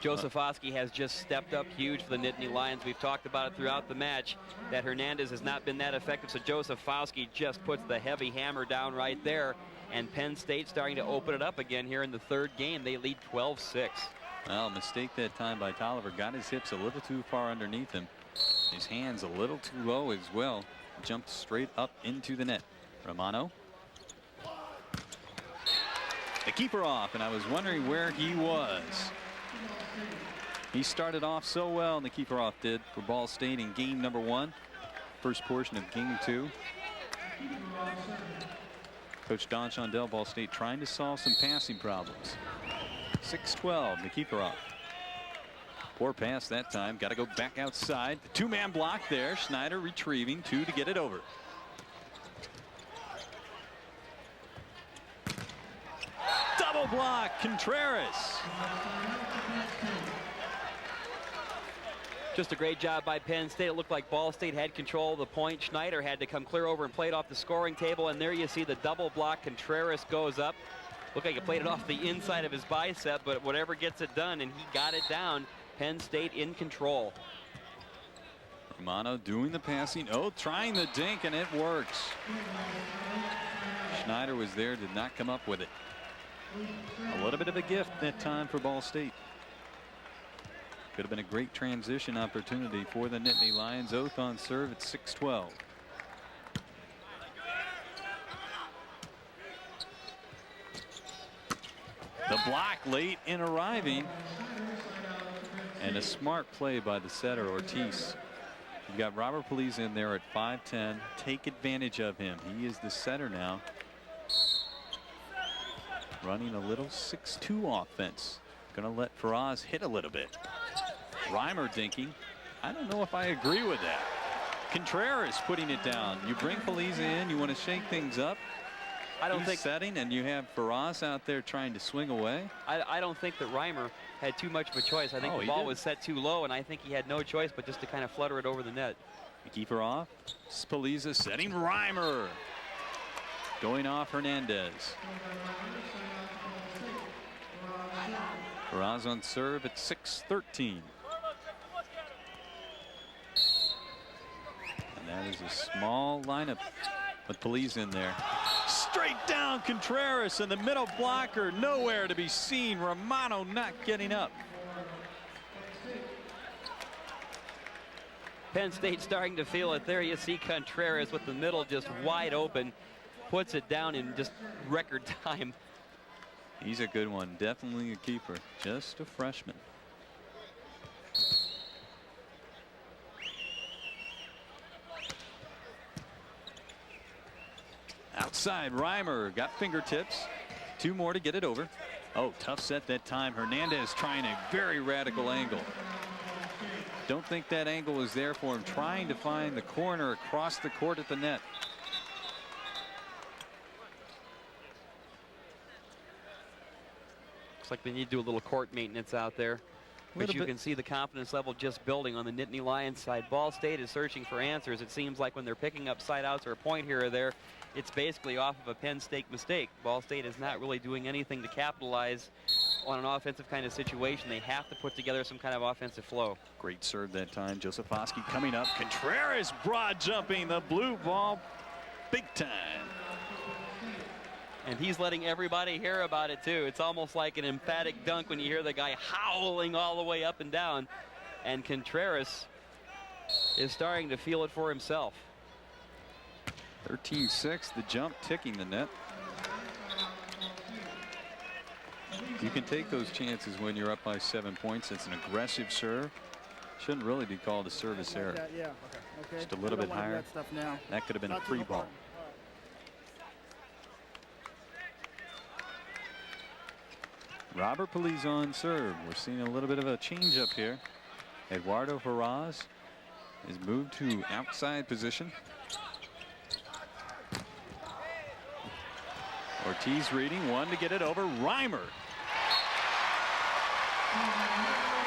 Speaker 2: Josefowski has just stepped up huge for the Nittany Lions. We've talked about it throughout the match that Hernandez has not been that effective, so Josefowski just puts the heavy hammer down right there, and Penn State starting to open it up again here in the 3rd game. They lead 12-6.
Speaker 1: Well, mistake that time by Tolliver. Got his hips a little too far underneath him. His hands a little too low as well. Jumped straight up into the net. Romano. The keeper off, and I was wondering where he was. He started off so well, and the keeper off did for Ball State in game number 1. First portion of game 2. Coach Don Shondell, Ball State, trying to solve some passing problems. 6-12, the keeper off. Poor pass that time. Got to go back outside. The 2-man block there. Schneider retrieving 2 to get it over. Double block, Contreras.
Speaker 2: Just a great job by Penn State. It looked like Ball State had control of the point. Schneider had to come clear over and play it off the scoring table. And there you see the double block. Contreras goes up. Looked like he played it off the inside of his bicep, but whatever gets it done, and he got it down. Penn State in control.
Speaker 1: Romano doing the passing. Oh, trying the dink, and it works. Schneider was there, did not come up with it. A little bit of a gift that time for Ball State. Could have been a great transition opportunity for the Nittany Lions. Oath on serve at 6-12. The block late in arriving. And a smart play by the setter, Ortiz. You've got Robert Police in there at 5'10". Take advantage of him. He is the setter now. Running a little 6-2 offense. Going to let Faraz hit a little bit. Reimer dinking. I don't know if I agree with that. Contreras putting it down. You bring Feliz in. You want to shake things up.
Speaker 2: I don't think
Speaker 1: setting, and you have Faraz out there trying to swing away.
Speaker 2: I don't think that Reimer had too much of a choice. I think the ball was set too low, and I think he had no choice but just to kind of flutter it over the net.
Speaker 1: The keeper off. Spaliza setting Reimer. Going off Hernandez. Faraz on serve at 6-13. And that is a small lineup with Police in there. Straight down Contreras, and the middle blocker nowhere to be seen. Romano not getting up.
Speaker 2: Penn State starting to feel it. There you see Contreras with the middle just wide open. Puts it down in just record time.
Speaker 1: He's a good one. Definitely a keeper. Just a freshman. Outside, Reimer got fingertips. 2 more to get it over. Oh, tough set that time. Hernandez trying a very radical angle. Don't think that angle was there for him, trying to find the corner across the court at the net.
Speaker 2: Looks like they need to do a little court maintenance out there. But you can see the confidence level just building on the Nittany Lions side. Ball State is searching for answers. It seems like when they're picking up side outs or a point here or there, it's basically off of a Penn State mistake. Ball State is not really doing anything to capitalize on an offensive kind of situation. They have to put together some kind of offensive flow.
Speaker 1: Great serve that time. Josefowski coming up. Contreras broad jumping the blue ball big time.
Speaker 2: And he's letting everybody hear about it too. It's almost like an emphatic dunk when you hear the guy howling all the way up and down. And Contreras is starting to feel it for himself.
Speaker 1: 13-6, the jump ticking the net. You can take those chances when you're up by 7 points. It's an aggressive serve. Shouldn't really be called a service error.
Speaker 15: Yeah, okay.
Speaker 1: Just a little bit higher.
Speaker 15: That stuff now.
Speaker 1: That could have been a free ball. Robert Police on serve. We're seeing a little bit of a change up here. Eduardo Ferraz is moved to outside position. Ortiz reading, one to get it over. Reimer.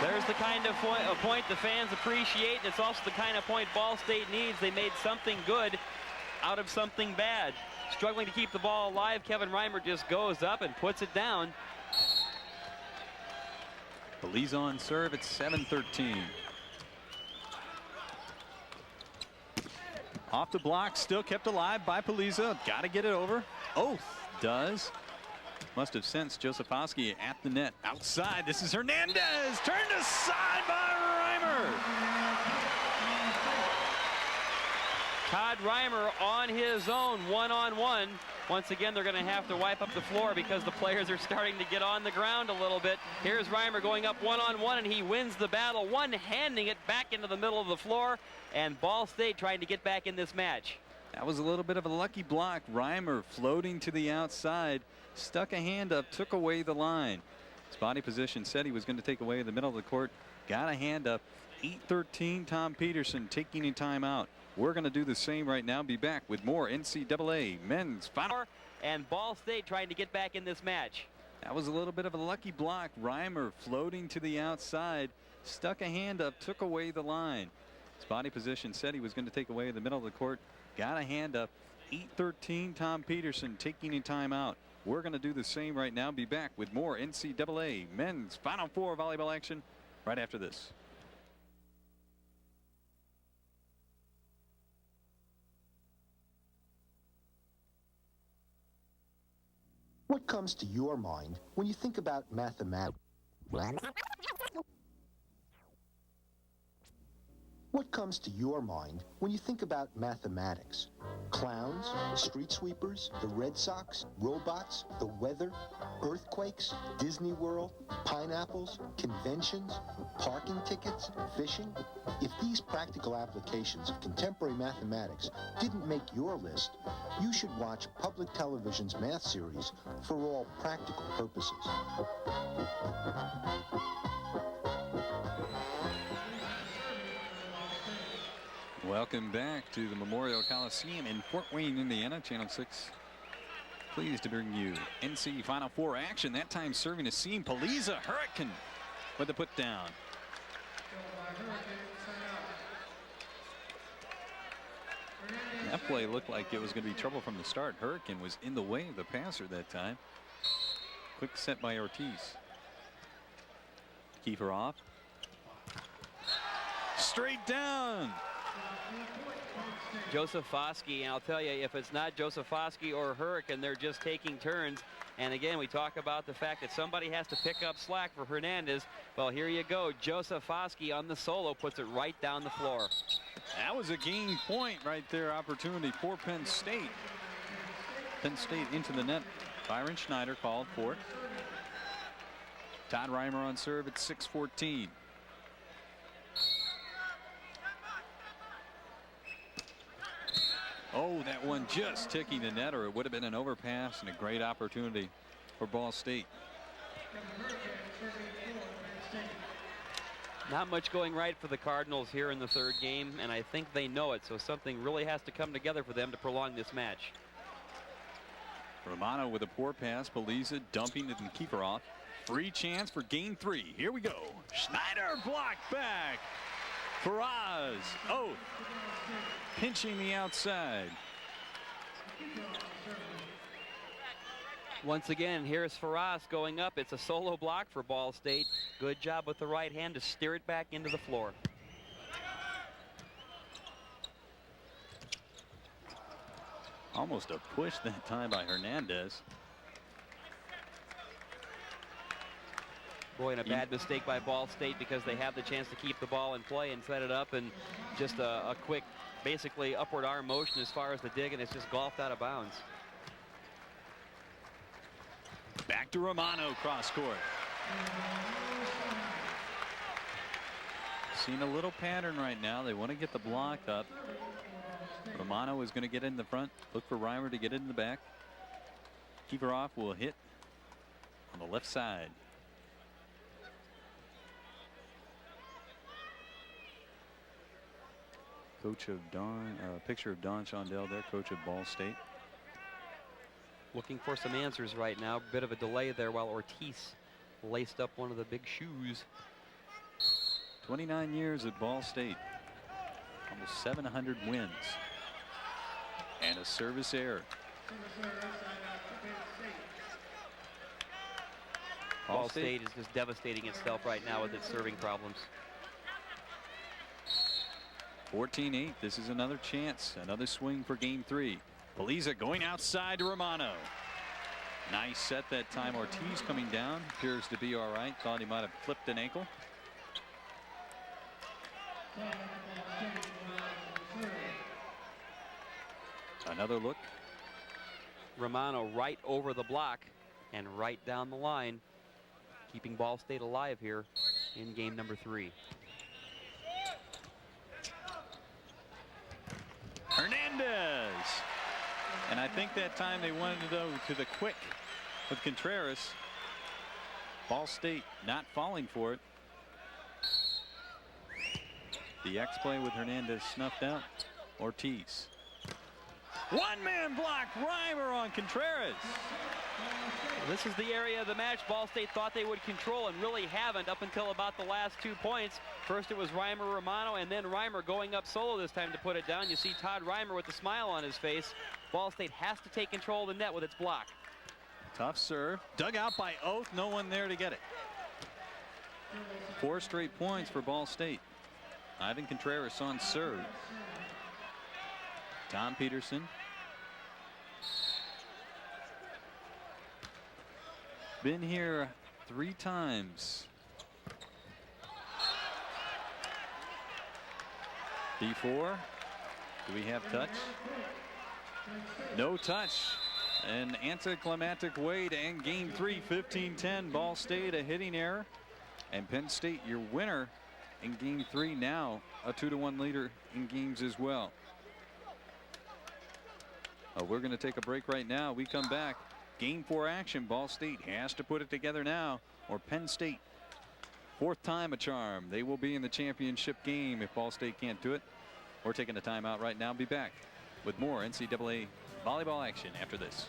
Speaker 2: There's the kind of point the fans appreciate, and it's also the kind of point Ball State needs. They made something good out of something bad. Struggling to keep the ball alive, Kevin Reimer just goes up and puts it down.
Speaker 1: Police on serve at 7-13. Off the block, still kept alive by Poliza. Got to get it over. Oath does. Must have sensed Josefowski at the net. Outside, this is Hernandez. Turned aside by Reimer.
Speaker 2: Todd Reimer on his own, one-on-one. Once again, they're going to have to wipe up the floor because the players are starting to get on the ground a little bit. Here's Reimer going up one-on-one, and he wins the battle, one-handing it back into the middle of the floor, and Ball State trying to get back in this match.
Speaker 1: That was a little bit of a lucky block. Reimer floating to the outside, stuck a hand up, took away the line. His body position said he was going to take away the middle of the court. Got a hand up. 8-13, Tom Peterson taking a timeout. We're going to do the same right now. Be back with more NCAA men's final.
Speaker 2: And Ball State trying to get back in this match.
Speaker 1: That was a little bit of a lucky block. Reimer floating to the outside, stuck a hand up, took away the line. His body position said he was going to take away the middle of the court. Got a hand up. 8-13, Tom Peterson taking a timeout. We're going to do the same right now. Be back with more NCAA men's Final Four volleyball action right after this.
Speaker 6: What comes to your mind when you think about mathematics? What comes to your mind when you think about mathematics? Clowns, street sweepers, the Red Sox, robots, the weather, earthquakes, Disney World, pineapples, conventions, parking tickets, fishing? If these practical applications of contemporary mathematics didn't make your list, you should watch public television's math series For All Practical Purposes.
Speaker 1: Welcome back to the Memorial Coliseum in Fort Wayne, Indiana. Channel 6 pleased to bring you NC Final Four action. That time serving a seam. Poliza Hurricane with the put down. That play looked like it was going to be trouble from the start. Hurricane was in the way of the passer that time. Quick set by Ortiz. Kiefer off. Straight down.
Speaker 2: Josefowski, and I'll tell you, if it's not Josefowski or Hurricane, they're just taking turns. And again, we talk about the fact that somebody has to pick up slack for Hernandez. Well, here you go. Josefowski on the solo puts it right down the floor.
Speaker 1: That was a game point right there. Opportunity for Penn State. Penn State into the net. Byron Schneider called for it. Todd Reimer on serve at 6-14. Oh, that one just ticking the net, or it would have been an overpass and a great opportunity for Ball State.
Speaker 2: Not much going right for the Cardinals here in the third game, and I think they know it, so something really has to come together for them to prolong this match.
Speaker 1: Romano with a poor pass. Beliza dumping it and Kieferoff. Free chance for game 3. Here we go. Schneider blocked back. Faraz. Oh, pinching the outside.
Speaker 2: Once again, here's Faraz going up. It's a solo block for Ball State. Good job with the right hand to steer it back into the floor.
Speaker 1: Almost a push that time by Hernandez.
Speaker 2: Boy, and a bad mistake by Ball State because they have the chance to keep the ball in play and set it up, and just a quick, basically upward arm motion as far as the dig, and it's just golfed out of bounds.
Speaker 1: Back to Romano, cross court. Seen a little pattern right now. They want to get the block up. Romano is going to get in the front. Look for Reimer to get in the back. Kieferoff will hit on the left side. Coach of Don, picture of Don Shondell there, coach of Ball State.
Speaker 2: Looking for some answers right now. Bit of a delay there while Ortiz laced up one of the big shoes.
Speaker 1: 29 years at Ball State. Almost 700 wins. And a service error.
Speaker 2: Ball State is just devastating itself right now with its serving problems.
Speaker 1: 14-8. This is another chance. Another swing for game 3. Beliza going outside to Romano. Nice set that time. Ortiz coming down. Appears to be all right. Thought he might have flipped an ankle. Another look.
Speaker 2: Romano right over the block and right down the line, keeping Ball State alive here in game number 3.
Speaker 1: Hernandez. And I think that time they wanted to go to the quick with Contreras. Ball State not falling for it. The X-play with Hernandez snuffed out. Ortiz. One-man block. Reimer on Contreras.
Speaker 2: This is the area of the match Ball State thought they would control and really haven't up until about the last 2 points. First it was Reimer Romano, and then Reimer going up solo this time to put it down. You see Todd Reimer with a smile on his face. Ball State has to take control of the net with its block.
Speaker 1: Tough serve. Dug out by Oath. No one there to get it. 4 straight points for Ball State. Ivan Contreras on serve. Tom Peterson. Been here 3 times. D4. Do we have touch? No touch. An anticlimactic way to end game 3, 15-10. Ball State a hitting error. And Penn State your winner in game 3, now a 2-1 leader in games as well. We're going to take a break right now. We come back. Game 4 action. Ball State has to put it together now, or Penn State, 4th time a charm. They will be in the championship game if Ball State can't do it. We're taking a timeout right now. Be back with more NCAA volleyball action after this.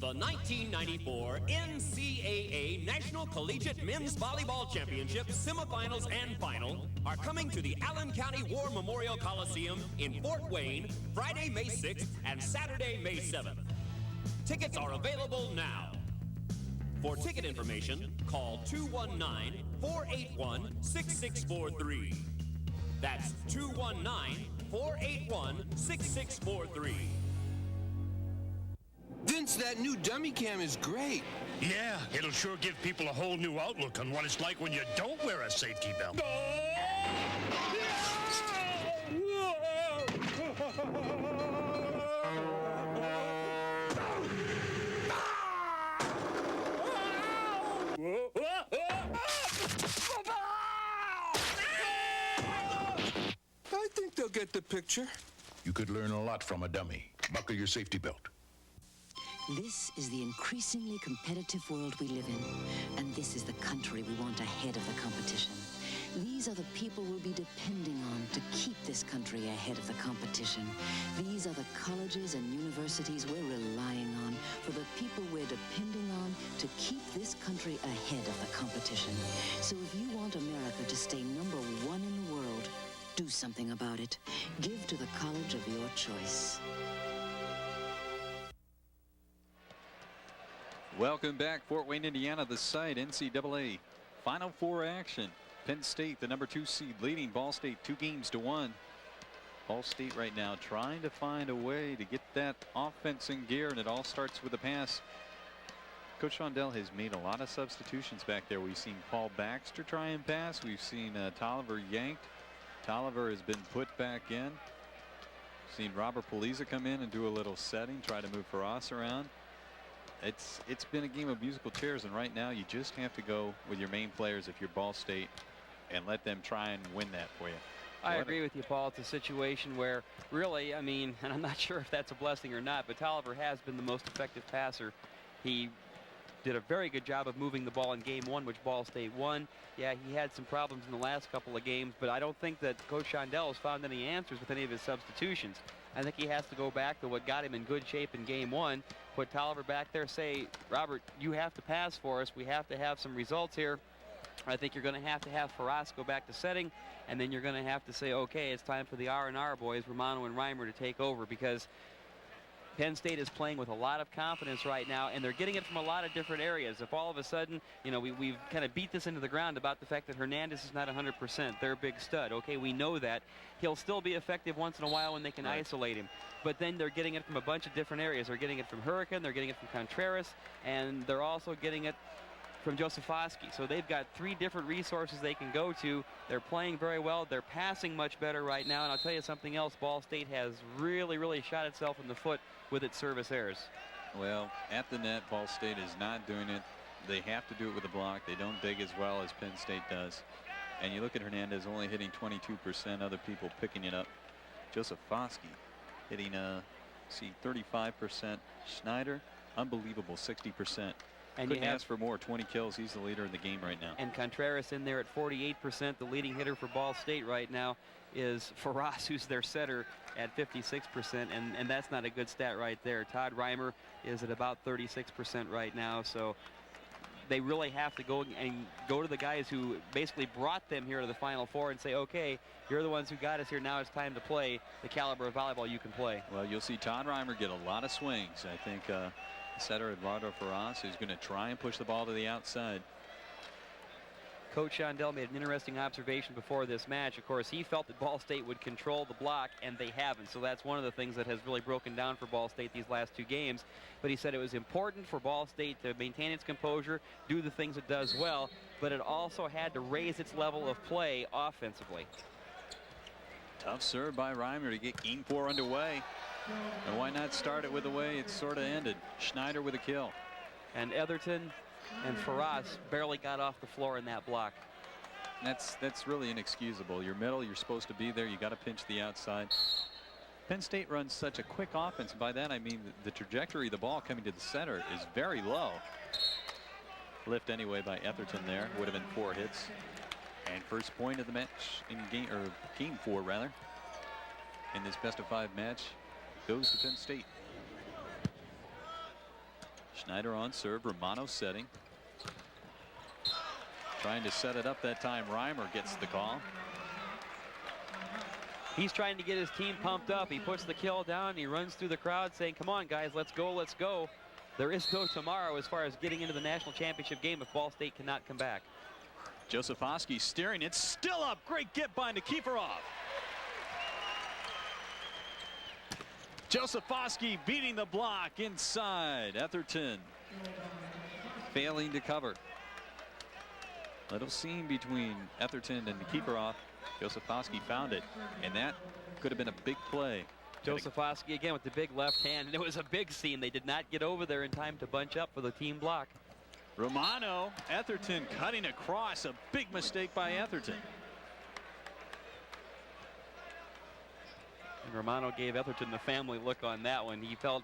Speaker 17: The 1994 NCAA National Collegiate Men's Volleyball Championship semifinals and final are coming to the Allen County War Memorial Coliseum in Fort Wayne, Friday, May 6th and Saturday, May 7th. Tickets are available now. For ticket information, call 219-481-6643. That's 219-481-6643.
Speaker 18: Vince, that new dummy cam is great.
Speaker 19: Yeah, it'll sure give people a whole new outlook on what it's like when you don't wear a safety belt.
Speaker 18: I think they'll get get the picture.
Speaker 11: You could learn a lot from a dummy. Buckle your safety belt.
Speaker 21: This is the increasingly competitive world we live in, and this is the country we want ahead of the competition. These are the people we'll be depending on to keep this country ahead of the competition. These are the colleges and universities we're relying on for the people we're depending on to keep this country ahead of the competition. So if you want America to stay #1 in the world, do something about it. Give to the college of your choice.
Speaker 1: Welcome back, Fort Wayne, Indiana, the site, NCAA Final Four action. Penn State, the #2 seed, leading Ball State 2-1. Ball State right now trying to find a way to get that offense in gear, and it all starts with a pass. Coach Shondell has made a lot of substitutions back there. We've seen Paul Baxter try and pass. We've seen Tolliver yanked. Tolliver has been put back in. We've seen Robert Poliza come in and do a little setting, try to move Faras around. It's been a game of musical chairs, and right now you just have to go with your main players if you're Ball State and let them try and win that for you.
Speaker 2: I agree with you, Paul. It's a situation where really, I mean, and I'm not sure if that's a blessing or not, but Tolliver has been the most effective passer. He did a very good job of moving the ball in game 1, which Ball State won. Yeah, he had some problems in the last couple of games, but I don't think that Coach Shondell has found any answers with any of his substitutions. I think he has to go back to what got him in good shape in game 1, put Tolliver back there, say, Robert, you have to pass for us. We have to have some results here. I think you're going to have Faras go back to setting, and then you're going to have to say, okay, it's time for the R&R boys, Romano and Reimer, to take over, because Penn State is playing with a lot of confidence right now, and they're getting it from a lot of different areas. If all of a sudden, you know, we've kind of beat this into the ground about the fact that Hernandez is not 100%. They're a big stud. Okay, we know that. He'll still be effective once in a while when they can isolate him. But then they're getting it from a bunch of different areas. They're getting it from Hurricane, they're getting it from Contreras, and they're also getting it from Josefowski. So they've got 3 different resources they can go to. They're playing very well. They're passing much better right now. And I'll tell you something else. Ball State has really shot itself in the foot with its service errors.
Speaker 1: Well, at the net, Ball State is not doing it. They have to do it with a block. They don't dig as well as Penn State does. And you look at Hernandez only hitting 22%, other people picking it up. Josefowski hitting 35%. Schneider, unbelievable, 60%. And couldn't ask for more. 20 kills. He's the leader in the game right now.
Speaker 2: And Contreras in there at 48%. The leading hitter for Ball State right now is Faras, who's their setter, at 56%. And that's not a good stat right there. Todd Reimer is at about 36% right now. So they really have to go to the guys who basically brought them here to the Final Four and say, okay, you're the ones who got us here. Now it's time to play the caliber of volleyball you can play.
Speaker 1: Well, you'll see Todd Reimer get a lot of swings. I think setter Eduardo Faras is going to try and push the ball to the outside.
Speaker 2: Coach Shondell made an interesting observation before this match. Of course, he felt that Ball State would control the block, and they haven't. So that's one of the things that has really broken down for Ball State these last 2 games. But he said it was important for Ball State to maintain its composure, do the things it does well, but it also had to raise its level of play offensively.
Speaker 1: Tough serve by Reimer to get Game 4 underway. And why not start it with the way it sort of ended? Schneider with a kill.
Speaker 2: And Etherton and Faras barely got off the floor in that block.
Speaker 1: That's really inexcusable. Your middle, you're supposed to be there. You got to pinch the outside. Penn State runs such a quick offense. By that I mean the trajectory of the ball coming to the center is very low. Lift anyway by Etherton there. Would have been 4 hits. And first point of the match in game 4 rather. In this best-of-5 match goes to Penn State. Schneider on serve, Romano setting. Trying to set it up that time. Reimer gets the call.
Speaker 2: He's trying to get his team pumped up. He puts the kill down. He runs through the crowd saying, come on, guys, let's go, let's go. There is no tomorrow as far as getting into the national championship game if Ball State cannot come back.
Speaker 1: Josefowski steering. It's still up. Great get by Nikiforov. Josefowski beating the block inside. Etherton failing to cover. Little seam between Etherton and Nikiforov. Josefowski found it, and that could have been a big play.
Speaker 2: Josefowski again with the big left hand, and it was a big seam. They did not get over there in time to bunch up for the team block.
Speaker 1: Romano, Etherton cutting across. A big mistake by Etherton.
Speaker 2: Romano gave Etherton the family look on that one. He felt,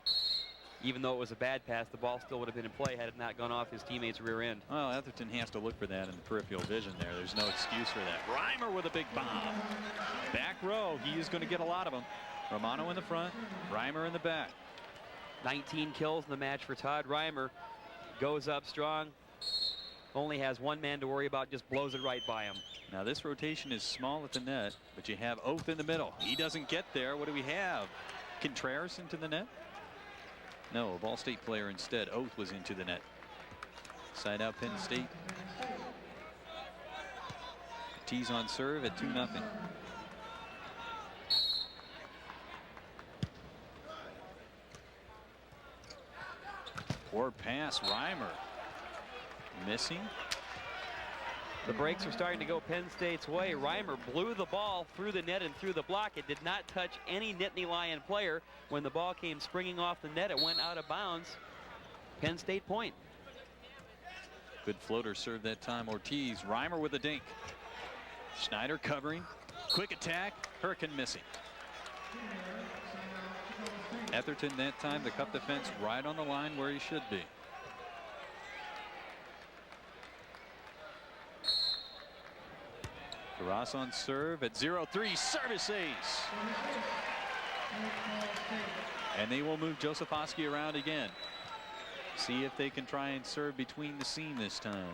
Speaker 2: even though it was a bad pass, the ball still would have been in play had it not gone off his teammate's rear end.
Speaker 1: Well, Etherton has to look for that in the peripheral vision there. There's no excuse for that. Reimer with a big bomb. Back row, he is going to get a lot of them. Romano in the front, Reimer in the back.
Speaker 2: 19 kills in the match for Todd Reimer. Goes up strong. Only has one man to worry about, just blows it right by him.
Speaker 1: Now this rotation is small at the net, but you have Oath in the middle. He doesn't get there. What do we have? Contreras into the net? No, a Ball State player instead. Oath was into the net. Side out Penn State. Tees on serve at 2-0. Forward pass, Reimer. Missing.
Speaker 2: The breaks are starting to go Penn State's way. Reimer blew the ball through the net and through the block. It did not touch any Nittany Lion player. When the ball came springing off the net, it went out of bounds. Penn State point.
Speaker 1: Good floater serve that time. Ortiz. Reimer with a dink. Schneider covering. Quick attack. Hurricane missing. Etherton that time, the cup defense right on the line where he should be. Ross on serve at 0-3. Service ace. And they will move Josefowski around again. See if they can try and serve between the seam this time.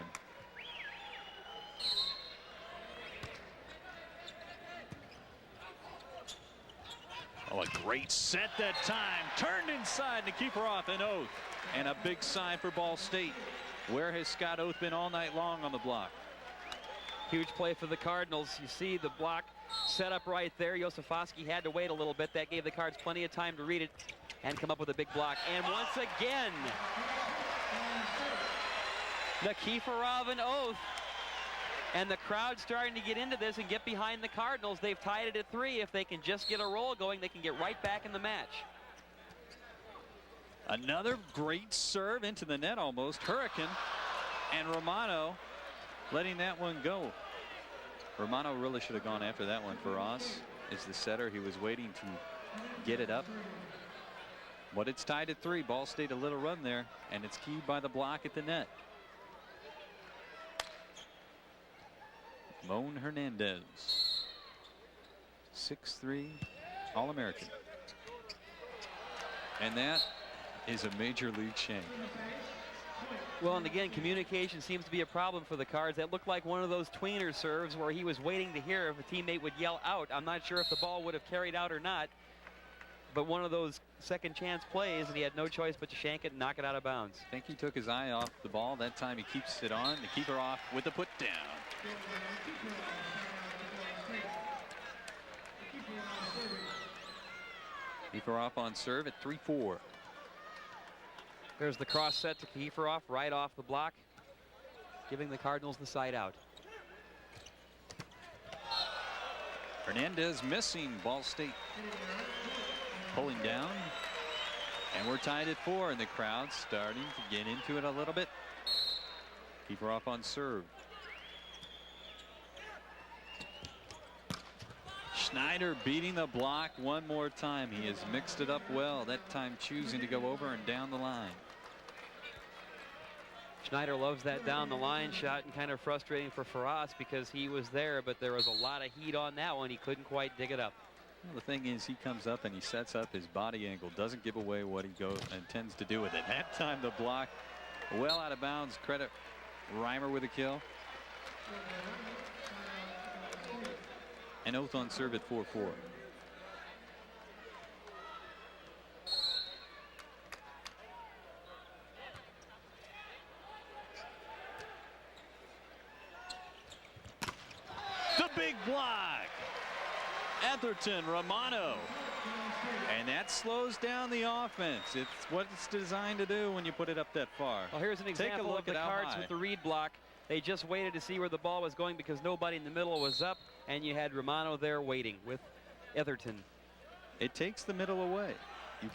Speaker 1: Oh, a great set that time. Turned inside to keep her off an Oath. And a big sign for Ball State. Where has Scott Oath been all night long on the block?
Speaker 2: Huge play for the Cardinals. You see the block set up right there. Josefowski had to wait a little bit. That gave the Cards plenty of time to read it and come up with a big block. And once again, Nikiforov and Oath. And the crowd starting to get into this and get behind the Cardinals. They've tied it at 3. If they can just get a roll going, they can get right back in the match.
Speaker 1: Another great serve into the net almost. Hurricane and Romano letting that one go. Romano really should have gone after that one. For Ross is the setter. He was waiting to get it up. But it's tied at 3. Ball State a little run there, and it's keyed by the block at the net. Moan Hernandez, 6'3", All-American. And that is a major league shame.
Speaker 2: Well, and again, communication seems to be a problem for the Cards. That looked like one of those tweener serves where he was waiting to hear if a teammate would yell out. I'm not sure if the ball would have carried out or not, but one of those second chance plays, and he had no choice but to shank it and knock it out of bounds.
Speaker 1: I think he took his eye off the ball. That time he keeps it on. The keeper off with the put down. Keeper off on serve at 3-4.
Speaker 2: There's the cross set to Nikiforov right off the block, giving the Cardinals the side out.
Speaker 1: Hernandez missing. Ball State pulling down. And we're tied at 4, and the crowd starting to get into it a little bit. Keeper off on serve. Schneider beating the block one more time. He has mixed it up well. That time choosing to go over and down the line.
Speaker 2: Schneider loves that down the line shot, and kind of frustrating for Ferraz because he was there, but there was a lot of heat on that one. He couldn't quite dig it up.
Speaker 1: Well, the thing is, he comes up and he sets up his body angle, doesn't give away what he intends to do with it. That time the block well out of bounds. Credit Reimer with a kill. And Oath on serve at 4-4. The big block. Etherton, Romano. And that slows down the offense. It's what it's designed to do when you put it up that far.
Speaker 2: Well, here's an example of the Cards with the read block. They just waited to see where the ball was going because nobody in the middle was up, and you had Romano there waiting with Etherton.
Speaker 1: It takes the middle away. You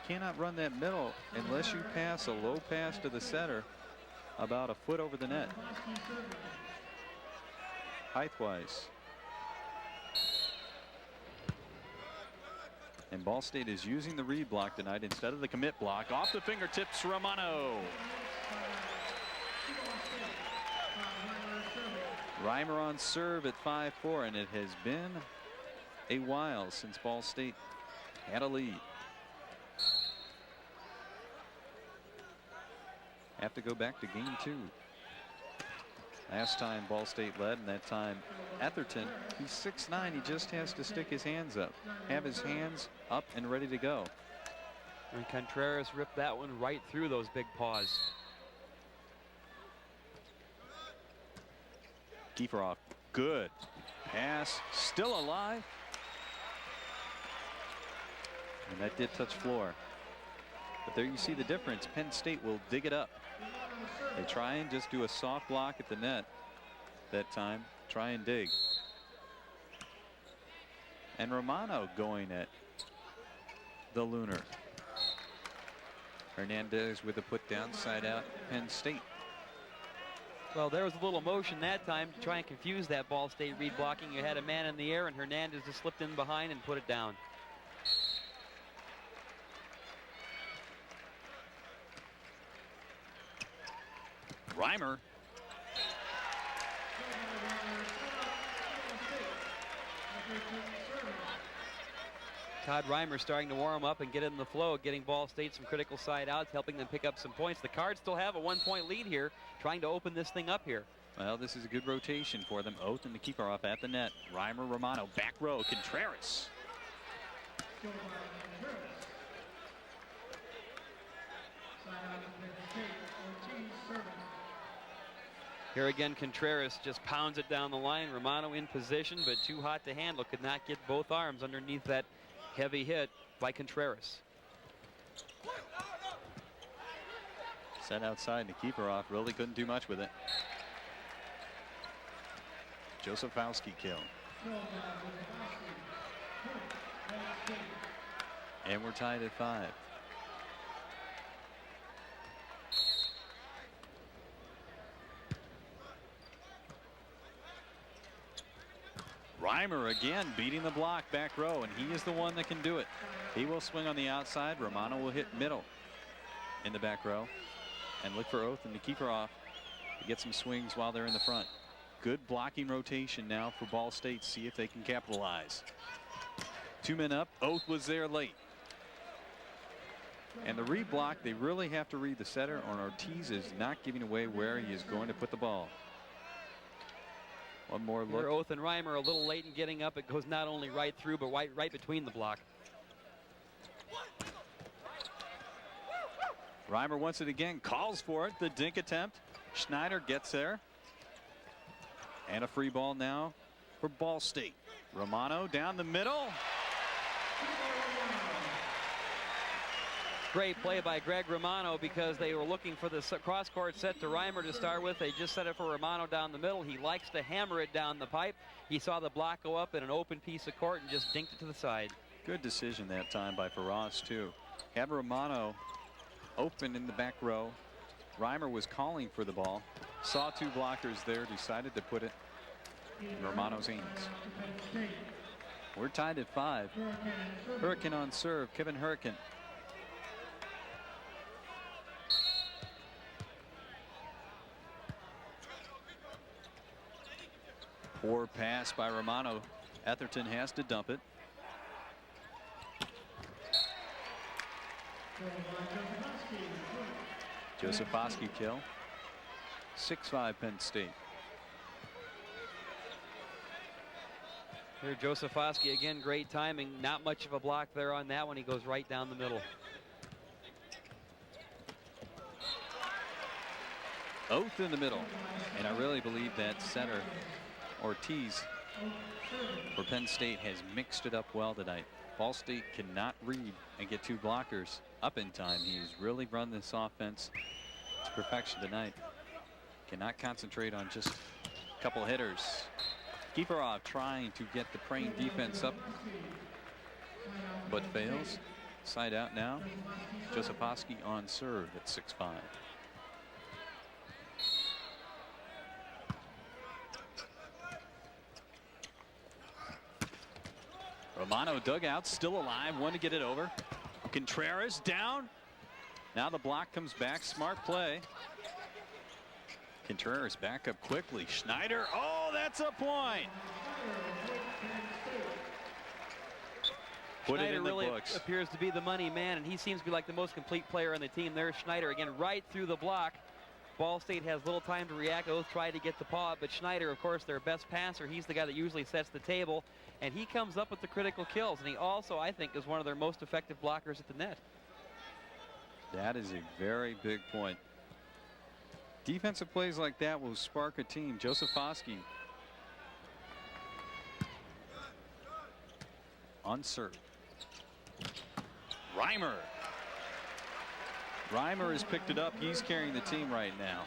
Speaker 1: cannot run that middle unless you pass a low pass to the setter about a foot over the net. Height-wise. And Ball State is using the read block tonight instead of the commit block. Off the fingertips, Romano. Reimer on serve at 5-4, and it has been a while since Ball State had a lead. Have to go back to game 2. Last time Ball State led, and that time Etherton, he's 6'9", he just has to stick his hands up, have his hands up and ready to go.
Speaker 2: And Contreras ripped that one right through those big paws.
Speaker 1: Kieferoff, good pass, still alive. And that did touch floor. But there you see the difference. Penn State will dig it up. They try and just do a soft block at the net that time. Try and dig. And Romano going at the Lunar. Hernandez with a put down, side out, Penn State.
Speaker 2: Well, there was a little motion that time to try and confuse that Ball State read blocking. You had a man in the air, and Hernandez just slipped in behind and put it down.
Speaker 1: Reimer.
Speaker 2: Todd Reimer starting to warm up and get in the flow, getting Ball State some critical side outs, helping them pick up some points. The Cards still have a 1-point lead here, trying to open this thing up here.
Speaker 1: Well, this is a good rotation for them. Oath and the keeper off at the net. Reimer, Romano, back row, Contreras.
Speaker 2: Here again, Contreras just pounds it down the line. Romano in position, but too hot to handle. Could not get both arms underneath that heavy hit by Contreras.
Speaker 1: Set outside, the keeper off. Really couldn't do much with it. Josephowski kill. And we're tied at 5. Reimer again beating the block back row, and he is the one that can do it. He will swing on the outside. Romano will hit middle in the back row and look for Oath and the keeper off to get some swings while they're in the front. Good blocking rotation now for Ball State. See if they can capitalize. 2 men up. Oath was there late. And the read block, they really have to read the setter, or Ortiz is not giving away where he is going to put the ball. One more look.
Speaker 2: Here, Oath and Reimer a little late in getting up. It goes not only right through, but right between the block.
Speaker 1: Reimer wants it again, calls for it. The dink attempt. Schneider gets there. And a free ball now for Ball State. Romano down the middle.
Speaker 2: Great play by Greg Romano, because they were looking for the cross-court set to Reimer to start with. They just set it for Romano down the middle. He likes to hammer it down the pipe. He saw the block go up in an open piece of court and just dinked it to the side.
Speaker 1: Good decision that time by Ferraz, too. Had Romano open in the back row. Reimer was calling for the ball. Saw 2 blockers there, decided to put it in Romano's hands. We're tied at 5. Hurricane on serve, Kevin Hurricane. Poor pass by Romano. Etherton has to dump it. Josephowski kill. 6-5 Penn State.
Speaker 2: Here, Josephowski again, great timing. Not much of a block there on that one. He goes right down the middle.
Speaker 1: Oath in the middle. And I really believe that center, Ortiz, for Penn State, has mixed it up well tonight. Ball State cannot read and get 2 blockers up in time. He's really run this offense to perfection tonight. Cannot concentrate on just a couple hitters. Kieferoff trying to get the praying defense up, but fails. Side out now. Josephowski on serve at 6-5. Romano dugout still alive. One to get it over. Contreras down. Now the block comes back. Smart play. Contreras back up quickly. Schneider. Oh, that's a point. Put it in the
Speaker 2: really
Speaker 1: books.
Speaker 2: Appears to be the money man, and he seems to be like the most complete player on the team. There's Schneider again right through the block. Ball State has little time to react. Both try to get the paw, but Schneider, of course, their best passer. He's the guy that usually sets the table, and he comes up with the critical kills. And he also, I think, is one of their most effective blockers at the net.
Speaker 1: That is a very big point. Defensive plays like that will spark a team. Josefowski on serve. Reimer has picked it up. He's carrying the team right now.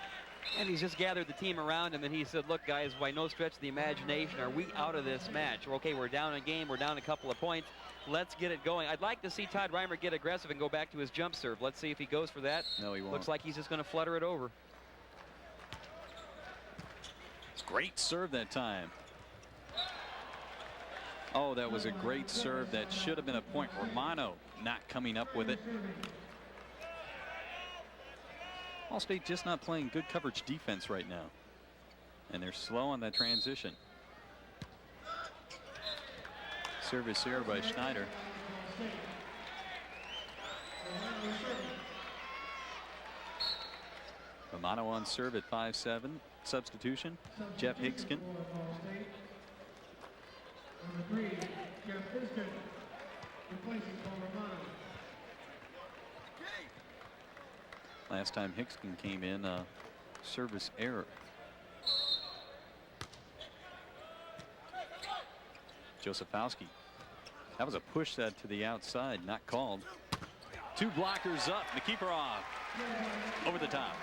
Speaker 2: And he's just gathered the team around him, and he said, look, guys, by no stretch of the imagination are we out of this match. Okay, we're down a game. We're down a couple of points. Let's get it going. I'd like to see Todd Reimer get aggressive and go back to his jump serve. Let's see if he goes for that.
Speaker 1: No, he won't.
Speaker 2: Looks like he's just going to flutter it over.
Speaker 1: Great serve that time. Oh, that was a great serve. That should have been a point. Romano not coming up with it. Ball State just not playing good coverage defense right now. And they're slow on that transition. Service here by Schneider. Romano on serve at 5-7. Substitution, Jeff Higskin. Last time Higskin came in, service error. Josefowski. That was a push set to the outside, not called. Two blockers up. Nikiforov over the top.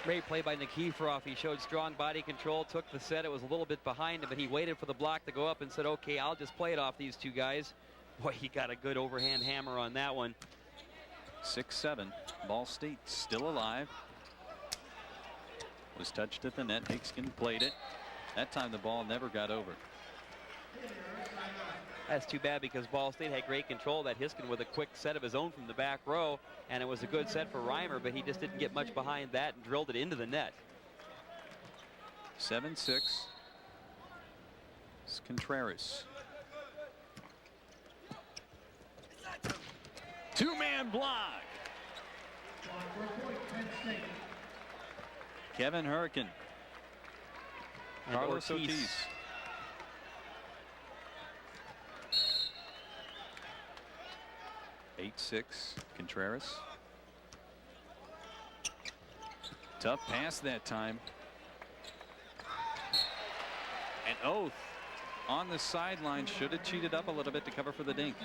Speaker 2: Great play by Nikiforov. He showed strong body control, took the set. It was a little bit behind him, but he waited for the block to go up and said, okay, I'll just play it off these two guys. Boy, he got a good overhand hammer on that one.
Speaker 1: 6-7. Ball State still alive. Was touched at the net. Higskin played it. That time the ball never got over.
Speaker 2: That's too bad because Ball State had great control. That Higskin with a quick set of his own from the back row, and it was a good set for Reimer, but he just didn't get much behind that and drilled it into the net.
Speaker 1: 7-6. It's Contreras. Two-man block. Kevin Hurricane. Carlos Ortiz. Eight-six. Contreras. Tough pass that time. And Oath on the sideline should have cheated up a little bit to cover for the dink.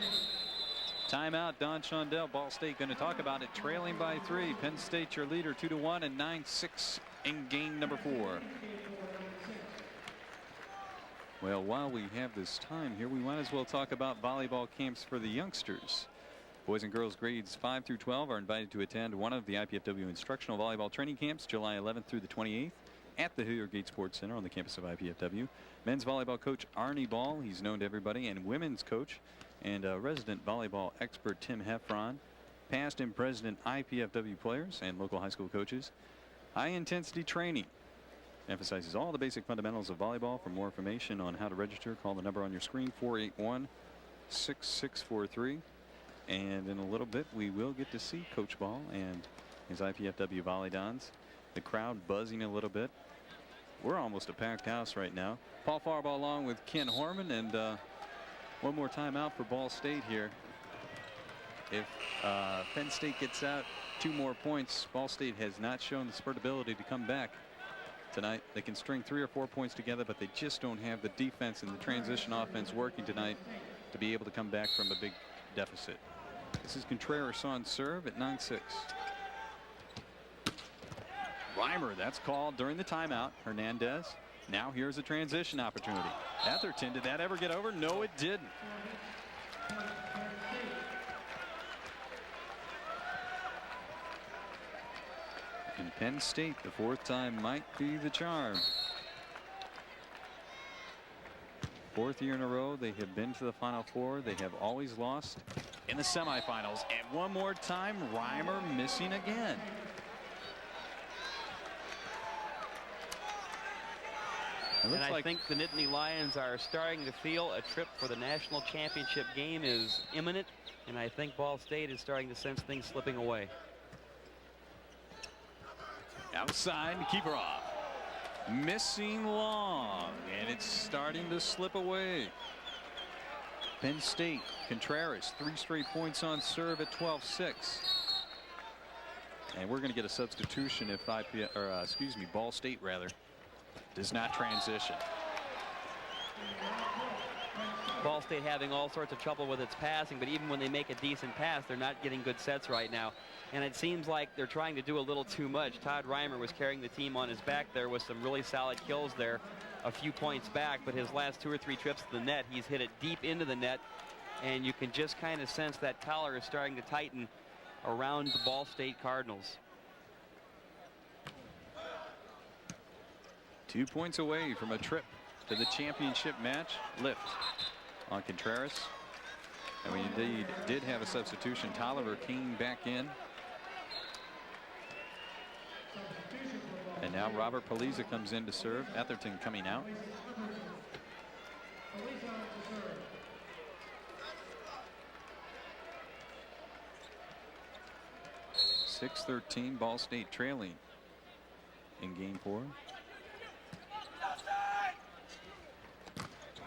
Speaker 1: Timeout, Don Shondell. Ball State going to talk about it, trailing by 3. Penn State your leader 2-1 and 9-6 in game number 4. Well, while we have this time here, we might as well talk about volleyball camps for the youngsters. Boys and girls grades 5 through 12 are invited to attend one of the IPFW instructional volleyball training camps July 11th through the 28th at the Hilliard Gate Sports Center on the campus of IPFW. Men's volleyball coach Arnie Ball, he's known to everybody, and women's coach and resident volleyball expert Tim Heffron, past and present IPFW players and local high school coaches. High intensity training emphasizes all the basic fundamentals of volleyball. For more information on how to register, call the number on your screen, 481-6643. And in a little bit, we will get to see Coach Ball and his IPFW Volleydons. The crowd buzzing a little bit. We're almost a packed house right now. Paul Farbaugh along with Ken Horman, and one more timeout for Ball State here. If Penn State gets out 2 more points, Ball State has not shown the spurt ability to come back tonight. They can string 3 or 4 points together, but they just don't have the defense and the transition offense working tonight to be able to come back from a big deficit. This is Contreras on serve at 9-6. Reimer, that's called during the timeout. Hernandez. Now here's a transition opportunity. Etherton, did that ever get over? No, it didn't. In Penn State, the 4th time might be the charm. 4th year in a row they have been to the Final Four. They have always lost in the semifinals. And one more time, Reimer missing again.
Speaker 2: And I think the Nittany Lions are starting to feel a trip for the national championship game is imminent. And I think Ball State is starting to sense things slipping away.
Speaker 1: Outside to keep her off. Missing long, and it's starting to slip away. Penn State, Contreras, 3 straight points on serve at 12-6. And we're going to get a substitution if Ball State rather does not transition.
Speaker 2: Ball State having all sorts of trouble with its passing, but even when they make a decent pass, they're not getting good sets right now. And it seems like they're trying to do a little too much. Todd Reimer was carrying the team on his back there with some really solid kills there a few points back, but his last 2 or 3 trips to the net, he's hit it deep into the net, and you can just kind of sense that collar is starting to tighten around the Ball State Cardinals.
Speaker 1: 2 points away from a trip to the championship match. Lift on Contreras. And we indeed did have a substitution. Tolliver came back in. And now Robert Paliza comes in to serve. Etherton coming out. .613 Ball State trailing in game 4.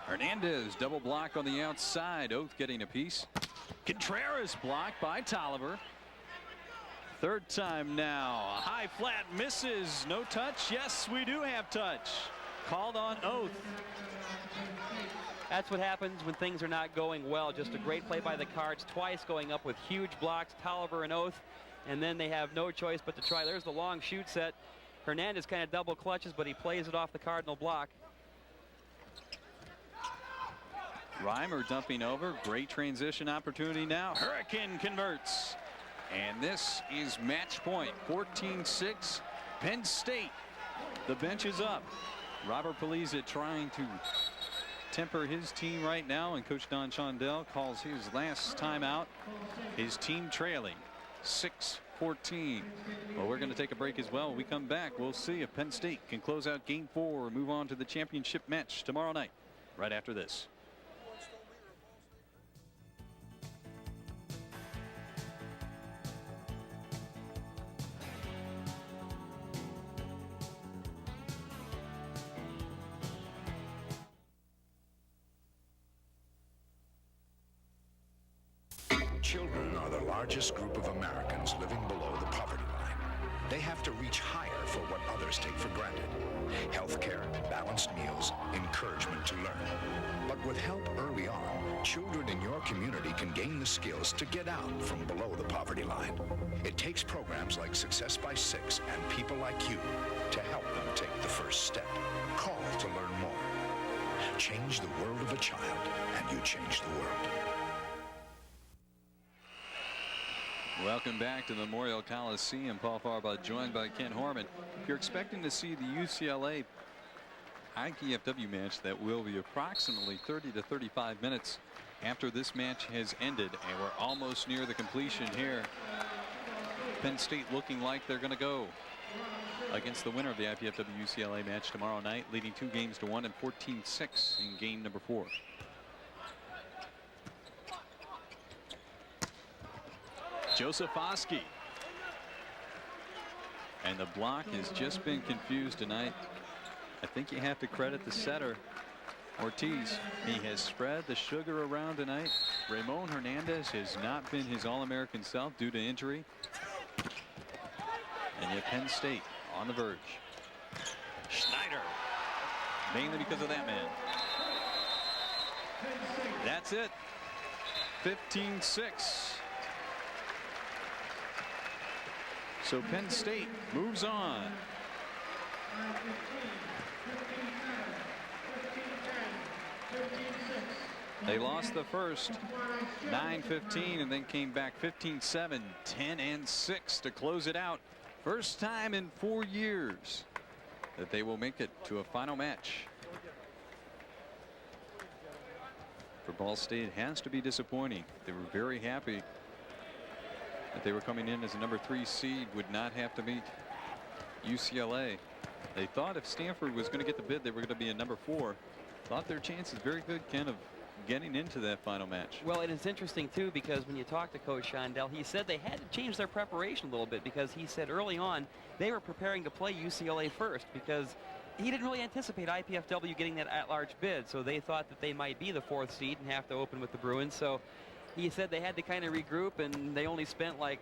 Speaker 1: Hernandez double block on the outside. Oath getting a piece. Contreras blocked by Tolliver. 3rd time now. High flat misses. No touch. Yes, we do have touch. Called on Oath.
Speaker 2: That's what happens when things are not going well. Just a great play by the Cards, twice going up with huge blocks, Tolliver and Oath, and then they have no choice but to try. There's the long shoot set. Hernandez kind of double clutches, but he plays it off the Cardinal block.
Speaker 1: Reimer dumping over. Great transition opportunity now. Hurricane converts. And this is match point. 14-6. Penn State. The bench is up. Robert Paliza trying to temper his team right now, and Coach Don Shondell calls his last time out. His team trailing 6-14. Well, we're going to take a break as well. When we come back, we'll see if Penn State can close out game 4 and move on to the championship match tomorrow night, right after this.
Speaker 11: Children are the largest group of Americans living below the poverty line. They have to reach higher for what others take for granted. Health care, balanced meals, encouragement to learn. But with help early on, children in your community can gain the skills to get out from below the poverty line. It takes programs like Success by 6 and people like you to help them take the first step. Call to learn more. Change the world of a child, and you change the world.
Speaker 1: Welcome back to the Memorial Coliseum. Paul Farbaugh joined by Ken Horman. If you're expecting to see the UCLA IPFW match, that will be approximately 30 to 35 minutes after this match has ended, and we're almost near the completion here. Penn State looking like they're going to go against the winner of the IPFW UCLA match tomorrow night, leading 2-1 and 14-6 in game number 4. Joseph Oski. And the block has just been confused tonight. I think you have to credit the setter, Ortiz. He has spread the sugar around tonight. Ramon Hernandez has not been his All-American self due to injury. And yet Penn State on the verge. Schneider. Mainly because of that man. That's it. 15-6. So Penn State moves on. They lost the first 9-15 and then came back 15-7, 10-6 to close it out. First time in 4 years that they will make it to a final match. for Ball State has to be disappointing. They were very happy that they were coming in as a number 3 seed, would not have to meet UCLA. They thought if Stanford was going to get the bid, they were going to be a number 4. Thought their chances very good, Ken, of getting into that final match.
Speaker 2: Well, it is interesting too, because when you talk to Coach Shondell, he said they had to change their preparation a little bit, because he said early on they were preparing to play UCLA first, because he didn't really anticipate IPFW getting that at-large bid, so they thought that they might be the 4th seed and have to open with the Bruins. So he said they had to kind of regroup, and they only spent like,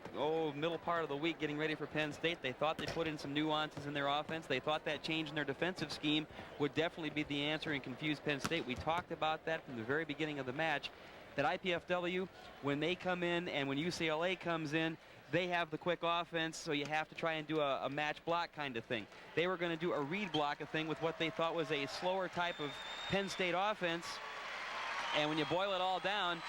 Speaker 2: middle part of the week getting ready for Penn State. They thought they put in some nuances in their offense. They thought that change in their defensive scheme would definitely be the answer and confuse Penn State. We talked about that from the very beginning of the match, that IPFW, when they come in and when UCLA comes in, they have the quick offense, so you have to try and do a match block kind of thing. They were going to do a read block thing with what they thought was a slower type of Penn State offense, and when you boil it all down,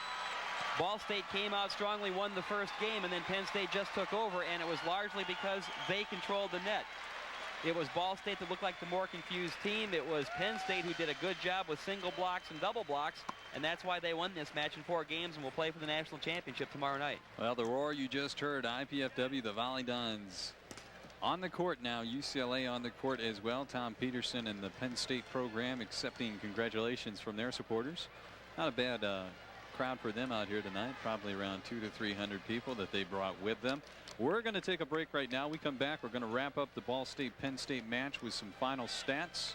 Speaker 2: Ball State came out strongly, won the first game, and then Penn State just took over, and it was largely because they controlled the net. It was Ball State that looked like the more confused team. It was Penn State who did a good job with single blocks and double blocks, and that's why they won this match in 4 games and will play for the national championship tomorrow night.
Speaker 1: Well, the roar you just heard, IPFW, the Volleyball on the court now, UCLA on the court as well. Tom Peterson and the Penn State program accepting congratulations from their supporters. Not a bad crowd for them out here tonight, probably around 200 to 300 people that they brought with them. We're going to take a break right now. We come back, we're going to wrap up the Ball State Penn State match with some final stats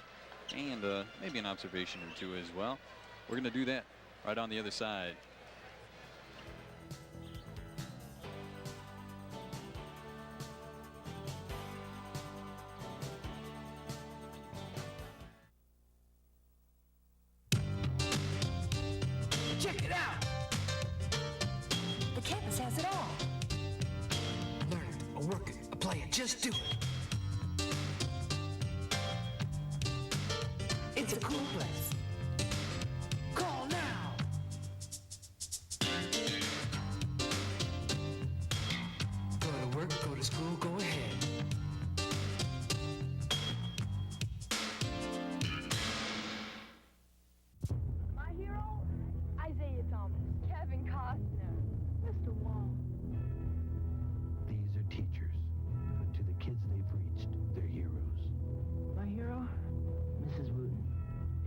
Speaker 1: and maybe an observation or two as well. We're going to do that right on the other side.
Speaker 5: Check it out!
Speaker 4: The campus has it all.
Speaker 5: Learn it, or work it, or play it, just do it.
Speaker 4: It's a cool place.
Speaker 5: Call now! Go to work, go to school, go ahead.
Speaker 12: My hero? Isaiah Thomas, Kevin Costner, Mr. Wong.
Speaker 13: These are teachers, but to the kids they've reached, they're heroes.
Speaker 14: My hero? Mrs. Wooten.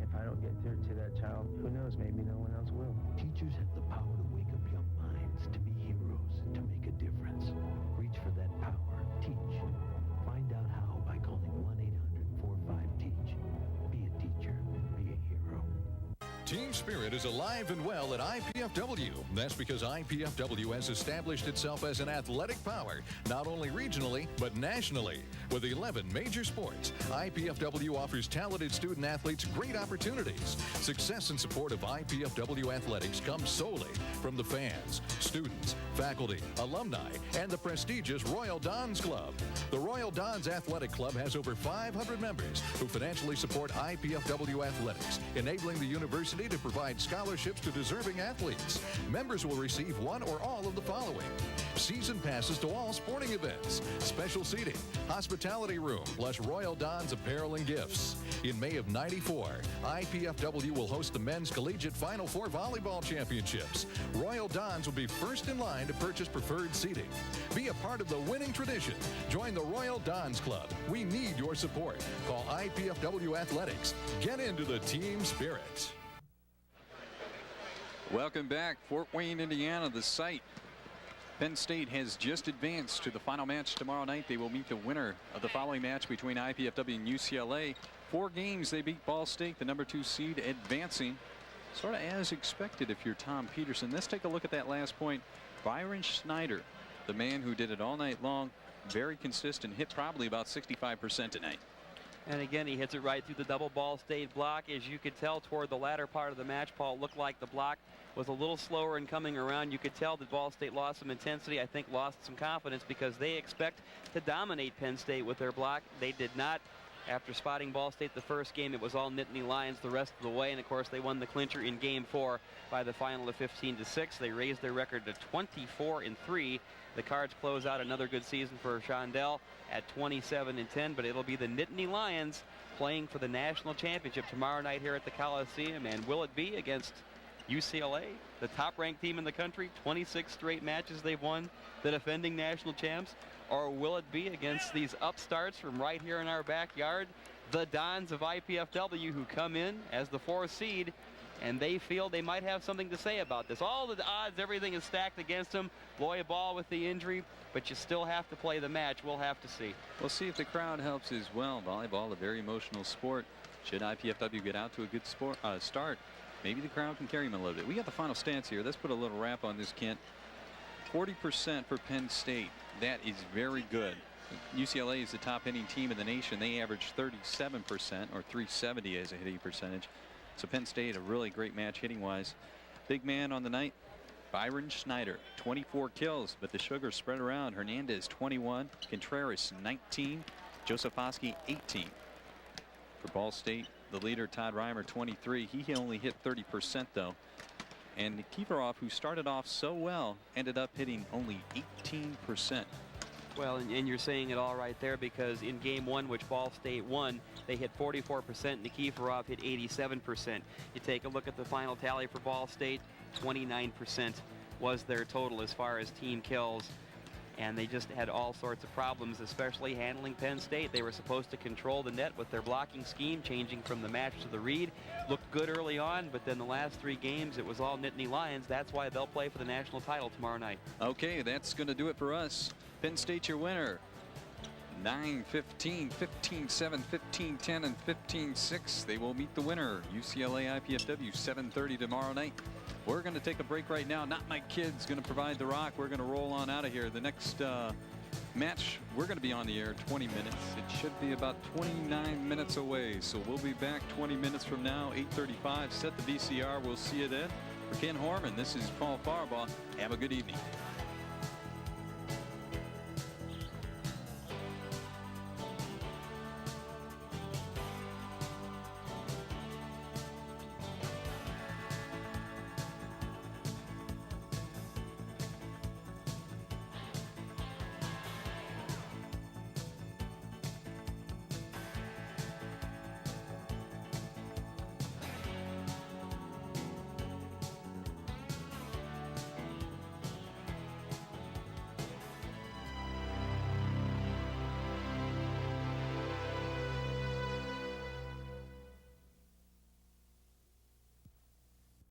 Speaker 14: If I don't get through to that child, who knows, maybe no one else will.
Speaker 13: Teachers have the power to wake up young minds, to be heroes, to make a difference. Reach for that power. Teach. Find out how by calling 1-800-45-TEACH. Be a teacher. Be a hero.
Speaker 3: Team spirit is alive and well at IPFW. That's because IPFW has established itself as an athletic power, not only regionally, but nationally. With 11 major sports, IPFW offers talented student athletes great opportunities. Success and support of IPFW athletics comes solely from the fans, students, faculty, alumni, and the prestigious Royal Dons Club. The Royal Dons Athletic Club has over 500 members who financially support IPFW athletics, enabling the university to provide scholarships to deserving athletes. Members will receive one or all of the following: season passes to all sporting events, special seating, hospitality room, plus Royal Dons apparel and gifts. In May of '94, IPFW will host the men's collegiate Final Four volleyball championships. Royal Dons will be first in line to purchase preferred seating. Be a part of the winning tradition. Join the Royal Dons Club. We need your support. Call IPFW Athletics. Get into the team spirit.
Speaker 1: Welcome back, Fort Wayne, Indiana, the site. Penn State has just advanced to the final match tomorrow night. They will meet the winner of the following match between IPFW and UCLA. 4 games, they beat Ball State, the number 2 seed, advancing sort of as expected if you're Tom Peterson. Let's take a look at that last point. Byron Schneider, the man who did it all night long, very consistent, hit probably about 65% tonight.
Speaker 2: And again, he hits it right through the double Ball State block. As you could tell toward the latter part of the match, Paul, looked like the block was a little slower in coming around. You could tell that Ball State lost some intensity, I think lost some confidence, because they expect to dominate Penn State with their block. They did not. After spotting Ball State the first game, it was all Nittany Lions the rest of the way, and of course they won the clincher in game 4 by the final of 15-6. They raised their record to 24-3. The Cards close out another good season for Shondell at 27-10, but it'll be the Nittany Lions playing for the national championship tomorrow night here at the Coliseum. And will it be against UCLA, the top-ranked team in the country, 26 straight matches they've won, the defending national champs? Or will it be against these upstarts from right here in our backyard, the Dons of IPFW, who come in as the 4th seed, and they feel they might have something to say about this? All the odds, everything is stacked against them. Volleyball with the injury, but you still have to play the match. We'll have to see.
Speaker 1: We'll see if the crowd helps as well. Volleyball, a very emotional sport. Should IPFW get out to a good start, maybe the crowd can carry them a little bit. We got the final stats here. Let's put a little wrap on this, Kent. 40% for Penn State. That is very good. UCLA is the top hitting team in the nation. They average 37%, or 370 as a hitting percentage. So Penn State, a really great match hitting-wise. Big man on the night, Byron Schneider, 24 kills, but the sugar spread around. Hernandez, 21. Contreras, 19. Josefowski, 18. For Ball State, the leader, Todd Reimer, 23. He only hit 30%, though. And Nikiforov, who started off so well, ended up hitting only 18%.
Speaker 2: Well, and you're saying it all right there, because in game 1, which Ball State won, they hit 44%. Nikiforov hit 87%. You take a look at the final tally for Ball State, 29% was their total as far as team kills. And they just had all sorts of problems, especially handling Penn State. They were supposed to control the net with their blocking scheme, changing from the match to the read. Looked good early on, but then the last 3 games, it was all Nittany Lions. That's why they'll play for the national title tomorrow night.
Speaker 1: Okay, that's going to do it for us. Penn State, your winner. 9-15, 15-7, 15-10, and 15-6. They will meet the winner, UCLA IPFW, 7:30 tomorrow night. We're going to take a break right now. Not My Kid's going to provide the rock. We're going to roll on out of here. The next match, we're going to be on the air 20 minutes. It should be about 29 minutes away. So we'll be back 20 minutes from now, 8:35. Set the VCR. We'll see you then. For Ken Horman, this is Paul Farbaugh. Have a good evening.